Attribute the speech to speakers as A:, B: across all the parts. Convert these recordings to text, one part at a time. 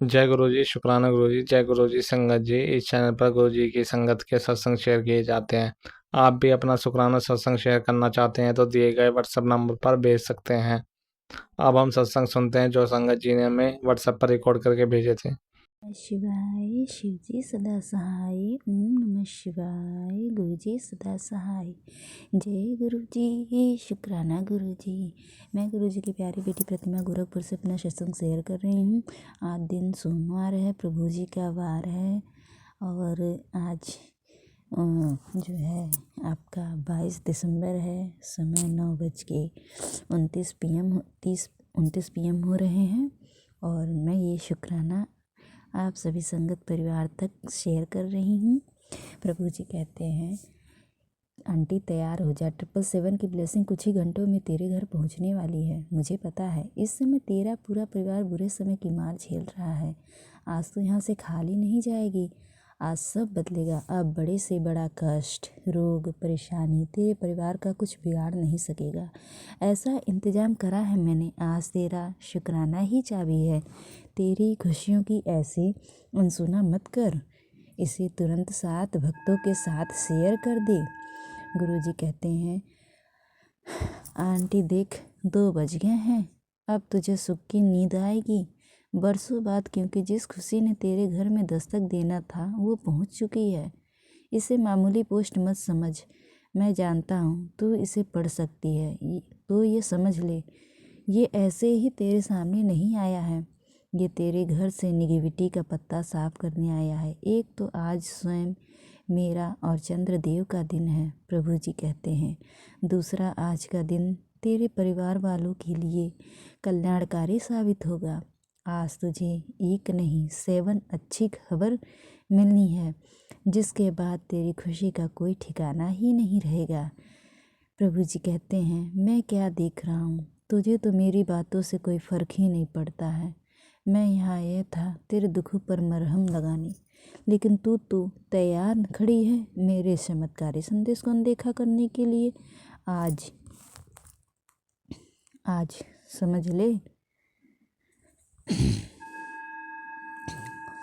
A: जय गुरु जी, शुक्राना गुरु जी। जय गुरु जी संगत जी। इस चैनल पर गुरु जी की संगत के सत्संग शेयर किए जाते हैं। आप भी अपना शुक्राना सत्संग शेयर करना चाहते हैं तो दिए गए व्हाट्सएप नंबर पर भेज सकते हैं। अब हम सत्संग सुनते हैं जो संगत जी ने हमें व्हाट्सएप पर रिकॉर्ड करके भेजे थे।
B: नमः शिवाय। शिवजी सदा सहाय। ओम नमः शिवाय। गुरु जी सदा सहाय। जय गुरु जी, शुक्राना गुरु जी। मैं गुरु जी की प्यारी बेटी प्रतिमा गोरखपुर से अपना सत्संग शेयर कर रही हूँ। आज दिन सोमवार है, प्रभु जी का वार है और आज जो है आपका 22 दिसंबर है। समय 9:29 PM हो रहे हैं और मैं ये शुक्राना आप सभी संगत परिवार तक शेयर कर रही हूँ। प्रभु जी कहते हैं, आंटी तैयार हो जा, 777 की ब्लेसिंग कुछ ही घंटों में तेरे घर पहुँचने वाली है। मुझे पता है इस समय तेरा पूरा परिवार बुरे समय की मार झेल रहा है। आज तो यहाँ से खाली नहीं जाएगी। आज सब बदलेगा। अब बड़े से बड़ा कष्ट, रोग, परेशानी तेरे परिवार का कुछ बिगाड़ नहीं सकेगा। ऐसा इंतजाम करा है मैंने। आज तेरा शुक्राना ही चाबी है। तेरी खुशियों की ऐसे अनसुना मत कर। इसे तुरंत 7 भक्तों के साथ शेयर कर दे। गुरुजी कहते हैं, आंटी देख 2 बज गए हैं। अब तुझे सुख की नींद आएगी बरसों बाद, क्योंकि जिस खुशी ने तेरे घर में दस्तक देना था वो पहुंच चुकी है। इसे मामूली पोस्ट मत समझ। मैं जानता हूँ तू इसे पढ़ सकती है, तो ये समझ ले, ये ऐसे ही तेरे सामने नहीं आया है। ये तेरे घर से निगेटिविटी का पत्ता साफ करने आया है। एक तो आज स्वयं मेरा और चंद्रदेव का दिन है, प्रभु जी कहते हैं। दूसरा, आज का दिन तेरे परिवार वालों के लिए कल्याणकारी साबित होगा। आज तुझे 1 नहीं 7 अच्छी खबर मिलनी है, जिसके बाद तेरी खुशी का कोई ठिकाना ही नहीं रहेगा। प्रभु जी कहते हैं, मैं क्या देख रहा हूँ, तुझे तो मेरी बातों से कोई फ़र्क ही नहीं पड़ता है। मैं यहाँ आया था तेरे दुखों पर मरहम लगाने, लेकिन तू तो तैयार खड़ी है मेरे चमत्कारी संदेश को अनदेखा करने के लिए। आज समझ ले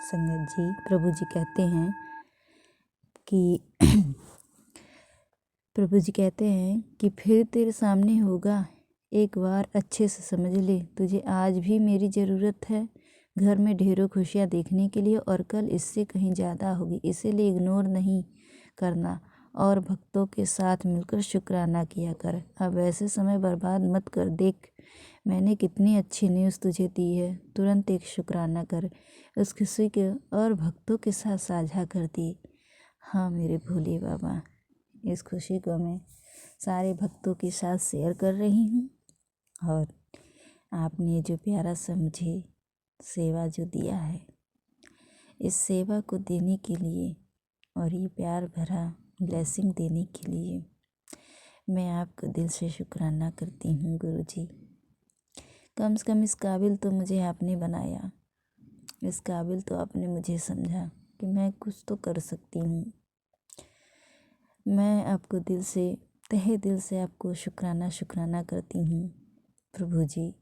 B: संगत जी। प्रभु जी कहते हैं कि प्रभु जी कहते हैं कि फिर तेरे सामने होगा। एक बार अच्छे से समझ ले, तुझे आज भी मेरी ज़रूरत है। घर में ढेरों खुशियाँ देखने के लिए और कल इससे कहीं ज़्यादा होगी, इसीलिए इग्नोर नहीं करना और भक्तों के साथ मिलकर शुक्राना किया कर। अब ऐसे समय बर्बाद मत कर। देख मैंने कितनी अच्छी न्यूज़ तुझे दी है। तुरंत एक शुक्राना कर, उस खुशी के और भक्तों के साथ साझा कर दी। हाँ मेरे भोले बाबा, इस खुशी को मैं सारे भक्तों के साथ शेयर कर रही हूँ और आपने जो प्यारा सा मुझे सेवा जो दिया है, इस सेवा को देने के लिए और ये प्यार भरा ब्लेसिंग देने के लिए मैं आपका दिल से शुक्राना करती हूँ गुरु जी। कम से कम इस काबिल तो मुझे आपने बनाया, इस काबिल तो आपने मुझे समझा कि मैं कुछ तो कर सकती हूँ। मैं आपको दिल से, तहे दिल से आपको शुक्राना करती हूँ प्रभु जी।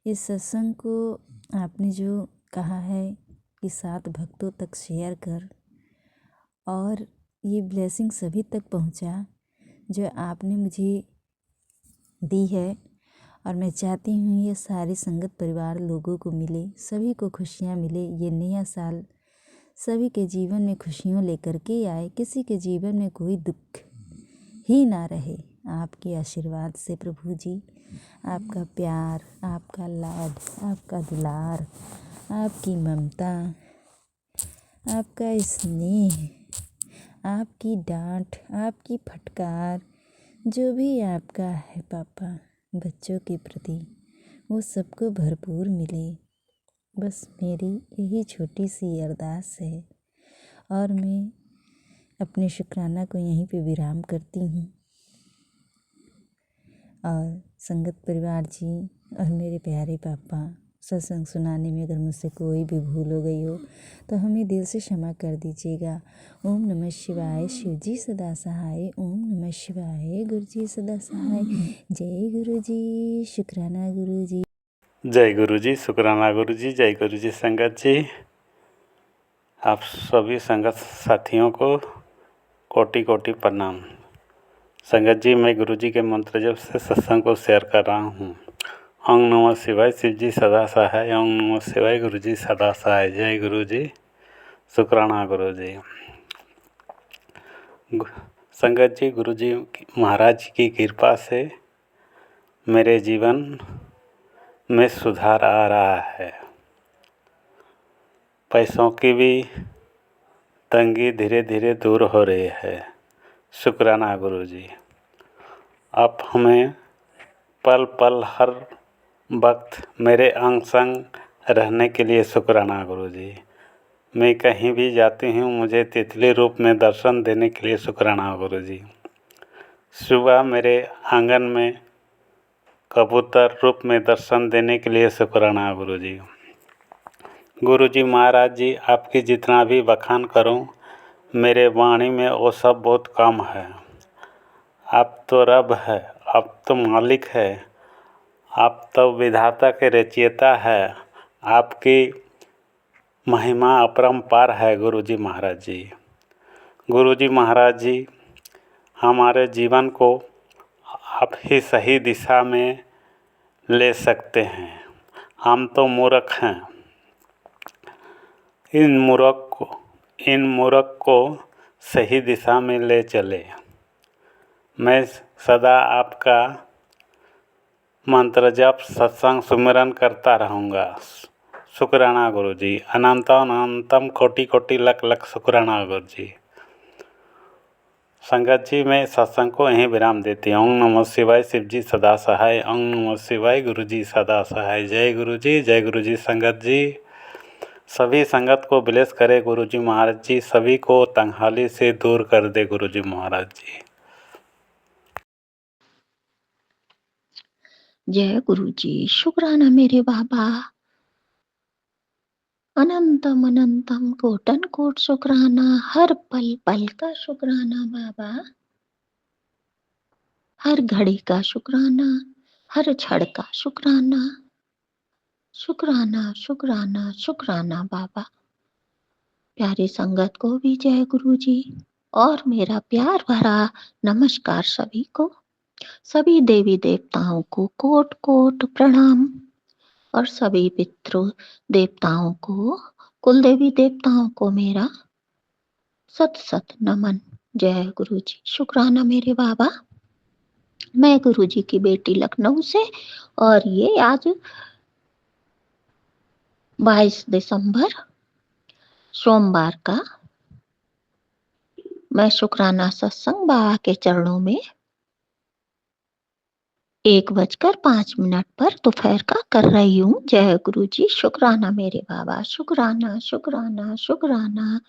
B: इस सत्संग को आपने जो कहा है कि 7 भक्तों तक शेयर कर, और ये ब्लेसिंग सभी तक पहुँचा जो आपने मुझे दी है। और मैं चाहती हूँ ये सारी संगत परिवार लोगों को मिले, सभी को खुशियाँ मिले। ये नया साल सभी के जीवन में खुशियों लेकर के आए, किसी के जीवन में कोई दुख ही ना रहे। आपके आशीर्वाद से प्रभु जी, आपका प्यार, आपका लाड, आपका दुलार, आपकी ममता, आपका स्नेह, आपकी डांट, आपकी फटकार, जो भी आपका है पापा बच्चों के प्रति, वो सबको भरपूर मिले। बस मेरी यही छोटी सी अरदास है और मैं अपने शुक्राना को यहीं पे विराम करती हूँ। और संगत परिवार जी और मेरे प्यारे पापा, सत्संग सुनाने में अगर मुझसे कोई भी भूल हो गई हो तो हमें दिल से क्षमा कर दीजिएगा। ओम नमः शिवाय। शिव जी सदा सहाय। ओम नमः शिवाय। गुरु जी सदा सहाय। जय गुरु जी, शुक्राना गुरु जी।
C: जय गुरु जी, शुक्राना गुरु जी, जय गुरु जी संगत जी। आप सभी संगत साथियों को कोटि कोटि प्रणाम। संगत जी, मैं गुरु जी के मंत्र जप से सत्संग को शेयर कर रहा हूँ। ओम नमः शिवाय, शिव जी सदा सहाय। ओम नमः शिवाय, गुरु जी सदा सहाय। जय गुरु जी, शुक्राना गुरु जी। संगत जी, गुरु जी महाराज की कृपा से मेरे जीवन में सुधार आ रहा है। पैसों की भी तंगी धीरे धीरे दूर हो रही है। शुक्राना गुरु जी। आप हमें पल पल हर वक्त मेरे अंग संग रहने के लिए शुक्राना गुरु जी। मैं कहीं भी जाती हूँ, मुझे तितली रूप में दर्शन देने के लिए शुक्राना गुरु जी। सुबह मेरे आंगन में कबूतर रूप में दर्शन देने के लिए शुक्राना गुरु जी। गुरु जी महाराज जी, आपकी जितना भी बखान करूं, मेरे वाणी में वो सब बहुत कम है। आप तो रब है, आप तो मालिक है, आप तो विधाता के रचयिता है। आपकी महिमा अपरंपार है गुरु जी महाराज जी। गुरु जी महाराज जी, हमारे जीवन को आप ही सही दिशा में ले सकते हैं। हम तो मूर्ख हैं। इन मूर्ख को सही दिशा में ले चले। मैं सदा आपका मंत्र जप सत्संग सुमिरन करता रहूँगा। शुक्राना गुरु जी। अनंतम कोटि कोटि लख लख शुक्राना गुरु जी। संगत जी, मैं सत्संग को यहीं विराम देती हूँ। ओम नमः शिवाय, शिव जी सदा सहाय। ओम नमः शिवाय, गुरु जी सदा सहाय। जय गुरु जी, जय गुरु जी संगत जी। सभी संगत को ब्लेस करे गुरु जी महाराज जी। सभी को तंगहाली से दूर कर दे गुरु जी महाराज जी।
D: जय गुरु जी। शुक्राना मेरे बाबा। अनंतम अनंतम कोटन कोट शुक्राना। हर पल पल का शुक्राना बाबा। हर घड़ी का शुक्राना, हर क्षण का शुक्राना। शुक्राना शुक्राना शुक्राना बाबा। प्यारी संगत को भी जय गुरु जी और मेरा प्यार भरा नमस्कार सभी को। सभी देवी देवताओं को कोट कोट प्रणाम और सभी पितृ देवताओं को, कुल देवी देवताओं को मेरा सत सत नमन। जय गुरु जी। शुक्राना मेरे बाबा। मैं गुरु जी की बेटी लखनऊ से, और ये आज 22 दिसंबर सोमवार का मैं शुक्राना सत्संग बाबा के चरणों में 1:05 पर दोपहर का कर रही हूँ। जय गुरु जी। शुक्राना मेरे बाबा। शुक्राना शुक्राना शुक्राना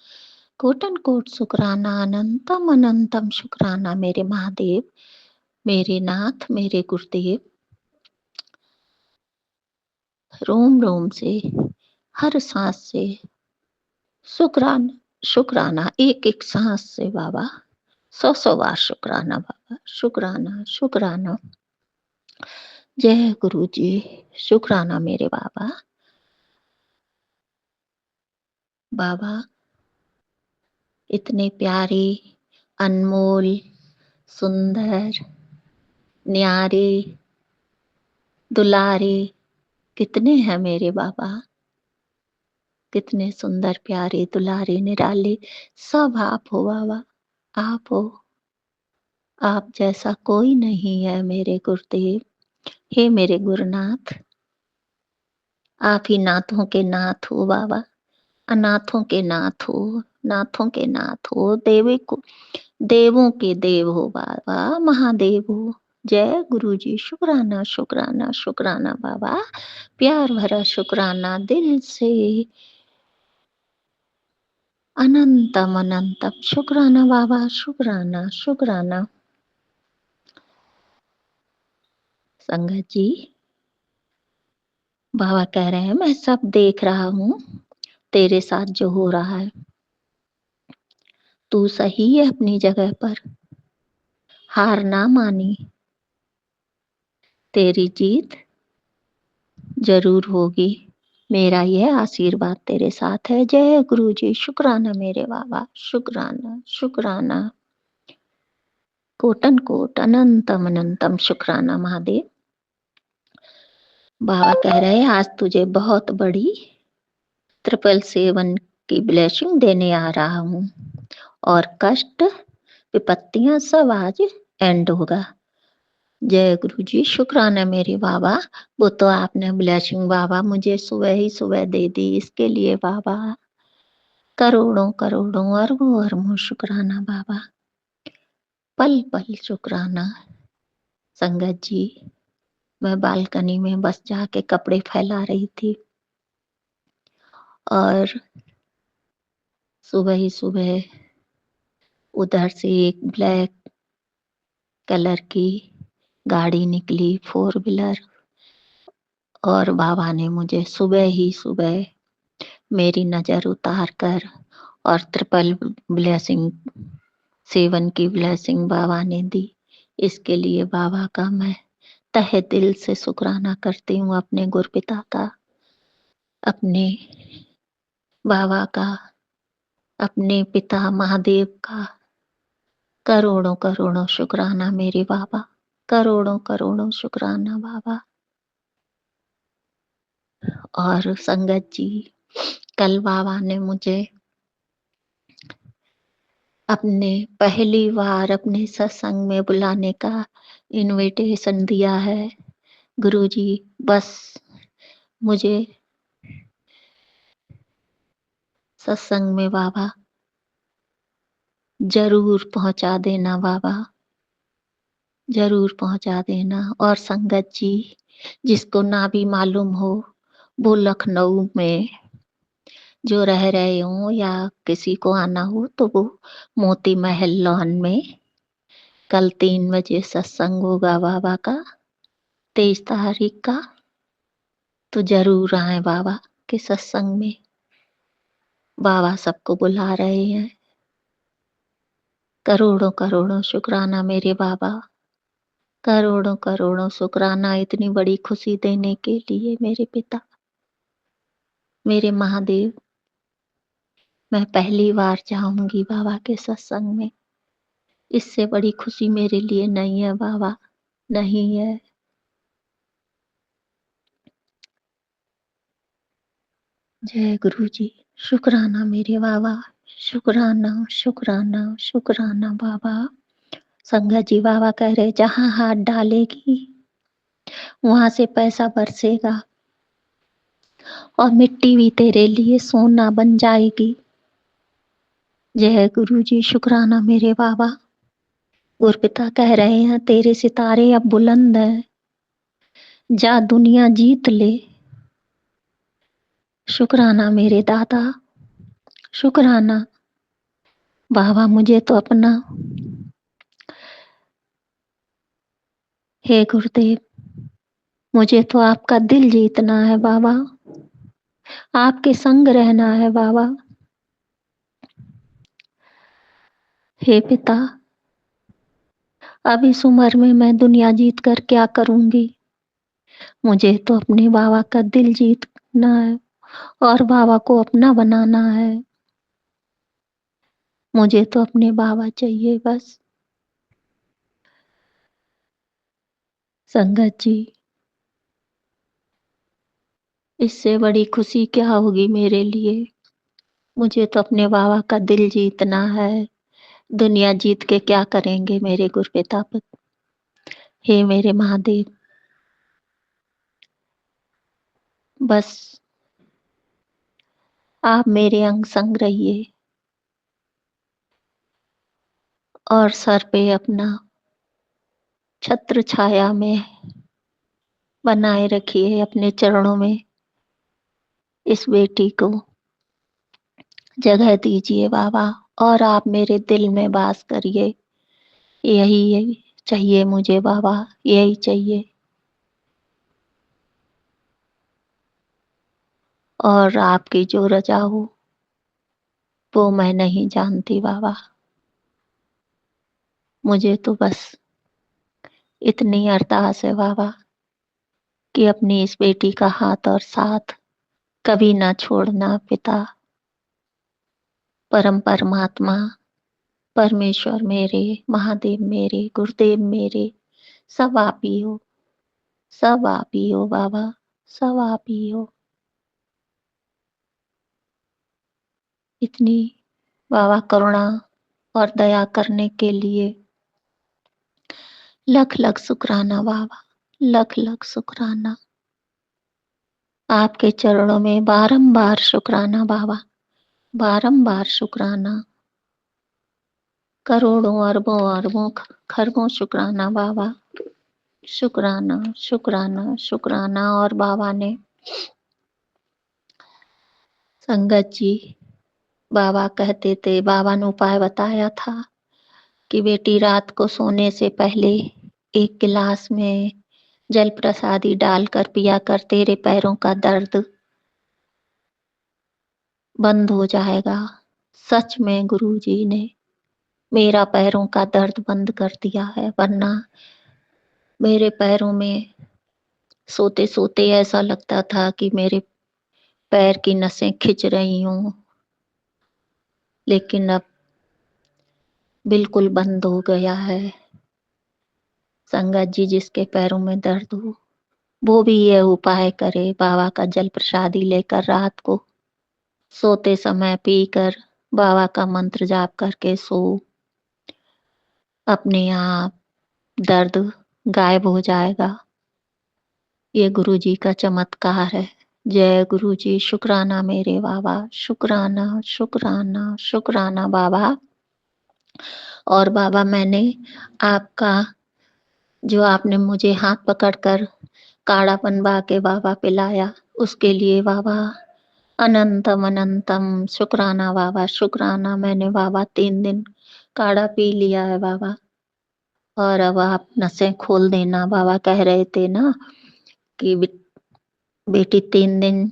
D: कोटन कोट शुक्राना। अनंतम अनंतम शुक्राना मेरे महादेव, मेरे नाथ, मेरे गुरुदेव। रोम रोम से, हर सांस से शुक्राना शुक्राना। एक एक सांस से बाबा 100 बार शुक्राना बाबा। शुक्राना शुक्राना। जय गुरु जी। शुक्राना मेरे बाबा। बाबा इतने प्यारे, अनमोल, सुंदर, न्यारे, दुलारे कितने हैं मेरे बाबा। कितने सुंदर, प्यारे, दुलारे, निराले सब आप हो बाबा। आप हो। आप जैसा कोई नहीं है मेरे गुरुदेव। हे मेरे गुरुनाथ, आप ही नाथों के नाथ हो बाबा। अनाथों के नाथ हो, नाथों के नाथ हो, देवों के देव हो बाबा, महादेव हो। जय गुरु जी। शुक्राना शुक्राना शुक्राना बाबा। प्यार भरा शुक्राना दिल से। अनंतम अनंतम शुक्राना बाबा। शुक्राना शुक्राना। संगत जी, बाबा कह रहे हैं मैं सब देख रहा हूँ, तेरे साथ जो हो रहा है। तू सही है अपनी जगह पर, हार ना मानी। तेरी जीत जरूर होगी। मेरा ये आशीर्वाद तेरे साथ है। जय गुरु जी। शुक्राना मेरे बाबा, शुक्राना शुक्राना, कोटन कोट अनंतम अनंतम शुक्राना महादेव। बाबा कह रहे हैं आज तुझे बहुत बड़ी 777 की ब्लेसिंग देने आ रहा हूँ और कष्ट विपत्तियां सब आज एंड होगा। जय गुरु जी। शुक्राना मेरे बाबा। वो तो आपने ब्लेसिंग बाबा मुझे सुबह ही सुबह दे दी, इसके लिए बाबा करोड़ों करोड़ों अरबों अरबों शुक्राना बाबा। पल पल शुक्राना। संगत जी, मैं बालकनी में बस जाके कपड़े फैला रही थी और सुबह ही सुबह उधर से एक ब्लैक कलर की गाड़ी निकली, 4 व्हीलर, और बाबा ने मुझे सुबह ही सुबह मेरी नजर उतार कर और ट्रिपल ब्लेसिंग 7 की ब्लेसिंग बाबा ने दी। इसके लिए बाबा का मैं तहे दिल से शुक्राना करती हूँ, अपने गुरपिता का, अपने बाबा का, अपने पिता महादेव का। करोड़ों करोड़ों शुक्राना मेरे बाबा, करोड़ों करोड़ों शुक्राना बाबा। और संगत जी, कल बाबा ने मुझे अपने पहली बार अपने सत्संग में बुलाने का इनविटेशन दिया है। गुरुजी बस मुझे सत्संग में बाबा जरूर पहुंचा देना बाबा, जरूर पहुंचा देना। और संगत जी, जिसको ना भी मालूम हो, वो लखनऊ में जो रह रहे हो या किसी को आना हो तो वो मोती महल लॉन में कल 3 बजे सत्संग होगा बाबा का, 23 तारीख का। तो जरूर आए बाबा के सत्संग में। बाबा सबको बुला रहे हैं। करोड़ों करोड़ों शुक्राना मेरे बाबा, करोड़ों करोड़ों शुक्राना इतनी बड़ी खुशी देने के लिए मेरे पिता, मेरे महादेव। मैं पहली बार जाऊंगी बाबा के सत्संग में, इससे बड़ी खुशी मेरे लिए नहीं है बाबा, नहीं है। जय गुरु जी। शुक्राना मेरे बाबा, शुक्राना शुक्राना शुक्राना बाबा। संगत जी, बाबा कह रहे जहां हाथ डालेगी वहां से पैसा बरसेगा और मिट्टी भी तेरे लिए सोना बन जाएगी। जय गुरु जी। शुक्राना मेरे बाबा। गुरपिता कह रहे हैं तेरे सितारे अब बुलंद है, जा दुनिया जीत ले। शुक्राना मेरे दादा, शुक्राना बाबा। मुझे तो अपना, हे गुरुदेव, मुझे तो आपका दिल जीतना है बाबा, आपके संग रहना है बाबा। हे पिता, अब इस उम्र में मैं दुनिया जीत कर क्या करूंगी। मुझे तो अपने बाबा का दिल जीतना है और बाबा को अपना बनाना है। मुझे तो अपने बाबा चाहिए बस। संगत जी, इससे बड़ी खुशी क्या होगी मेरे लिए। मुझे तो अपने बाबा का दिल जीतना है। दुनिया जीत के क्या करेंगे मेरे गुरपितापत। हे मेरे महादेव, बस आप मेरे अंग संग रहिए और सर पे अपना छत्र छाया में बनाए रखिए, अपने चरणों में इस बेटी को जगह दीजिए बाबा, और आप मेरे दिल में वास करिए। यही चाहिए मुझे बाबा, यही चाहिए। और आपकी जो रजा हो वो मैं नहीं जानती बाबा। मुझे तो बस इतनी अरदास है बाबा, कि अपनी इस बेटी का हाथ और साथ कभी ना छोड़ना पिता। परम परमात्मा, परमेश्वर मेरे, महादेव मेरे, गुरुदेव मेरे, सब आप ही हो, सब आप ही हो बाबा, सब आप ही हो। इतनी बाबा करुणा और दया करने के लिए लख लख शुक्राना बाबा, लख लख शुक्राना। आपके चरणों में बारंबार शुक्राना बाबा, बारंबार शुक्राना। करोड़ों अरबों अरबों खरबों शुक्राना बाबा, शुक्राना शुक्राना शुक्राना। और बाबा ने संगत जी, बाबा कहते थे, बाबा ने उपाय बताया था कि बेटी रात को सोने से पहले एक गिलास में जल प्रसादी डालकर पिया कर, तेरे पैरों का दर्द बंद हो जाएगा। सच में गुरुजी ने मेरा पैरों का दर्द बंद कर दिया है, वरना मेरे पैरों में सोते सोते ऐसा लगता था कि मेरे पैर की नसें खिंच रही हूं, लेकिन अब बिल्कुल बंद हो गया है। संगत जी, जिसके पैरों में दर्द हो वो भी यह उपाय करे, बाबा का जल प्रसादी लेकर रात को सोते समय पीकर बाबा का मंत्र जाप करके सो। अपने आप दर्द गायब हो जाएगा। ये गुरु जी का चमत्कार है। जय गुरु जी, शुक्राना मेरे बाबा, शुक्राना शुक्राना शुक्राना बाबा। और बाबा, मैंने आपका जो आपने मुझे हाथ पकड़कर काढ़ा बनवा के बाबा पिलाया, उसके लिए बाबा अनंतम अनंतम शुक्राना बाबा, शुक्राना। मैंने बाबा 3 दिन काढ़ा पी लिया है बाबा। और अब आप नसें खोल देना। बाबा कह रहे थे ना कि बेटी 3 दिन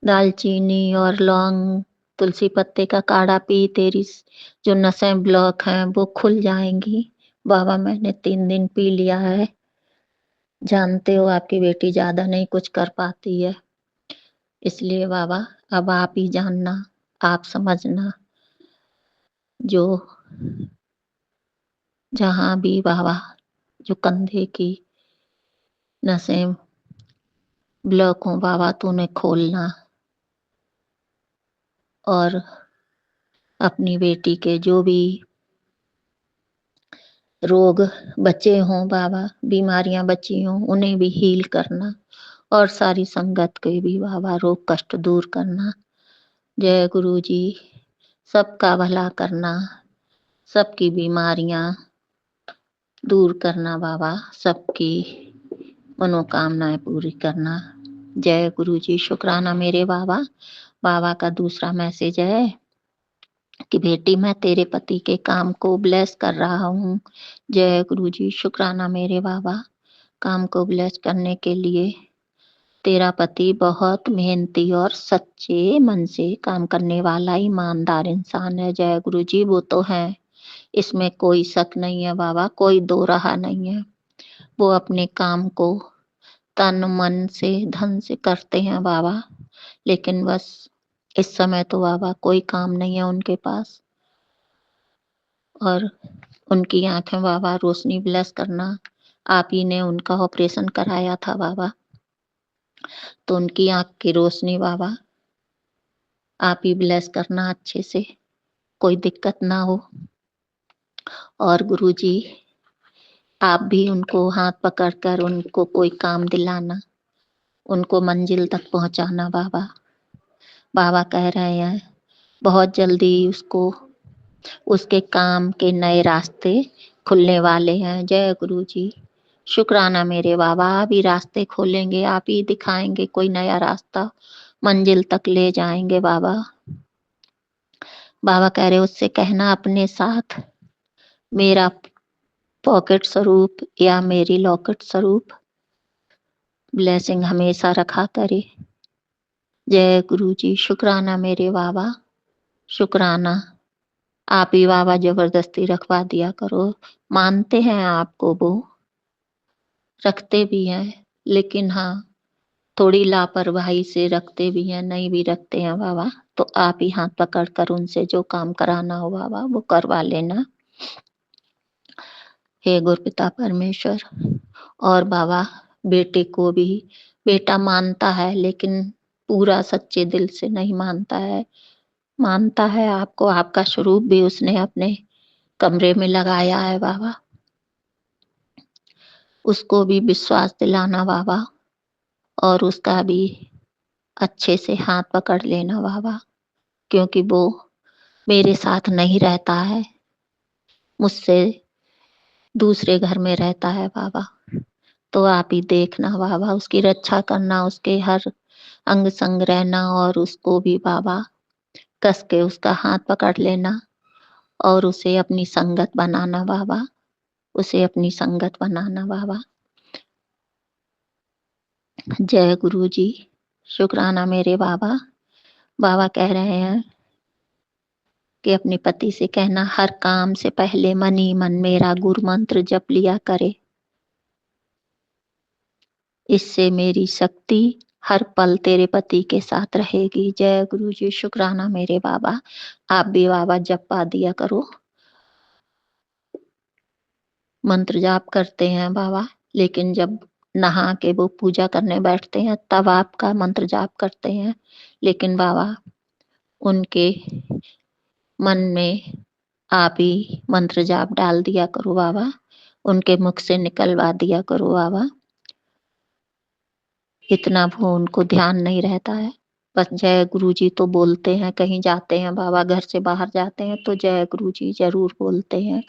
D: दालचीनी और लौंग, तुलसी पत्ते का काढ़ा पी, तेरी जो नसें ब्लॉक हैं वो खुल जाएंगी। बाबा, मैंने 3 दिन पी लिया है। जानते हो आपकी बेटी ज्यादा नहीं कुछ कर पाती है, इसलिए बाबा अब आप ही जानना, आप समझना। जो जहां भी बाबा जो कंधे की नसें ब्लॉक हो बाबा, तूने खोलना। और अपनी बेटी के जो भी रोग बचे हों बाबा, बीमारियां बची हों, उन्हें भी हील करना। और सारी संगत के भी बाबा रोग कष्ट दूर करना। जय गुरु जी, सबका भला करना, सबकी बीमारियां दूर करना बाबा, सबकी मनोकामनाएं पूरी करना। जय गुरु जी, शुक्राना मेरे बाबा। बाबा का दूसरा मैसेज है कि बेटी, मैं तेरे पति के काम को ब्लेस कर रहा हूँ। जय गुरु जी, शुक्राना मेरे बाबा। काम को ब्लेस करने के लिए तेरा पति बहुत मेहनती और सच्चे मन से काम करने वाला ईमानदार इंसान है। जय गुरु जी, वो तो है, इसमें कोई शक नहीं है बाबा, कोई दो राह नहीं है। वो अपने काम को तन मन से धन से करते हैं बाबा, लेकिन बस इस समय तो बाबा कोई काम नहीं है उनके पास। और उनकी आंखें बाबा रोशनी ब्लेस करना। आप ही ने उनका ऑपरेशन कराया था बाबा, तो उनकी आंख की रोशनी बाबा आप ही ब्लेस करना, अच्छे से कोई दिक्कत ना हो। और गुरुजी, आप भी उनको हाथ पकड़कर उनको कोई काम दिलाना, उनको मंजिल तक पहुंचाना बाबा। बाबा कह रहे हैं बहुत जल्दी उसके काम के नए रास्ते खुलने वाले हैं। जय गुरु जी, शुक्राना मेरे बाबा। आप ही रास्ते खोलेंगे, आप ही दिखाएंगे कोई नया रास्ता, मंजिल तक ले जाएंगे बाबा। बाबा कह रहे उससे कहना अपने साथ मेरा पॉकेट स्वरूप या मेरी लॉकेट स्वरूप ब्लेसिंग हमेशा रखा करे। जय गुरु जी, शुक्राना मेरे बाबा, शुक्राना। आप ही बाबा जबरदस्ती रखवा दिया करो, मानते हैं आपको वो, रखते भी हैं, लेकिन हाँ थोड़ी लापरवाही से रखते भी हैं, नहीं भी रखते हैं बाबा, तो आप ही हाथ पकड़ कर उनसे जो काम कराना हो बाबा वो करवा लेना। हे गुरुपिता परमेश्वर। और बाबा बेटे को भी, बेटा मानता है लेकिन पूरा सच्चे दिल से नहीं मानता है। मानता है आपको, आपका स्वरूप भी उसने अपने कमरे में लगाया है बाबा। उसको भी विश्वास दिलाना बाबा, और उसका भी अच्छे से हाथ पकड़ लेना बाबा, क्योंकि वो मेरे साथ नहीं रहता है, मुझसे दूसरे घर में रहता है बाबा। तो आप ही देखना बाबा, उसकी रक्षा करना, उसके हर अंग संग रहना, और उसको भी बाबा कस के उसका हाथ पकड़ लेना और उसे अपनी संगत बनाना बाबा, उसे अपनी संगत बनाना बाबा। जय गुरु जी। शुक्राना मेरे बाबा। बाबा कह रहे हैं कि अपने पति से कहना, हर काम से पहले मन ही मन मेरा गुरु मंत्र जप लिया करे, इससे मेरी शक्ति हर पल तेरे पति के साथ रहेगी। जय गुरु जी। शुक्राना मेरे बाबा। आप भी बाबा जपा दिया करो, मंत्र जाप करते हैं बाबा, लेकिन जब नहा के वो पूजा करने बैठते हैं तब आपका मंत्र जाप करते हैं, लेकिन बाबा उनके मन में आप ही मंत्र जाप डाल दिया करो बाबा, उनके मुख से निकलवा दिया करो बाबा। इतना वो उनको ध्यान नहीं रहता है, बस जय गुरु जी तो बोलते हैं, कहीं जाते हैं बाबा, घर से बाहर जाते हैं तो जय गुरु जी जरूर बोलते हैं।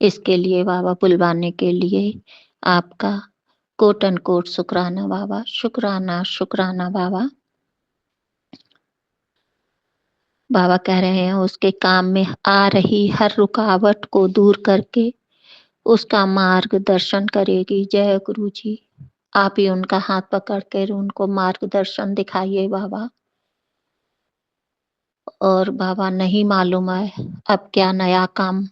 D: इसके लिए बाबा, बुलवाने के लिए आपका कोटन कोट शुक्राना बाबा। शुक्राना शुक्राना बाबा। बाबा कह रहे हैं उसके काम में आ रही हर रुकावट को दूर करके उसका मार्गदर्शन करेगी। जय गुरु जी। आप ही उनका हाथ पकड़ कर उनको मार्गदर्शन दिखाइए बाबा। और बाबा नहीं मालूम है अब क्या नया काम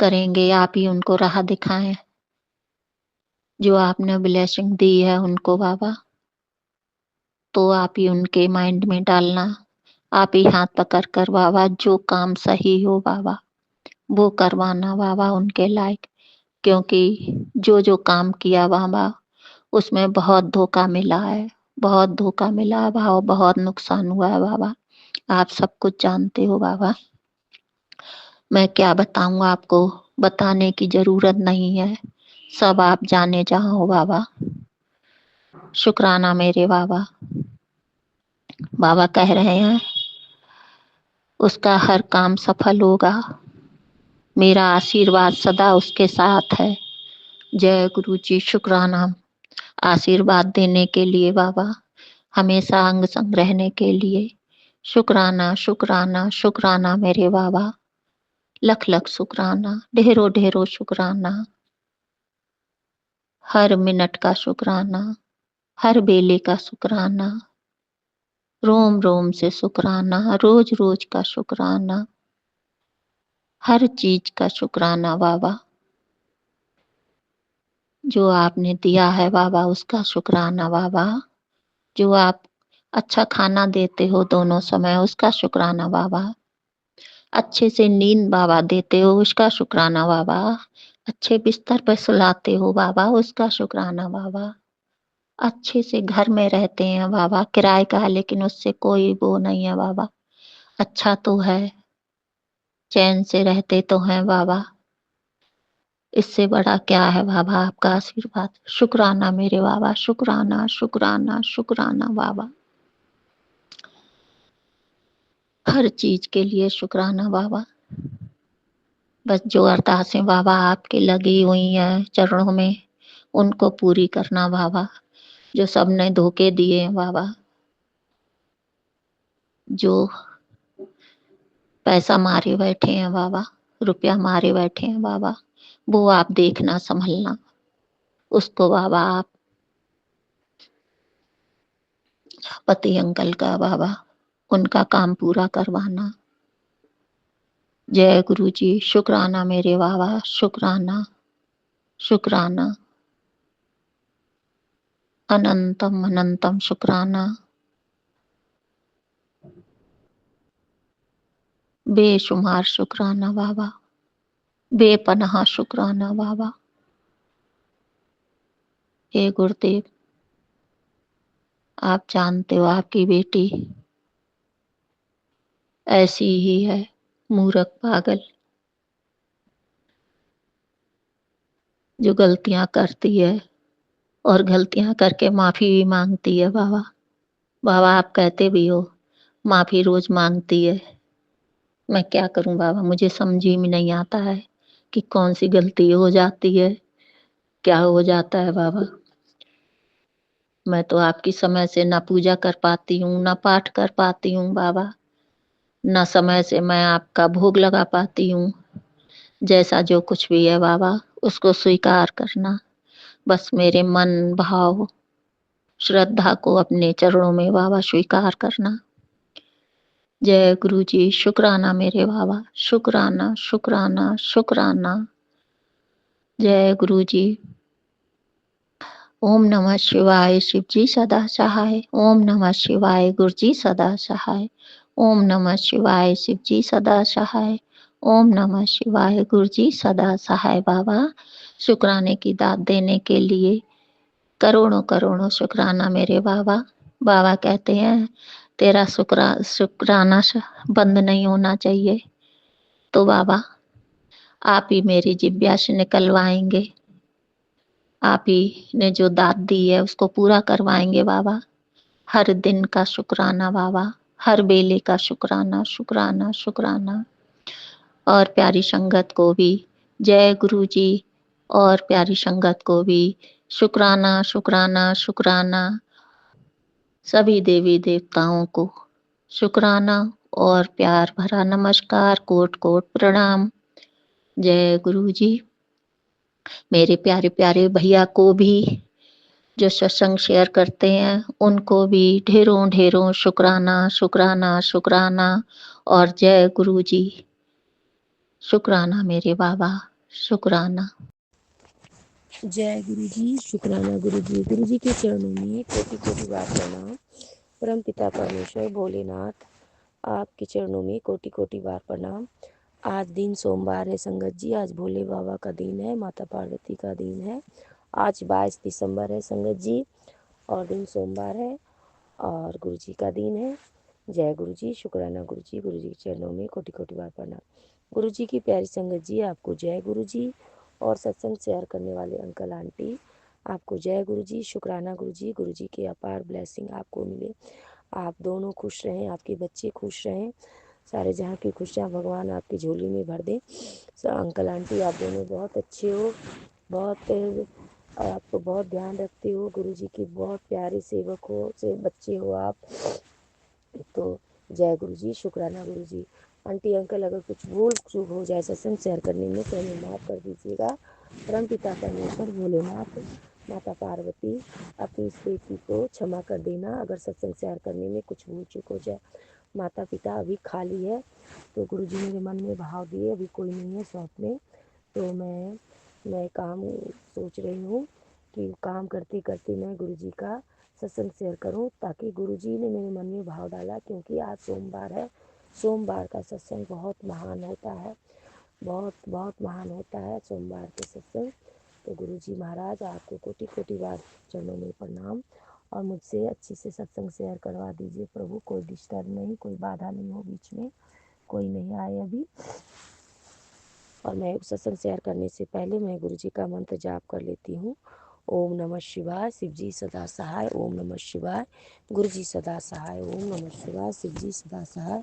D: करेंगे, आप ही उनको राह दिखाएं। जो आपने ब्लेसिंग दी है उनको बाबा, तो आप ही उनके माइंड में डालना, आप ही हाथ पकड़ कर बाबा जो काम सही हो बाबा वो करवाना बाबा उनके लायक। क्योंकि जो जो काम किया बाबा उसमें बहुत धोखा मिला है, बहुत धोखा मिला है बाबा, बहुत नुकसान हुआ है बाबा। आप सब कुछ जानते हो बाबा, मैं क्या बताऊं आपको, बताने की जरूरत नहीं है, सब आप जाने जहां हो बाबा। शुक्राना मेरे बाबा। बाबा कह रहे हैं उसका हर काम सफल होगा, मेरा आशीर्वाद सदा उसके साथ है। जय गुरु जी। शुक्राना आशीर्वाद देने के लिए बाबा, हमेशा अंग संग रहने के लिए। शुक्राना शुक्राना शुक्राना मेरे बाबा। लख लख शुक्राना, ढेरों ढेरों शुक्राना। हर मिनट का शुक्राना, हर बेले का शुक्राना, रोम रोम से शुक्राना, रोज रोज का शुक्राना, हर चीज का शुक्राना बाबा। जो आपने दिया है बाबा उसका शुक्राना बाबा। जो आप अच्छा खाना देते हो दोनों समय उसका शुक्राना बाबा। अच्छे से नींद बाबा देते हो उसका शुक्राना बाबा। अच्छे बिस्तर पर सुलाते हो बाबा उसका शुक्राना बाबा। अच्छे से घर में रहते हैं बाबा, किराए का है लेकिन उससे कोई वो नहीं है बाबा, अच्छा तो है, चैन से रहते तो हैं बाबा। इससे बड़ा क्या है बाबा आपका आशीर्वाद। शुक्राना मेरे बाबा। शुक्राना शुक्राना शुक्राना बाबा। हर चीज के लिए शुक्राना बाबा। बस जो अरदासें बाबा आपके लगी हुई हैं चरणों में उनको पूरी करना बाबा। जो सबने धोखे दिए हैं बाबा, जो पैसा मारे बैठे हैं बाबा, रुपया मारे बैठे हैं बाबा, वो आप देखना संभलना उसको बाबा। आप पति अंकल का बाबा उनका काम पूरा करवाना। जय गुरु जी। शुक्राना मेरे बाबा। शुक्राना। शुक्राना, अनंतम अनंतम शुक्राना, बेशुमार शुक्राना बाबा, बेपनाह शुक्राना बाबा। हे गुरुदेव, आप जानते हो आपकी बेटी ऐसी ही है, मूर्ख पागल, जो गलतियां करती है और गलतियां करके माफी भी मांगती है बाबा। बाबा आप कहते भी हो माफी रोज मांगती है। मैं क्या करूं बाबा, मुझे समझ ही में नहीं आता है कि कौन सी गलती हो जाती है, क्या हो जाता है बाबा। मैं तो आपकी समय से ना पूजा कर पाती हूँ, ना पाठ कर पाती हूँ बाबा, ना समय से मैं आपका भोग लगा पाती हूँ। जैसा जो कुछ भी है बाबा, उसको स्वीकार करना, बस मेरे मन भाव श्रद्धा को अपने चरणों में बाबा स्वीकार करना। जय गुरु जी, शुक्राना मेरे बाबा, शुक्राना शुक्राना शुक्राना। जय गुरु जी। ओम नमः शिवाय, शिव जी सदा सहाय। ओम नमः शिवाय, गुरु जी सदा सहाय। ओम नमः शिवाय, शिव जी सदा सहाय। ओम नमः शिवाय, गुरु जी सदा सहाय। बाबा शुक्राने की दात देने के लिए करोड़ों करोड़ों शुक्राना मेरे बाबा। बाबा कहते हैं तेरा शुक्राना बंद नहीं होना चाहिए, तो बाबा आप ही मेरी जिब्या से निकलवाएंगे, आप ही ने जो दात दी है उसको पूरा करवाएंगे बाबा। हर दिन का शुक्राना बाबा, हर बेले का शुक्राना शुक्राना शुक्राना। और प्यारी संगत को भी जय गुरु जी, और प्यारी संगत को भी शुक्राना शुक्राना शुक्राना। सभी देवी देवताओं को शुक्राना और प्यार भरा नमस्कार, कोट कोट प्रणाम। जय गुरु जी। मेरे प्यारे प्यारे भैया को भी जो सत्संग शेयर करते हैं उनको भी ढेरों ढेरों शुक्राना शुक्राना शुक्राना। और जय गुरु जी। शुक्राना मेरे बाबा, शुक्राना।
E: जय गुरु जी, शुक्राना गुरु जी के चरणों में कोटि कोटि बार प्रणाम। परम पिता परमेश्वर भोलेनाथ, आपके चरणों में कोटि कोटि बार प्रणाम। आज दिन सोमवार है संगत जी, आज भोले बाबा का दिन है, माता पार्वती का दिन है। आज 22 दिसंबर है संगत जी, और दिन सोमवार है और गुरु जी का दिन है। जय गुरु जी, शुक्राना गुरु जी के चरणों में कोटि कोटि बार प्रणाम। गुरु जी की प्यारी संगत जी, आपको जय गुरु जी। और सत्संग शेयर करने वाले अंकल आंटी, आपको जय गुरु जी, शुक्राना गुरु जी की अपार ब्लेसिंग आपको मिले। आप दोनों खुश रहें, आपके बच्चे खुश रहें, सारे जहाँ की खुशियाँ भगवान आपकी झोली में भर दे। अंकल आंटी आप दोनों बहुत अच्छे हो, बहुत आपको बहुत ध्यान रखते हो, गुरु जी की बहुत प्यारे सेवक हो, से बच्चे हो आप। तो जय गुरु जी, शुक्राना गुरु जी। आंटी अंकल अगर कुछ भूल चूक हो जाए सत्संग शेयर करने में तो हमें माफ़ कर दीजिएगा। परम पिता परमेश्वर भोलेनाथ, माता पार्वती, अपनी इस बेटी को क्षमा कर देना अगर सत्संग शेयर करने में कुछ भूल चूक हो जाए। माता पिता अभी खाली है, तो गुरु जी मेरे मन में भाव दिए, अभी कोई नहीं है शॉप में, तो मैं काम सोच रही हूँ कि काम करते करते मैं गुरु जी का सत्संग शेयर करूं, ताकि गुरुजी ने मेरे मन में भाव डाला, क्योंकि आज सोमवार है, सोमवार का सत्संग बहुत महान होता है, बहुत बहुत महान होता है सोमवार के सत्संग। तो गुरुजी महाराज आपको कोटि कोटि बार चरणों में प्रणाम, और मुझसे अच्छे से सत्संग शेयर करवा दीजिए प्रभु, कोई डिस्टर्ब नहीं, कोई बाधा नहीं हो बीच में, कोई नहीं आए अभी। और मैं सत्संग शेयर करने से पहले मैं गुरुजी का मंत्र जाप कर लेती हूँ। ओम नमः शिवाय, शिव जी सदा सहाय। ओम नमः शिवाय, गुरु जी सदा सहाय। ओम नमः शिवाय, शिव जी सदा सहाय।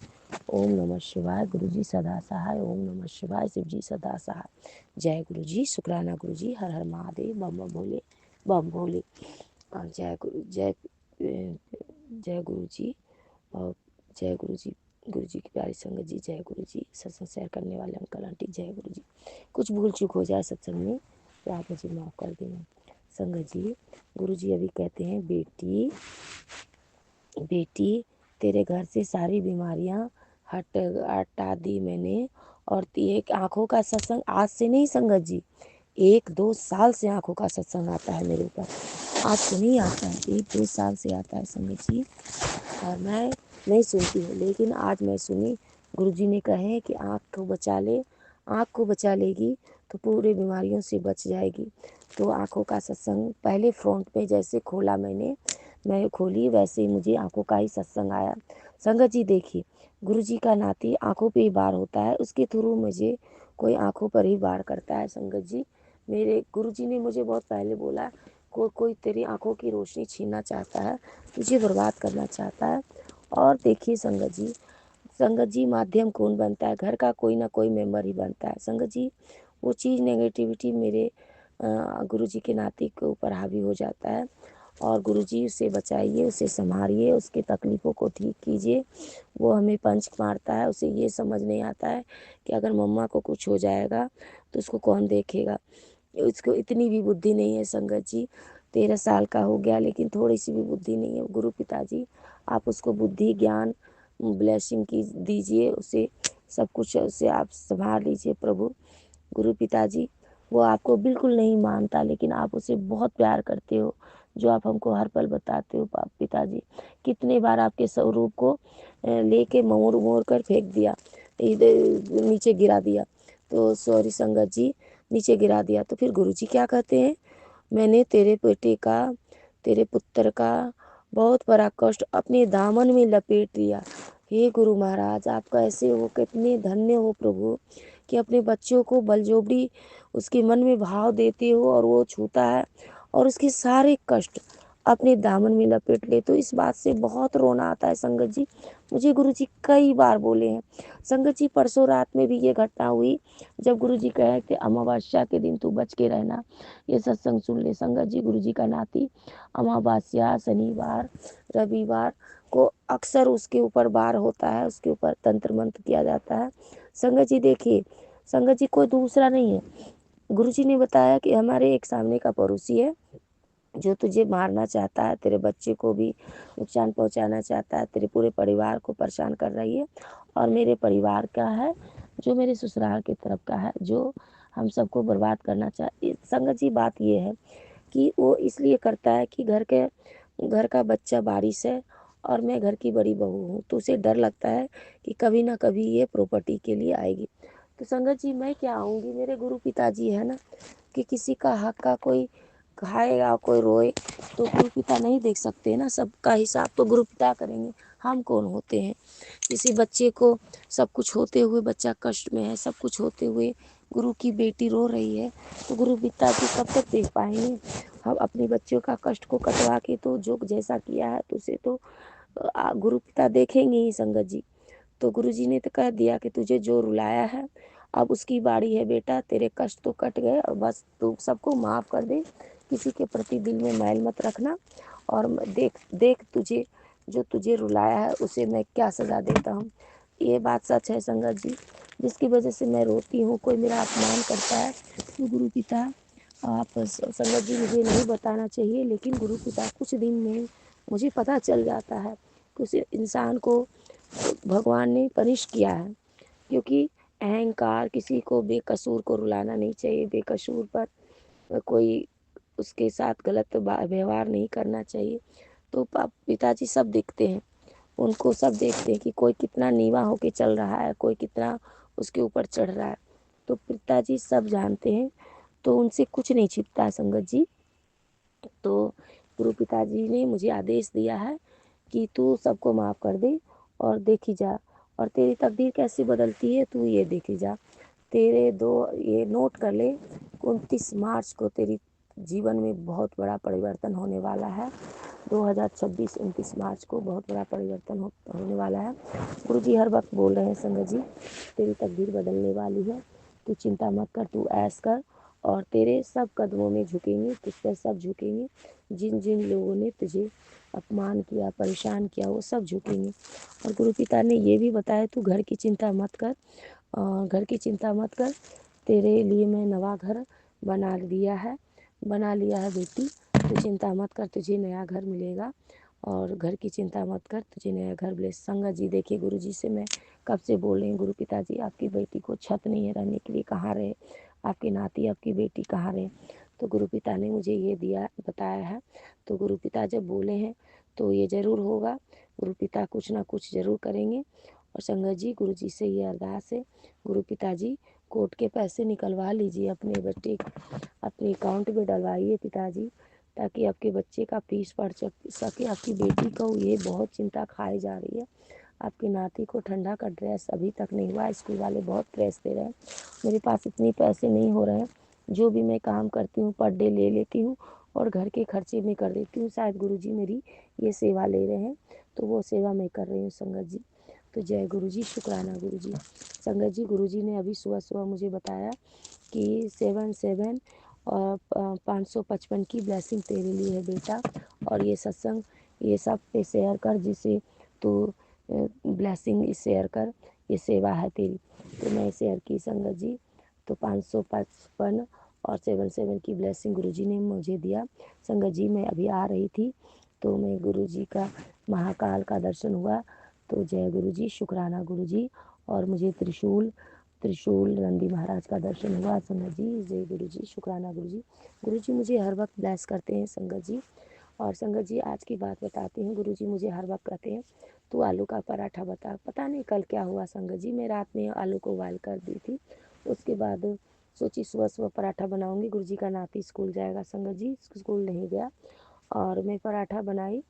E: ओम नमः शिवाय, गुरु जी सदा सहाय। ओम नमः शिवाय, शिव जी सदा सहाय। जय गुरु जी, शुक्राना गुरु जी, हर हर महादेव, बम बम भोले, बम भोले। और जय गुरु जय गुरु जी, और जय गुरु जी, गुरु जी की प्यारी संगत जी, जय गुरु जी। सत्संग शेयर करने वाले अंकल आंटी, जय गुरु जी। कुछ भूल चूक हो जाए सत्संग में तो आप मुझे माफ़ कर देना संगत जी। गुरु जी अभी कहते हैं, बेटी बेटी तेरे घर से सारी बीमारियां हटा दी मैंने, और एक आँखों का सत्संग आज से नहीं संगत जी, 1-2 साल से आँखों का सत्संग आता है मेरे ऊपर। आज तो नहीं आता है, 1-2 साल से आता है संगत जी। और मैं नहीं सुनती हूँ, लेकिन आज मैं सुनी। गुरुजी ने कहे कि आँख को बचा ले, आँख को बचा लेगी तो पूरे बीमारियों से बच जाएगी। तो आँखों का सत्संग पहले फ्रंट पे जैसे खोला मैं खोली वैसे ही मुझे आँखों का ही सत्संग आया। संगत जी देखिए, गुरुजी का नाती आँखों पे ही वार होता है, उसके थ्रू मुझे कोई आँखों पर ही वार करता है संगत जी। मेरे गुरुजी ने मुझे बहुत पहले बोला, कोई तेरी आँखों की रोशनी छीनना चाहता है, तुझे बर्बाद करना चाहता है। और देखिए संगत जी माध्यम कौन बनता है? घर का कोई ना कोई मेंबर ही बनता है संगत जी। वो चीज़ नेगेटिविटी मेरे गुरुजी के नाती के ऊपर हावी हो जाता है। और गुरुजी उसे बचाइए, उसे संभालिए, उसके तकलीफ़ों को ठीक कीजिए। वो हमें पंच मारता है, उसे ये समझ नहीं आता है कि अगर मम्मा को कुछ हो जाएगा तो उसको कौन देखेगा। उसको इतनी भी बुद्धि नहीं है संगत जी। 13 साल का हो गया लेकिन थोड़ी सी भी बुद्धि नहीं है। गुरु पिताजी आप उसको बुद्धि ज्ञान ब्लेसिंग की दीजिए, उसे सब कुछ उसे आप संभाल लीजिए प्रभु। गुरु पिताजी वो आपको बिल्कुल नहीं मानता, लेकिन आप उसे बहुत प्यार करते हो, जो आप हमको हर पल बताते हो पिताजी। कितने बार आपके स्वरूप को लेके मोड़ मोड़ कर फेंक दिया, इधर नीचे गिरा दिया। तो सॉरी संगत जी, नीचे गिरा दिया। तो फिर गुरुजी क्या कहते हैं, मैंने तेरे बेटे का, तेरे पुत्र का बहुत बड़ा कष्ट अपने दामन में लपेट लिया। हे गुरु महाराज, आप कैसे हो, कितने धन्य हो प्रभु कि अपने बच्चों को बलजोबड़ी उसके मन में भाव देते हो और वो छूता है और उसके सारे कष्ट अपने दामन में लपेट ले। तो इस बात से बहुत रोना आता है संगत जी। मुझे गुरुजी कई बार बोले हैं संगत जी। परसों रात में भी ये घटना हुई जब गुरुजी कहे कि अमावस्या के दिन तू बच के रहना, ये सत्संग सुन ले। संगत जी गुरुजी का नाती अमावस्या, शनिवार, रविवार को अक्सर उसके ऊपर वार होता है, उसके ऊपर तंत्र मंत्र किया जाता है। संगत जी देखिए, संगत जी कोई दूसरा नहीं है। गुरुजी ने बताया कि हमारे एक सामने का पड़ोसी है जो तुझे मारना चाहता है, तेरे बच्चे को भी नुकसान पहुंचाना चाहता है, तेरे पूरे परिवार को परेशान कर रही है। और मेरे परिवार का है जो मेरे ससुराल की तरफ का है, जो हम सबको बर्बाद करना चाहे। संगत जी बात ये है कि वो इसलिए करता है कि घर का बच्चा बारिश है और मैं घर की बड़ी बहू हूँ, तो उसे डर लगता है कि कभी ना कभी ये प्रॉपर्टी के लिए आएगी। तो संगत जी मैं क्या आऊँगी, मेरे गुरु पिताजी है ना, कि किसी का हक का कोई खाएगा कोई रोए तो गुरु पिता नहीं देख सकते ना, सबका हिसाब तो गुरु पिता करेंगे। हम कौन होते हैं? किसी बच्चे को सब कुछ होते हुए, बच्चा कष्ट में है, सब कुछ होते हुए गुरु की बेटी रो रही है, तो गुरु पिता जी कब तक देख पाएंगे? हम अपने बच्चों का कष्ट को कटवा के तो जो जैसा किया है तो उसे तो गुरु पिता देखेंगे ही संगत जी। तो गुरुजी ने तो कह दिया कि तुझे जो रुलाया है अब उसकी बारी है बेटा, तेरे कष्ट तो कट गए और बस तू सबको माफ़ कर दे, किसी के प्रति दिल में मैल मत रखना। और देख देख तुझे जो तुझे रुलाया है उसे मैं क्या सज़ा देता हूँ। ये बात सच है संगत जी, जिसकी वजह से मैं रोती हूँ। कोई मेरा अपमान करता है तो गुरु पिता आप संगत जी मुझे नहीं बताना चाहिए, लेकिन गुरु पिता कुछ दिन में मुझे पता चल जाता है कि उस इंसान को भगवान ने पनिश किया है। क्योंकि अहंकार, किसी को बेकसूर को रुलाना नहीं चाहिए, बेकसूर पर कोई उसके साथ गलत व्यवहार नहीं करना चाहिए। तो पिताजी सब देखते हैं, उनको सब देखते हैं कि कोई कितना नीवा होके चल रहा है, कोई कितना उसके ऊपर चढ़ रहा है। तो पिताजी सब जानते हैं, तो उनसे कुछ नहीं छिपता है संगत जी। तो गुरु पिताजी ने मुझे आदेश दिया है कि तू सबको माफ़ कर दे और देखी जा, और तेरी तकदीर कैसे बदलती है तू ये देखी जा। तेरे दो ये नोट कर ले, 29 मार्च को तेरी जीवन में बहुत बड़ा परिवर्तन होने वाला है। 2026 29 मार्च को बहुत बड़ा परिवर्तन होने वाला है। गुरु जी हर वक्त बोल रहे हैं संगत जी, तेरी तकदीर बदलने वाली है, तू चिंता मत कर, तू ऐश कर, और तेरे सब कदमों में झुकेंगे, तुझ पर सब झुकेंगे। जिन जिन लोगों ने तुझे अपमान किया, परेशान किया, वो सब झुकेंगे। और गुरु पिता ने ये भी बताया तू घर की चिंता मत कर, घर की चिंता मत कर, तेरे लिए मैं नवा घर बना लिया है बेटी, तू चिंता मत कर, तुझे नया घर मिलेगा। और घर की चिंता मत कर, तुझे नया घर मिले। संगत जी देखिए, गुरु जी से मैं कब से बोल रही हूँ, गुरु पिताजी आपकी बेटी को छत नहीं है रहने के लिए, कहाँ रहे, आपके नाती आपकी बेटी कहाँ रहे। तो गुरु पिता ने मुझे ये बताया है। तो गुरु पिता जब बोले हैं तो ये ज़रूर होगा। गुरु पिता कुछ ना कुछ ज़रूर करेंगे। और संगत जी, गुरु जी से ये अरदास है, गुरु पिताजी कोर्ट के पैसे निकलवा लीजिए, अपने बच्चे अपने अकाउंट में डलवाइए पिताजी, ताकि आपके बच्चे का फीस पड़ सके। आपकी बेटी को ये बहुत चिंता खाई जा रही है। आपके नाती को ठंडा का ड्रेस अभी तक नहीं हुआ। स्कूल वाले बहुत प्रेस दे रहे हैं। मेरे पास इतने पैसे नहीं हो रहे हैं। जो भी मैं काम करती हूँ पर डे ले लेती हूँ और घर के खर्चे में कर देती हूँ। शायद गुरुजी मेरी ये सेवा ले रहे हैं, तो वो सेवा मैं कर रही हूँ संगत जी। तो जय गुरुजी, शुक्राना गुरुजी। संगत जी, गुरुजी ने अभी सुबह सुबह मुझे बताया कि 7 और 555 की ब्लेसिंग तेरे लिए है बेटा, और ये सत्संग ये सब पे शेयर कर, जिसे तो ब्लेसिंग शेयर कर, ये सेवा है तेरी। तो मैं शेयर की संगत जी। तो 555 और 77 की ब्लेसिंग गुरुजी ने मुझे दिया। संगत जी, मैं अभी आ रही थी तो मैं गुरुजी का महाकाल का दर्शन हुआ। तो जय गुरुजी, शुक्राना गुरुजी। और मुझे त्रिशूल नंदी महाराज का दर्शन हुआ संगत जी। जय गुरुजी, शुक्राना गुरुजी। गुरुजी मुझे हर वक्त ब्लेस करते हैं संगत जी। और संगत जी, आज की बात बताती हूँ। गुरुजी मुझे हर वक्त कहते हैं तू आलू का पराठा बता। पता नहीं कल क्या हुआ संगत जी, मैं रात में आलू को बॉयल कर दी थी। उसके बाद सोची सुबह सुबह पराठा बनाऊंगी। गुरुजी का नाती स्कूल जाएगा संगत जी, स्कूल नहीं गया और मैं पराठा बनाई।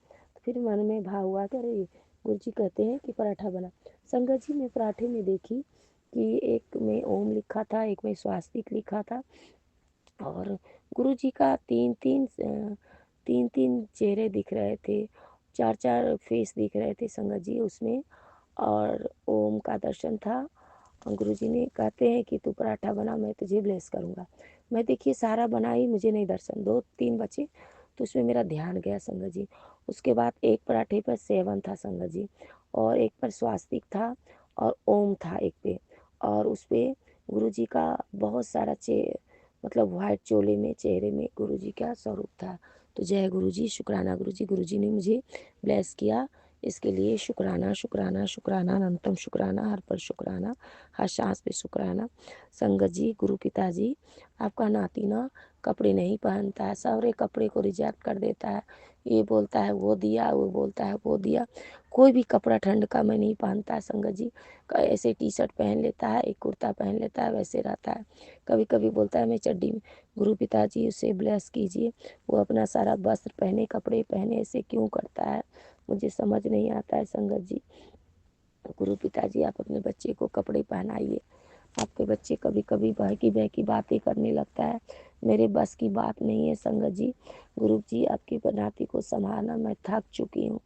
E: फिर मन में भाव हुआ कि अरे गुरुजी कहते हैं कि पराठा बना। संगत जी, मैं पराठे में देखी कि एक में ओम लिखा था, एक में स्वास्तिक लिखा था, और गुरुजी का तीन तीन चेहरे दिख रहे थे, चार चार फेस दिख रहे थे संगत जी उसमें, और ओम का दर्शन था। गुरुजी ने कहते हैं कि तू पराठा बना, मैं तुझे ब्लेस करूँगा। मैं देखिए सारा बनाई, मुझे नहीं दर्शन, 2-3 बचे तो उसमें मेरा ध्यान गया संगत जी। उसके बाद एक पराठे पर 7 था संगत जी, और एक पर स्वास्तिक था, और ओम था एक पे, और उस पे गुरुजी का बहुत सारा मतलब वाइट चोले में चेहरे में गुरुजी का स्वरूप था। तो जय गुरुजी, शुक्राना गुरुजी। गुरुजी ने मुझे ब्लेस किया, इसके लिए शुक्राना शुक्राना शुक्राना, अनंतम शुक्राना, हर पल शुक्राना, हर सांस पे शुक्राना। संगत जी, गुरु पिताजी, आपका नाती ना कपड़े नहीं पहनता है, सारे कपड़े को रिजेक्ट कर देता है। ये बोलता है वो दिया, वो बोलता है वो दिया। कोई भी कपड़ा ठंड का मैं नहीं पहनता है संगत जी। ऐसे टी शर्ट पहन लेता है, एक कुर्ता पहन लेता है, वैसे रहता है। कभी कभी बोलता है मैं चड्डी में। गुरु पिताजी उसे ब्लेस कीजिए, वो अपना सारा वस्त्र पहने, कपड़े पहने, ऐसे क्यों करता है, मुझे समझ नहीं आता है संगत जी। गुरु पिताजी, आप अपने बच्चे को कपड़े पहनाइए। आपके बच्चे कभी कभी बहकी बहकी बातें करने लगता है, मेरे बस की बात नहीं है संगत जी। गुरु जी, आपकी नाती को संभालना मैं थक चुकी हूँ।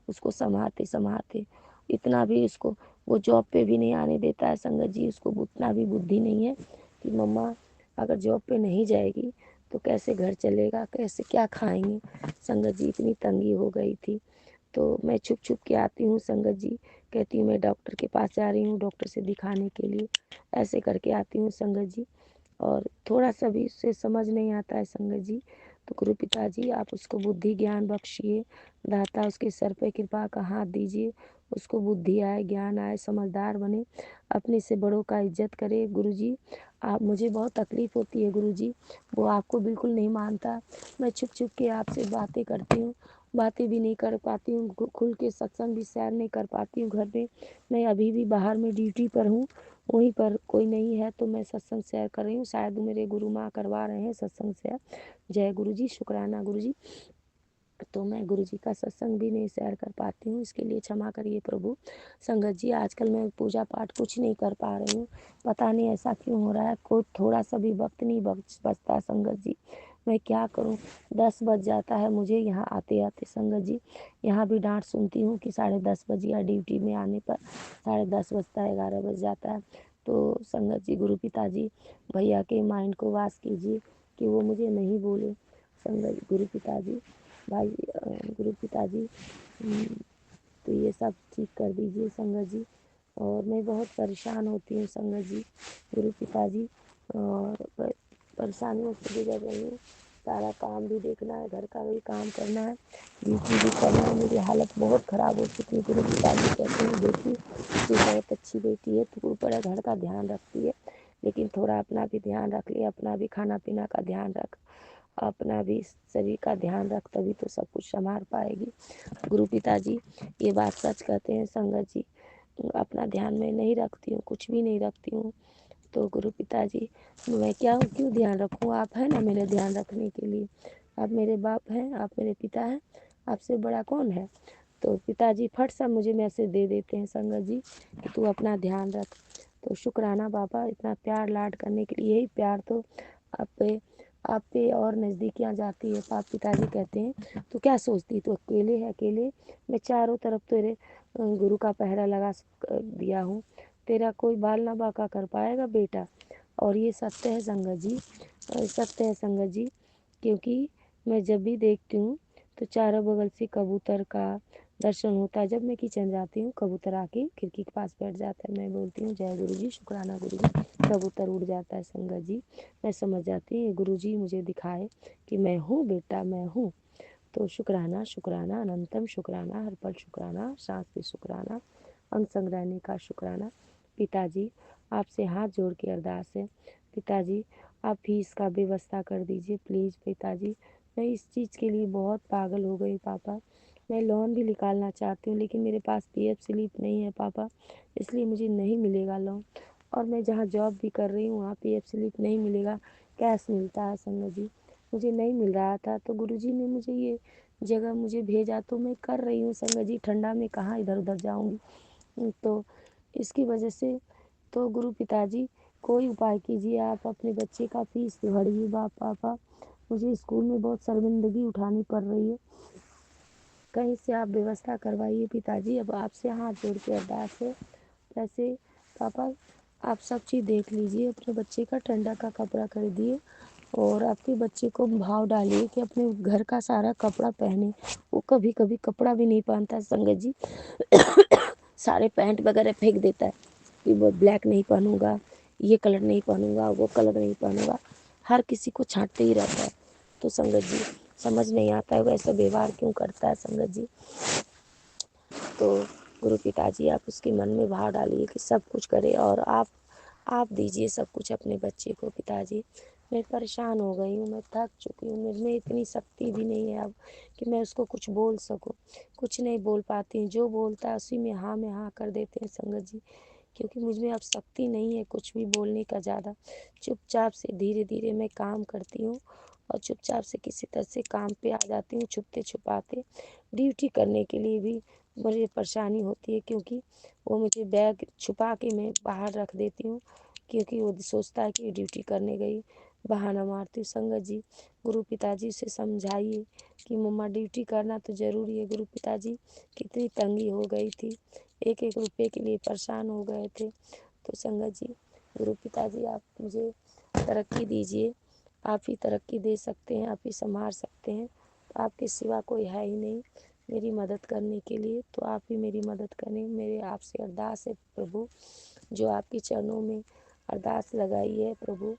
E: उसको संभालते संभालते इतना भी उसको वो जॉब पे भी नहीं आने देता है संगत जी। उसको उतना भी बुद्धि नहीं है कि मम्मा अगर जॉब पे नहीं जाएगी तो कैसे घर चलेगा, कैसे क्या खाएंगे। संगत जी, इतनी तंगी हो गई थी। तो मैं छुप छुप के आती हूँ संगत जी, कहती हूँ मैं डॉक्टर के पास जा रही हूँ, डॉक्टर से दिखाने के लिए, ऐसे करके आती हूँ संगत जी। और थोड़ा सा भी उससे समझ नहीं आता है संगत जी। तो गुरु पिताजी, आप उसको बुद्धि ज्ञान बख्शिए। दाता उसके सर पे कृपा का हाथ दीजिए, उसको बुद्धि आए, ज्ञान आए, समझदार बने, अपने से बड़ों का इज्जत करे। गुरु जी, आप मुझे बहुत तकलीफ़ होती है गुरु जी, वो आपको बिल्कुल नहीं मानता। मैं छुप छुप के आपसे बातें करती हूँ, बातें भी नहीं कर पाती हूँ, खुल के सत्संग भी शेयर नहीं कर पाती हूँ घर में। मैं अभी भी बाहर में ड्यूटी पर हूँ, वहीं पर कोई नहीं है तो मैं सत्संग शेयर कर रही हूँ। शायद मेरे गुरु माँ करवा रहे हैं सत्संग शेयर। जय गुरु जी, शुक्राना गुरु जी। तो मैं गुरु जी का सत्संग भी नहीं शेयर कर पाती हूँ, इसके लिए क्षमा करिए प्रभु। संगत जी, आजकल मैं पूजा पाठ कुछ नहीं कर पा रही हूँ, पता नहीं ऐसा क्यों हो रहा है। कोई थोड़ा सा भी वक्त नहीं बचता संगत जी, मैं क्या करूँ। 10 बज जाता है मुझे यहाँ आते आते संगत जी। यहाँ भी डांट सुनती हूँ कि 10:30 बज गया, ड्यूटी में आने पर 10:30 बजता है, 11 बज जाता है। तो संगत जी, गुरु पिताजी, भैया के माइंड को वाश कीजिए कि वो मुझे नहीं बोले। संगत गुरु पिताजी, भाई गुरु पिताजी, तो ये सब ठीक कर दीजिए संगत जी। और मैं बहुत परेशान होती हूँ संगत जी, गुरु पिताजी, और परेशानियों से गुजर रही हूँ। सारा काम भी देखना है, घर का भी काम करना है, ड्यूटी भी करना है। मेरी हालत बहुत ख़राब हो चुकी है। गुरु पिताजी कहते हैं बेटी तू बहुत अच्छी बेटी है, तू ऊपर घर का ध्यान रखती है, लेकिन थोड़ा अपना भी ध्यान रख ले, अपना भी खाना पीना का ध्यान रख, अपना भी शरीर का ध्यान रख, तभी तो सब कुछ संभाल पाएगी। गुरु पिताजी ये बात सच कहते हैं संगत जी, अपना ध्यान मैं नहीं रखती हूँ, कुछ भी नहीं रखती हूँ। तो गुरु पिताजी मैं क्या हूँ, क्यों ध्यान रखूँ? आप हैं ना मेरे ध्यान रखने के लिए, आप मेरे बाप हैं, आप मेरे पिता हैं, आपसे बड़ा कौन है? तो पिताजी फट सा मुझे मैसेज दे देते हैं संगत जी कि तू अपना ध्यान रख। तो शुक्राना बाबा, इतना प्यार लाड करने के लिए। यही प्यार तो आप पे और नज़दीकियाँ जाती है। पाप पिताजी कहते हैं तू क्या सोचती, तू अकेले है, अकेले? मैं चारों तरफ तेरे गुरु का पहरा लगा दिया हूँ, तेरा कोई बाल ना बांका कर पाएगा बेटा। और ये सत्य है संगत जी, सत्य है संगत जी, क्योंकि मैं जब भी देखती हूँ तो चारों बगल से कबूतर का दर्शन होता है। जब मैं किचन जाती हूँ कबूतर आके खिड़की के पास बैठ जाता है, मैं बोलती हूँ जय गुरु जी, शुक्राना गुरु जी, कबूतर उड़ जाता है संगत जी। मैं समझ जाती हूँ गुरु जी मुझे दिखाए कि मैं हूँ बेटा, मैं हूँ। तो शुक्राना शुक्राना अनंतम शुक्राना, हर पल शुक्राना, सांस पे शुक्राना, अंग संग रहने का शुक्राना। पिताजी आपसे हाथ जोड़ के अरदास है, पिताजी आप फीस का व्यवस्था कर दीजिए प्लीज़ पिताजी। मैं इस चीज़ के लिए बहुत पागल हो गई पापा, मैं लोन भी निकालना चाहती हूँ लेकिन मेरे पास पीएफ स्लिप नहीं है पापा, इसलिए मुझे नहीं मिलेगा लोन। और मैं जहाँ जॉब भी कर रही हूँ वहाँ पीएफ स्लिप नहीं मिलेगा, कैश मिलता है संगत जी, मुझे नहीं मिल रहा था। तो गुरुजी ने मुझे ये जगह मुझे भेजा तो मैं कर रही हूँ संगत जी, ठंडा में कहाँ इधर उधर जाऊँगी। तो इसकी वजह से तो गुरु पिताजी कोई उपाय कीजिए, आप अपने बच्चे का फीस भरिए पापा, मुझे स्कूल में बहुत शर्मिंदगी उठानी पड़ रही है, कहीं से आप व्यवस्था करवाइए पिताजी। अब आपसे हाथ जोड़ के अरदास है। वैसे पापा आप सब चीज़ देख लीजिए, अपने बच्चे का ठंडा का कपड़ा खरीदिए और आपके बच्चे को भाव डालिए कि अपने घर का सारा कपड़ा पहने। वो कभी कभी कपड़ा भी नहीं पहनता संगत जी, सारे पैंट वगैरह फेंक देता है कि वो ब्लैक नहीं पहनूंगा, ये कलर नहीं पहनूंगा, वो कलर नहीं पहनूंगा, हर किसी को छांटते ही रहता है। तो संगत जी समझ नहीं आता है वैसा व्यवहार क्यों करता है संगत जी। तो गुरु पिताजी आप उसके मन में भाव डालिए कि सब कुछ करे और आप दीजिए सब कुछ अपने बच्चे को पिताजी। मैं परेशान हो गई हूँ, मैं थक चुकी हूँ, मुझ में इतनी शक्ति भी नहीं है अब कि मैं उसको कुछ बोल सकूँ, कुछ नहीं बोल पाती हूँ, जो बोलता है उसी में हाँ कर देते हैं संगत जी, क्योंकि मुझ में अब शक्ति नहीं है कुछ भी बोलने का ज़्यादा। चुपचाप से धीरे धीरे मैं काम करती हूँ और चुपचाप से किसी तरह से काम पे आ जाती हूँ, छुपते छुपाते। ड्यूटी करने के लिए भी बड़ी परेशानी होती है क्योंकि वो मुझे बैग छुपा के मैं बाहर रख देती हूँ, क्योंकि वो सोचता है कि ड्यूटी करने गई, बहाना मारती हूँ। संगत जी गुरु पिताजी से समझाइए कि मम्मा ड्यूटी करना तो ज़रूरी है। गुरु पिताजी कितनी तंगी हो गई थी, एक एक रुपये के लिए परेशान हो गए थे। तो संगत जी गुरु पिताजी आप मुझे तरक्की दीजिए, आप ही तरक्की दे सकते हैं, आप ही संभाल सकते हैं, तो आपके सिवा कोई है ही नहीं मेरी मदद करने के लिए, तो आप ही मेरी मदद करें। मेरे आपसे अरदास है प्रभु, जो आपके चरणों में अरदास लगाई है प्रभु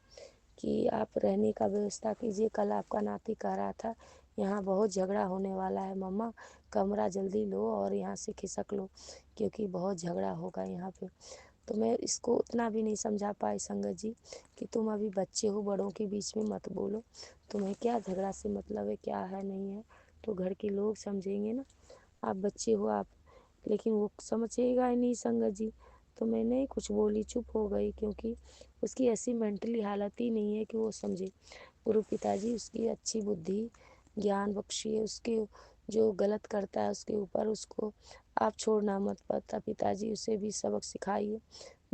E: कि आप रहने का व्यवस्था कीजिए। कल आपका नाती कह रहा था यहाँ बहुत झगड़ा होने वाला है मम्मा, कमरा जल्दी लो और यहाँ से खिसक लो क्योंकि बहुत झगड़ा होगा यहाँ पे। तो मैं इसको उतना भी नहीं समझा पाई संगत जी कि तुम अभी बच्चे हो, बड़ों के बीच में मत बोलो, तुम्हें क्या झगड़ा से मतलब है, क्या है नहीं है, तो घर के लोग समझेंगे ना, आप बच्चे हो आप, लेकिन वो समझेगा ही नहीं संगत जी। तो मैं नहीं कुछ बोली, चुप हो गई क्योंकि उसकी ऐसी मेंटली हालत ही नहीं है कि वो समझे। गुरु पिताजी उसकी अच्छी बुद्धि ज्ञान बख्शिए, उसके जो गलत करता है उसके ऊपर उसको आप छोड़ना मत पड़ता पिताजी, उसे भी सबक सिखाइए।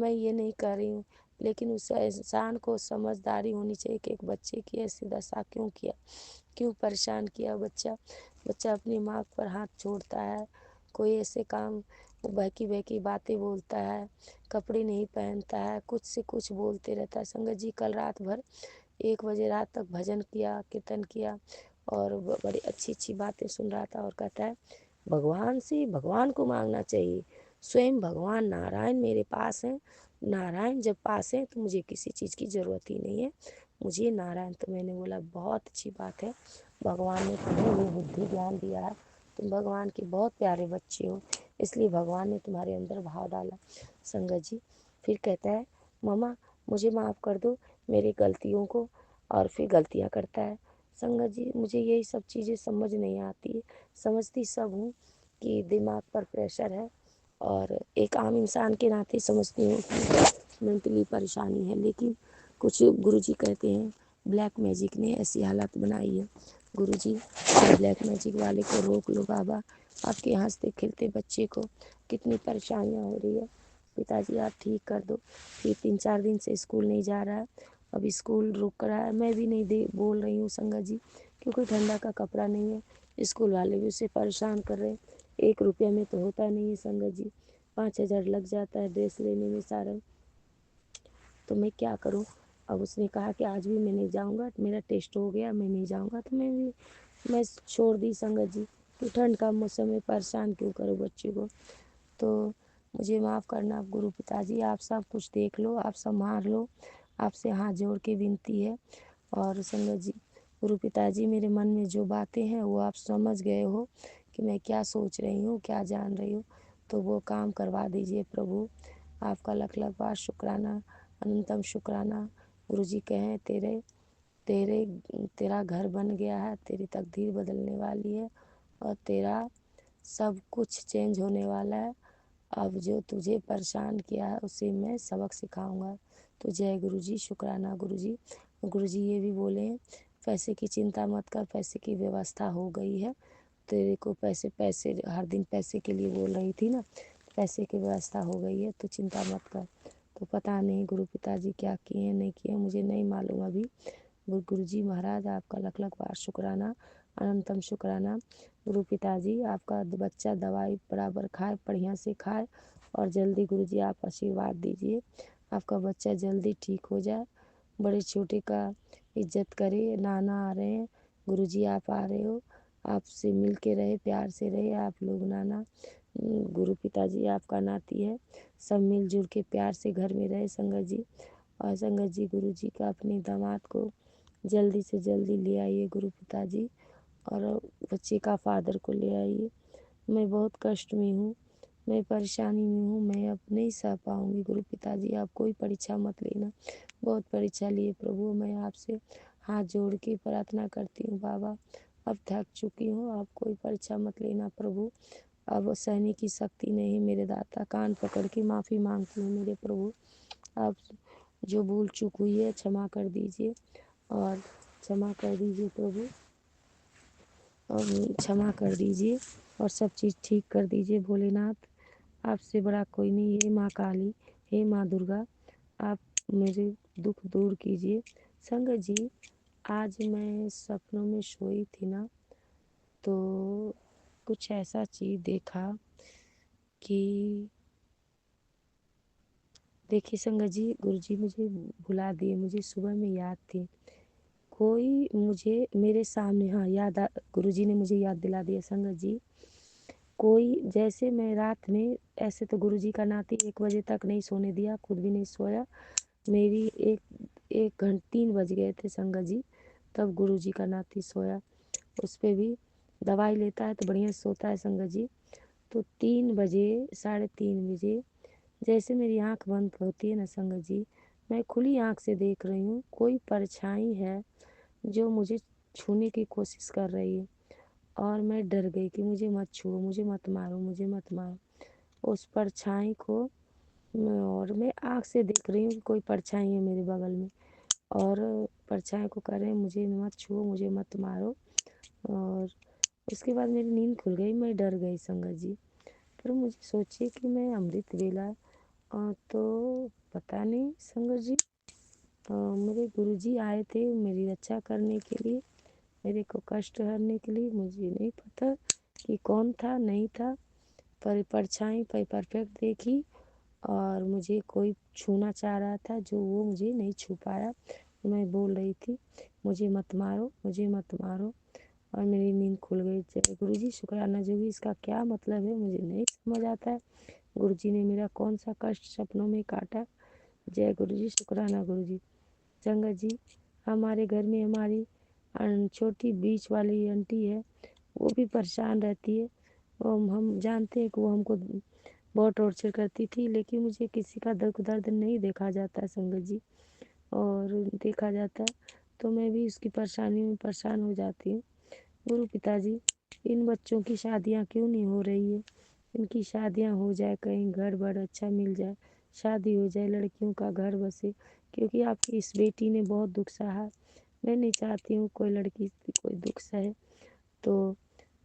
E: मैं ये नहीं कर रही हूँ, लेकिन उस इंसान को समझदारी होनी चाहिए कि एक बच्चे की ऐसी दशा क्यों किया, क्यों परेशान किया बच्चा। बच्चा अपनी माँ पर हाथ छोड़ता है, कोई ऐसे काम बहकी बहकी बातें बोलता है, कपड़े नहीं पहनता है, कुछ से कुछ बोलते रहता है। संगत जी कल रात भर 1 बजे रात तक भजन किया, कीर्तन किया और बड़ी अच्छी अच्छी बातें सुन रहा था और कहता है भगवान से भगवान को मांगना चाहिए, स्वयं भगवान नारायण मेरे पास हैं, नारायण जब पास है तो मुझे किसी चीज़ की ज़रूरत ही नहीं है, मुझे नारायण। तो मैंने बोला बहुत अच्छी बात है, भगवान ने तुम्हें ये बुद्धि ज्ञान दिया है, तुम भगवान के बहुत प्यारे बच्चे हो, इसलिए भगवान ने तुम्हारे अंदर भाव डाला। संगत जी फिर कहता है मम्मा मुझे माफ़ कर दो मेरी गलतियों को, और फिर गलतियाँ करता है। संगत जी, मुझे यही सब चीज़ें समझ नहीं आती है। समझती सब हूँ कि दिमाग पर प्रेशर है, और एक आम इंसान के नाते समझती हूँ कि मेंटली परेशानी है, लेकिन कुछ गुरुजी कहते हैं ब्लैक मैजिक ने ऐसी हालत बनाई है। गुरुजी, ब्लैक मैजिक वाले को रोक लो बाबा, आपके हंसते खेलते बच्चे को कितनी परेशानियाँ हो रही है, पिताजी आप ठीक कर दो। फिर 3-4 दिन से स्कूल नहीं जा रहा है, अब स्कूल रुक रहा है। मैं भी नहीं दे बोल रही हूँ संगत जी, क्योंकि ठंडा का कपड़ा नहीं है। स्कूल वाले भी उसे परेशान कर रहे हैं। 1 रुपये में तो होता नहीं है संगत जी, 5,000 लग जाता है ड्रेस लेने में सारा। तो मैं क्या करूं? अब उसने कहा कि आज भी मैं नहीं जाऊंगा, मेरा टेस्ट हो गया, मैं नहीं जाऊंगा। तो मैं छोड़ दी संगत जी, कि ठंड का मौसम में परेशान क्यों करूं बच्चे को। तो मुझे माफ़ करना गुरु पिताजी, आप सब कुछ देख लो, आप संभाल लो, आपसे हाथ जोड़ के विनती है। और संगत जी, गुरु पिताजी, मेरे मन में जो बातें हैं वो आप समझ गए हो कि मैं क्या सोच रही हूँ, क्या जान रही हूँ, तो वो काम करवा दीजिए प्रभु। आपका लख लख बार शुक्राना, अनंतम शुक्राना। गुरुजी कहें तेरे तेरे तेरा घर बन गया है, तेरी तकदीर बदलने वाली है, और तेरा सब कुछ चेंज होने वाला है। अब जो तुझे परेशान किया है उसे मैं सबक सिखाऊंगा। तो जय गुरुजी, शुक्राना गुरुजी। गुरुजी ये भी बोले हैं, पैसे की चिंता मत कर, पैसे की व्यवस्था हो गई है। तेरे को पैसे पैसे हर दिन पैसे के लिए बोल रही थी ना, पैसे की व्यवस्था हो गई है, तो चिंता मत कर। तो पता नहीं गुरु पिताजी क्या किए नहीं किए, मुझे नहीं मालूम अभी। गुरुजी महाराज, आपका लख लख बार शुक्राना, अनंतम शुक्राना। गुरु पिताजी, आपका बच्चा दवाई बराबर खाए, बढ़िया से खाए, और जल्दी गुरुजी आप आशीर्वाद दीजिए, आपका बच्चा जल्दी ठीक हो जाए। बड़े छोटे का इज्जत करे। नाना आ रहे हैं, गुरुजी आप आ रहे हो, आपसे मिल के रहे, प्यार से रहे आप लोग। नाना, गुरु पिताजी आपका नाती है, सब मिलजुल के प्यार से घर में रहे संगत जी। और संगत जी, गुरु जी का अपने दामाद को जल्दी से जल्दी ले आइए गुरु पिताजी, और बच्चे का फादर को ले आइए। मैं बहुत कष्ट में हूँ, मैं परेशानी में हूँ, मैं अब नहीं सह पाऊँगी गुरु पिताजी, आप कोई परीक्षा मत लेना। बहुत परीक्षा लिए प्रभु, मैं आपसे हाथ जोड़ के प्रार्थना करती हूँ बाबा, अब थक चुकी हूँ, आप कोई परीक्षा मत लेना प्रभु। अब सहने की शक्ति नहीं मेरे दाता, कान पकड़ के माफ़ी मांगती हूँ मेरे प्रभु। आप जो भूल चूक हुई है क्षमा कर दीजिए, और क्षमा कर दीजिए प्रभु, और क्षमा कर दीजिए, और सब चीज़ ठीक कर दीजिए भोलेनाथ। आपसे बड़ा कोई नहीं, हे माँ काली, हे माँ दुर्गा, आप मेरे दुख दूर कीजिए। संगत जी, आज मैं सपनों में सोई थी ना, तो कुछ ऐसा चीज़ देखा कि देखिए संगत जी, गुरुजी मुझे भुला दिए, मुझे सुबह में याद थी। कोई मुझे मेरे सामने, हाँ याद गुरुजी ने मुझे याद दिला दिया संगत जी। कोई, जैसे मैं रात में, ऐसे तो गुरुजी का नाती 1 बजे तक नहीं सोने दिया, खुद भी नहीं सोया। मेरी एक घंटे 3 बज गए थे संगत जी, तब गुरुजी का नाती सोया। उस पर भी दवाई लेता है तो बढ़िया सोता है संगत जी। तो 3 बजे, 3:30 बजे, जैसे मेरी आँख बंद होती है ना संगत जी, मैं खुली आँख से देख रही हूँ कोई परछाई है जो मुझे छूने की कोशिश कर रही है, और मैं डर गई कि मुझे मत छुओ, मुझे मत मारो, मुझे मत मारो उस परछाई को। और मैं आँख से देख रही हूँ कि कोई परछाई है मेरे बगल में, और परछाई को कह रहे हैं मुझे मत छुओ, मुझे मत मारो। और उसके बाद मेरी नींद खुल गई, मैं डर गई संगत जी। फिर मुझे सोचिए कि मैं अमृत वेला, तो पता नहीं संगत जी, मेरे गुरुजी आए थे मेरी रक्षा करने के लिए, मेरे को कष्ट हरने के लिए। मुझे नहीं पता कि कौन था नहीं था, पर परछाई पर परफेक्ट देखी, और मुझे कोई छूना चाह रहा था जो वो मुझे नहीं छू पाया। मैं बोल रही थी मुझे मत मारो, मुझे मत मारो, और मेरी नींद खुल गई। जय गुरुजी, शुक्राना जोगी, इसका क्या मतलब है मुझे नहीं समझ आता है। गुरुजी ने मेरा कौन सा कष्ट सपनों में काटा। जय गुरुजी, शुक्राना गुरुजी। संगत जी, हमारे घर में हमारी छोटी बीच वाली आंटी है, वो भी परेशान रहती है। हम जानते हैं कि वो हमको बहुत टॉर्चर करती थी, लेकिन मुझे किसी का दुख दर्द नहीं देखा जाता है संगत जी, और देखा जाता है तो मैं भी उसकी परेशानी में परेशान हो जाती हूँ। गुरु पिताजी, इन बच्चों की शादियाँ क्यों नहीं हो रही है? इनकी शादियाँ हो जाए, कहीं घर बार अच्छा मिल जाए, शादी हो जाए, लड़कियों का घर बसे, क्योंकि आपकी इस बेटी ने बहुत दुख सहा है। मैं नहीं चाहती हूँ कोई लड़की कोई दुख सहे। तो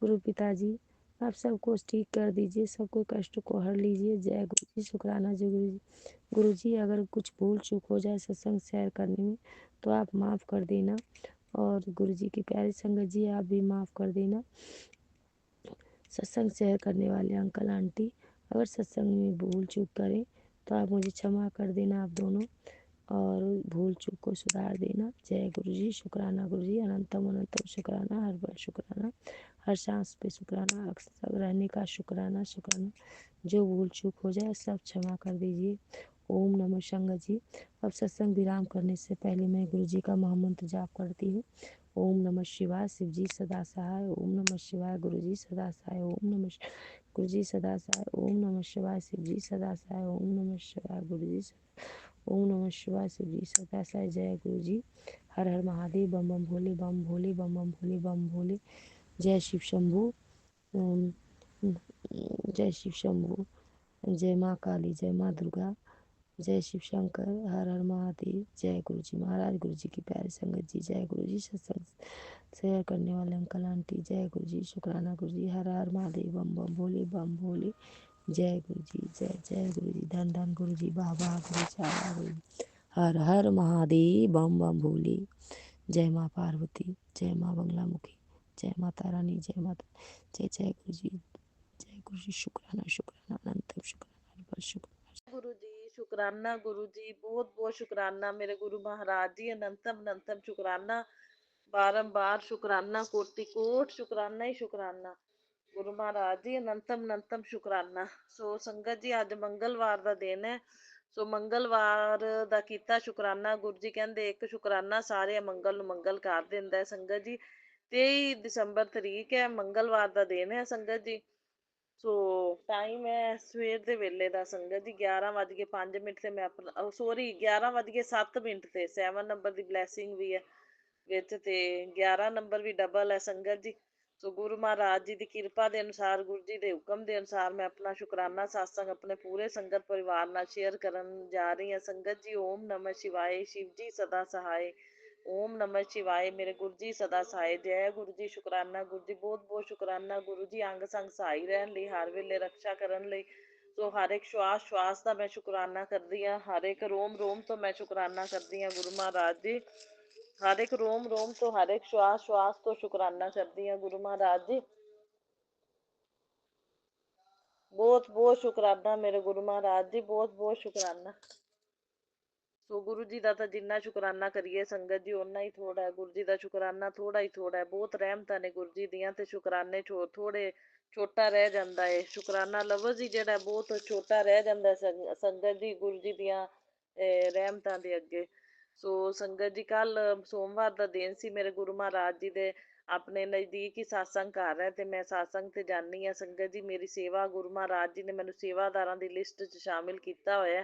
E: गुरु पिताजी, आप सब कुछ ठीक कर दीजिए, सबको कष्ट को हर लीजिए। जय गुरु जी, शुक्राना जी गुरु जी। गुरु जी, अगर कुछ भूल चूक हो जाए सत्संग शेयर करने में तो आप माफ़ कर देना, और गुरु जी की प्यारी संगत जी आप भी माफ़ कर देना। सत्संग शेयर करने वाले अंकल आंटी अगर सत्संग में भूल चूक करें तो आप मुझे क्षमा कर देना, आप दोनों, और भूल चूक को सुधार देना। जय गुरु जी, शुक्राना गुरु जी, अनंतम अनंतम शुक्राना, हर पल शुक्राना, हर सांस पे शुक्राना, अक्सर रहने का शुक्राना शुक्राना। जो भूल चूक हो जाए सब क्षमा कर दीजिए। ओम नमः संगत जी। अब सत्संग विराम करने से पहले मैं गुरु जी का महामंत्र जाप करती हूँ। ओम नमः शिवाय, शिव जी सदा सहाय। ओम नमः शिवाय, गुरु जी सदा सहाय। ओम नमः गुरु जी सदा सहाय। ओम नमः शिवाय, शिव जी सदा सहाय। ओम नमः शिवाय, गुरु जी ओम नमः शिवाय, शिव जी सदा सहाय। जय गुरु जी। हर हर महादेव, बम बम भोले, बम भोले, बम बम भोले, बम भोले। जय शिव शंभू। जय शिव शंभू। जय माँ काली, जय माँ दुर्गा, जय शिव शंकर, हर हर महादेव। जय गुरु जी महाराज, गुरु जी की प्यारी संगत जी, जय गुरु जी। सत्संग शेयर करने वाले अंकल आंटी, जय गुरु जी, शुक्राना गुरु जी, हर हर महादेव, बम बम भोले, बम भोले। जय गुरु जी, जय जय गुरु जी, धन धन गुरु जी, वाह वाह गुरु जी, वाह गुरु जी। हर हर महादेव, बम बम भोले। जय माँ पार्वती, जय माँ बंगला मुखी, जय माता रानी, जय माता, जय जय गुरु जी, जय गुरु जी। शुक्राना शुक्राना, अनंतम शुक्राना, हर पल शुक्राना।
F: गुरु जी, शुक्राना गुरु जी, बहुत बहुत शुक्राना मेरे गुरु महाराज जी, अनंतम अनंतम शुक्राना, बारंबार शुक्राना, कोटि कोट शुक्राना ही शुक्राना गुरु महाराज जी, अनंतम अनंतम शुक्राना। सो संगत जी, ਅੱਜ ਮੰਗਲਵਾਰ ਦਾ ਦਿਨ ਹੈ। ਸੋ ਮੰਗਲਵਾਰ ਦਾ ਕੀਤਾ ਸ਼ੁਕਰਾਨਾ, ਗੁਰੂ ਜੀ ਕਹਿੰਦੇ ਇੱਕ ਸ਼ੁਕਰਾਨਾ ਸਾਰੇ ਮੰਗਲ ਨੂੰ ਮੰਗਲ ਕਰ ਦਿੰਦਾ ਹੈ। ਸੰਗਤ ਜੀ, 23 ਦਸੰਬਰ ਤਰੀਕ ਹੈ, ਮੰਗਲਵਾਰ ਦਾ ਦਿਨ ਹੈ ਸੰਗਤ ਜੀ। ਸੋ ਟਾਈਮ ਹੈ ਸਵੇਰ ਦੇ ਵੇਲੇ ਦਾ ਸੰਗਤ ਜੀ, 11:05 ਤੇ ਮੈਂ ਆਪਣਾ ਸੋਰੀ 11:07 ਤੇ 7 ਨੰਬਰ ਦੀ ਬਲੈਸਿੰਗ ਵੀ ਹੈ ਵਿੱਚ, ਤੇ 11 ਨੰਬਰ ਵੀ ਡਬਲ ਹੈ ਸੰਗਤ ਜੀ। ਸੋ ਗੁਰੂ ਮਹਾਰਾਜ ਜੀ ਦੀ ਕਿਰਪਾ ਦੇ ਅਨੁਸਾਰ, ਗੁਰੂ ਜੀ ਦੇ ਹੁਕਮ ਦੇ ਅਨੁਸਾਰ ਮੈਂ ਆਪਣਾ ਸ਼ੁਕਰਾਨਾ ਸਾਸੰਗ ਆਪਣੇ ਪੂਰੇ ਸੰਗਤ ਪਰਿਵਾਰ ਨਾਲ ਸ਼ੇਅਰ ਕਰਨ ਜਾ ਰਹੀ ਹਾਂ ਸੰਗਤ ਜੀ। ਓਮ ਨਮः शिवाय, शिव जी सदा सहाय। ओम नमः शिवाय, मेरे गुरु जी सदा सहाय। जय गुरु जी, शुकराना गुरु जी, बहुत बहुत शुकराना गुरु जी, अंग संग सहाई रहन ਲਈ, ਹਰ ਵੇਲੇ रक्षा ਕਰਨ ਲਈ। ਸੋ ਹਰ ਇੱਕ श्वास श्वास ਦਾ ਮੈਂ ਸ਼ੁਕਰਾਨਾ ਕਰਦੀ ਹਾਂ, ਹਰ ਇੱਕ ਰੋਮ ਰੋਮ ਤੋਂ ਮੈਂ ਸ਼ੁਕਰਾਨਾ ਕਰਦੀ ਹਾਂ ਗੁਰੂ ਮਹਾਰਾਜ ਜੀ। ਹਰ ਇੱਕ ਰੋਮ ਰੋਮ ਤੋਂ, ਹਰ ਇੱਕ श्वास श्वास ਤੋਂ ਸ਼ੁਕਰਾਨਾ ਕਰਦੀ ਹਾਂ ਗੁਰੂ ਮਹਾਰਾਜ ਜੀ। ਬਹੁਤ ਬਹੁਤ ਸ਼ੁਕਰਾਨਾ ਮੇਰੇ ਗੁਰੂ ਮਹਾਰਾਜ ਜੀ, ਬਹੁਤ ਬਹੁਤ ਸ਼ੁਕਰਾਨਾ। ਸੋ ਗੁਰੂ ਜੀ ਦਾ ਤਾਂ ਜਿੰਨਾ ਸ਼ੁਕਰਾਨਾ ਕਰੀਏ ਸੰਗਤ ਜੀ ਓਨਾ ਹੀ ਥੋੜਾ ਹੈ। ਗੁਰੂ ਜੀ ਦਾ ਸ਼ੁਕਰਾਨਾ ਥੋੜਾ ਹੀ ਥੋੜਾ ਹੈ। ਬਹੁਤ ਰਹਿਮਤਾਂ ਨੇ ਗੁਰੂ ਜੀ ਦੀਆਂ, ਤੇ ਸ਼ੁਕਰਾਨੇ ਥੋੜੇ ਛੋਟਾ ਰਹਿ ਜਾਂਦਾ ਹੈ। ਸ਼ੁਕਰਾਨਾ ਲਫ਼ਜ਼ ਹੀ ਜਿਹੜਾ ਬਹੁਤ ਛੋਟਾ ਰਹਿ ਜਾਂਦਾ ਸੰਗਤ ਜੀ ਗੁਰੂ ਜੀ ਦੀਆਂ ਰਹਿਮਤਾਂ ਦੇ ਅੱਗੇ। ਸੋ ਸੰਗਤ ਜੀ, ਕੱਲ ਸੋਮਵਾਰ ਦਾ ਦਿਨ ਸੀ, ਮੇਰੇ ਗੁਰੂ ਮਹਾਰਾਜ ਜੀ ਦੇ ਆਪਣੇ ਨਜ਼ਦੀਕ ਹੀ ਸਤਸੰਗ ਘਰ ਹੈ, ਤੇ ਮੈਂ ਸਤਸੰਗ ਤੇ ਜਾਂਦੀ ਹਾਂ ਸੰਗਤ ਜੀ। ਮੇਰੀ ਸੇਵਾ, ਗੁਰੂ ਮਹਾਰਾਜ ਜੀ ਨੇ ਮੈਨੂੰ ਸੇਵਾਦਾਰਾਂ ਦੀ ਲਿਸਟ 'ਚ ਸ਼ਾਮਿਲ ਕੀਤਾ ਹੋਇਆ।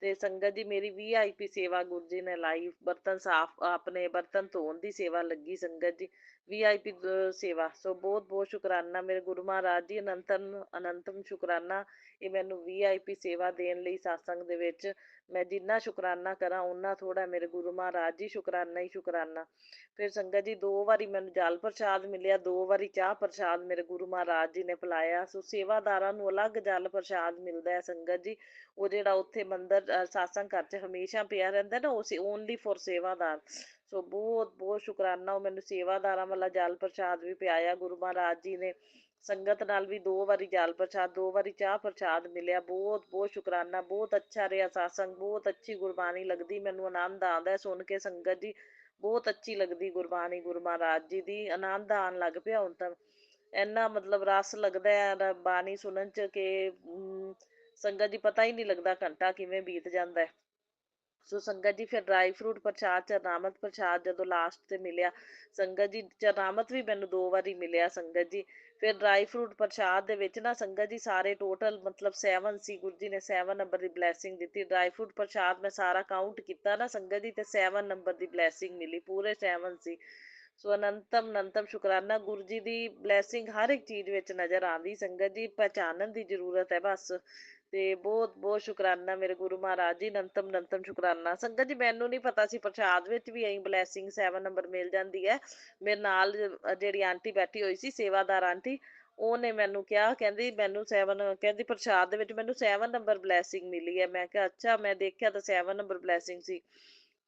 F: ਤੇ ਸੰਗਤ ਜੀ, ਮੇਰੀ VIP ਸੇਵਾ ਗੁਰੂ ਜੀ ਨੇ ਲਾਈ। ਬਰਤਨ ਸਾਫ਼, ਆਪਣੇ ਬਰਤਨ ਧੋਣ ਦੀ ਸੇਵਾ ਲੱਗੀ ਸੰਗਤ ਜੀ, VIP ਸੇਵਾ। ਸੋ ਬਹੁਤ ਬਹੁਤ ਸ਼ੁਕਰਾਨਾ ਮੇਰੇ ਗੁਰੂ ਮਹਾਰਾਜ ਜੀ, ਅਨੰਤਮ ਅਨੰਤਮ ਸ਼ੁਕਰਾਨਾ ਇਹ ਮੈਨੂੰ VIP ਸੇਵਾ ਦੇਣ ਲਈ ਸਤਸੰਗ ਦੇ ਵਿੱਚ। ਮੈਂ ਜਿੰਨਾ ਸ਼ੁਕਰਾਨਾ ਕਰਾਂ ਓਨਾ ਥੋੜਾ ਮੇਰੇ ਗੁਰੂ ਮਹਾਰਾਜ ਜੀ, ਸ਼ੁਕਰਾਨਾ ਹੀ ਸ਼ੁਕਰਾਨਾ। ਫਿਰ ਸੰਗਤ ਜੀ, 2 ਵਾਰੀ ਮੈਨੂੰ ਜਲ ਪ੍ਰਸ਼ਾਦ ਮਿਲਿਆ, 2 ਵਾਰੀ ਚਾਹ ਪ੍ਰਸ਼ਾਦ ਮੇਰੇ ਗੁਰੂ ਮਹਾਰਾਜ ਜੀ ਨੇ ਪਿਲਾਇਆ। ਸੋ ਸੇਵਾਦਾਰਾਂ ਨੂੰ ਅਲੱਗ ਜਲ ਪ੍ਰਸ਼ਾਦ ਮਿਲਦਾ ਹੈ ਸੰਗਤ ਜੀ। ਉਹ ਜਿਹੜਾ ਉੱਥੇ ਮੰਦਰ ਸਤਸੰਗ ਘਰ 'ਚ ਹਮੇਸ਼ਾ ਪਿਆ ਰਹਿੰਦਾ ਨਾ, ਉਹ ਓਨਲੀ ਫॉर ਸੇਵਾਦਾਰ। ਸੋ ਬਹੁਤ ਬਹੁਤ ਸ਼ੁਕਰਾਨਾ, ਉਹ ਮੈਨੂੰ ਸੇਵਾਦਾਰਾਂ ਵਾਲਾ ਜਲ ਪ੍ਰਸ਼ਾਦ ਵੀ ਪਿਆਇਆ ਗੁਰੂ ਮਹਾਰਾਜ ਜੀ ਨੇ। ਸੰਗਤ ਨਾਲ ਵੀ 2 ਵਾਰੀ ਜਲ ਪ੍ਰਸ਼ਾਦ, 2 ਵਾਰੀ ਚਾਹ ਪ੍ਰਸ਼ਾਦ ਮਿਲਿਆ। ਬਹੁਤ ਬਹੁਤ ਸ਼ੁਕਰਾਨਾ, ਬਹੁਤ ਅੱਛਾ ਰਿਹਾ ਸਤਸੰਗ, ਬਹੁਤ ਅੱਛੀ ਗੁਰਬਾਣੀ ਲੱਗਦੀ ਮੈਨੂੰ, ਆਨੰਦ ਆਉਂਦਾ ਸੁਣ ਕੇ ਸੰਗਤ ਜੀ। ਬਹੁਤ ਅੱਛੀ ਲੱਗਦੀ ਗੁਰਬਾਣੀ ਗੁਰੂ ਮਹਾਰਾਜ ਜੀ ਦੀ, ਆਨੰਦ ਆਉਣ ਲੱਗ ਪਿਆ ਹੁਣ ਤਾਂ। ਇੰਨਾ ਮਤਲਬ ਰਸ ਲੱਗਦਾ ਹੈ ਬਾਣੀ ਸੁਣਨ 'ਚ ਕਿ ਸੰਗਤ ਜੀ ਪਤਾ ਹੀ ਨਹੀਂ ਲੱਗਦਾ ਘੰਟਾ ਕਿਵੇਂ ਬੀਤ ਜਾਂਦਾ ਹੈ। ਸੋ ਸੰਗਤ ਜੀ, ਫਿਰ ਡਰਾਈ ਫਰੂਟ ਪ੍ਰਸ਼ਾਦ, ਚਰਨਾਮਤ ਪ੍ਰਸ਼ਾਦ ਜਦੋਂ ਲਾਸਟ ਤੇ ਮਿਲਿਆ ਸੰਗਤ ਜੀ, ਚਰਨਾਮਤ ਵੀ ਮੈਨੂੰ 2 ਵਾਰੀ ਮਿਲਿਆ ਸੰਗਤ ਜੀ। ਫਿਰ ਡਰਾਈ ਫਰੂਟ ਪ੍ਰਸ਼ਾਦ ਦੇ ਵਿੱਚ ਨਾ ਸੰਗਤ ਜੀ ਸਾਰੇ ਟੋਟਲ ਮਤਲਬ 7 ਸੀ। ਗੁਰੂ ਜੀ ਨੇ 7 ਨੰਬਰ ਦੀ ਬਲੈਸਿੰਗ ਦਿੱਤੀ। ਡਰਾਈ ਫਰੂਟ ਪ੍ਰਸ਼ਾਦ ਮੈਂ ਸਾਰਾ ਕਾਊਂਟ ਕੀਤਾ ਨਾ ਸੰਗਤ ਜੀ, ਤੇ 7 ਨੰਬਰ ਦੀ ਬਲੈਸਿੰਗ ਮਿਲੀ, ਪੂਰੇ 7 ਸੀ। ਸੋ ਅਨੰਤਮ ਅਨੰਤਮ ਸ਼ੁਕਰਾਨਾ, ਗੁਰੂ ਜੀ ਦੀ ਬਲੈਸਿੰਗ ਹਰ ਇੱਕ ਚੀਜ਼ ਵਿੱਚ ਨਜ਼ਰ ਆਉਂਦੀ ਸੰਗਤ ਜੀ, ਪਹਿਚਾਨਣ ਦੀ ਜ਼ਰੂਰਤ ਹੈ ਬਸ। ਤੇ ਬਹੁਤ ਬਹੁਤ ਸ਼ੁਕਰਾਨਾ ਮੇਰੇ ਗੁਰੂ ਮਹਾਰਾਜ ਜੀ, ਅਨੰਤਮ ਅਨੰਤਮ ਸ਼ੁਕਰਾਨਾ। ਸੰਗਤ ਜੀ ਮੈਨੂੰ ਨਹੀਂ ਪਤਾ ਸੀ ਪ੍ਰਸ਼ਾਦ ਵਿੱਚ ਵੀ ਐਂ ਬਲੈਸਿੰਗ 7 ਨੰਬਰ ਮਿਲ ਜਾਂਦੀ ਹੈ। ਮੇਰੇ ਨਾਲ ਜਿਹੜੀ ਆਂਟੀ ਬੈਠੀ ਹੋਈ ਸੀ, ਸੇਵਾਦਾਰ ਆਂਟੀ, ਉਹਨੇ ਮੈਨੂੰ ਕਿਹਾ, ਕਹਿੰਦੀ ਮੈਨੂੰ 7 ਕਹਿੰਦੀ ਪ੍ਰਸ਼ਾਦ ਦੇ ਵਿੱਚ ਮੈਨੂੰ 7 ਨੰਬਰ ਬਲੈਸਿੰਗ ਮਿਲੀ ਹੈ। ਮੈਂ ਕਿਹਾ ਅੱਛਾ, ਮੈਂ ਦੇਖਿਆ ਤਾਂ 7 ਨੰਬਰ ਬਲੈਸਿੰਗ ਸੀ।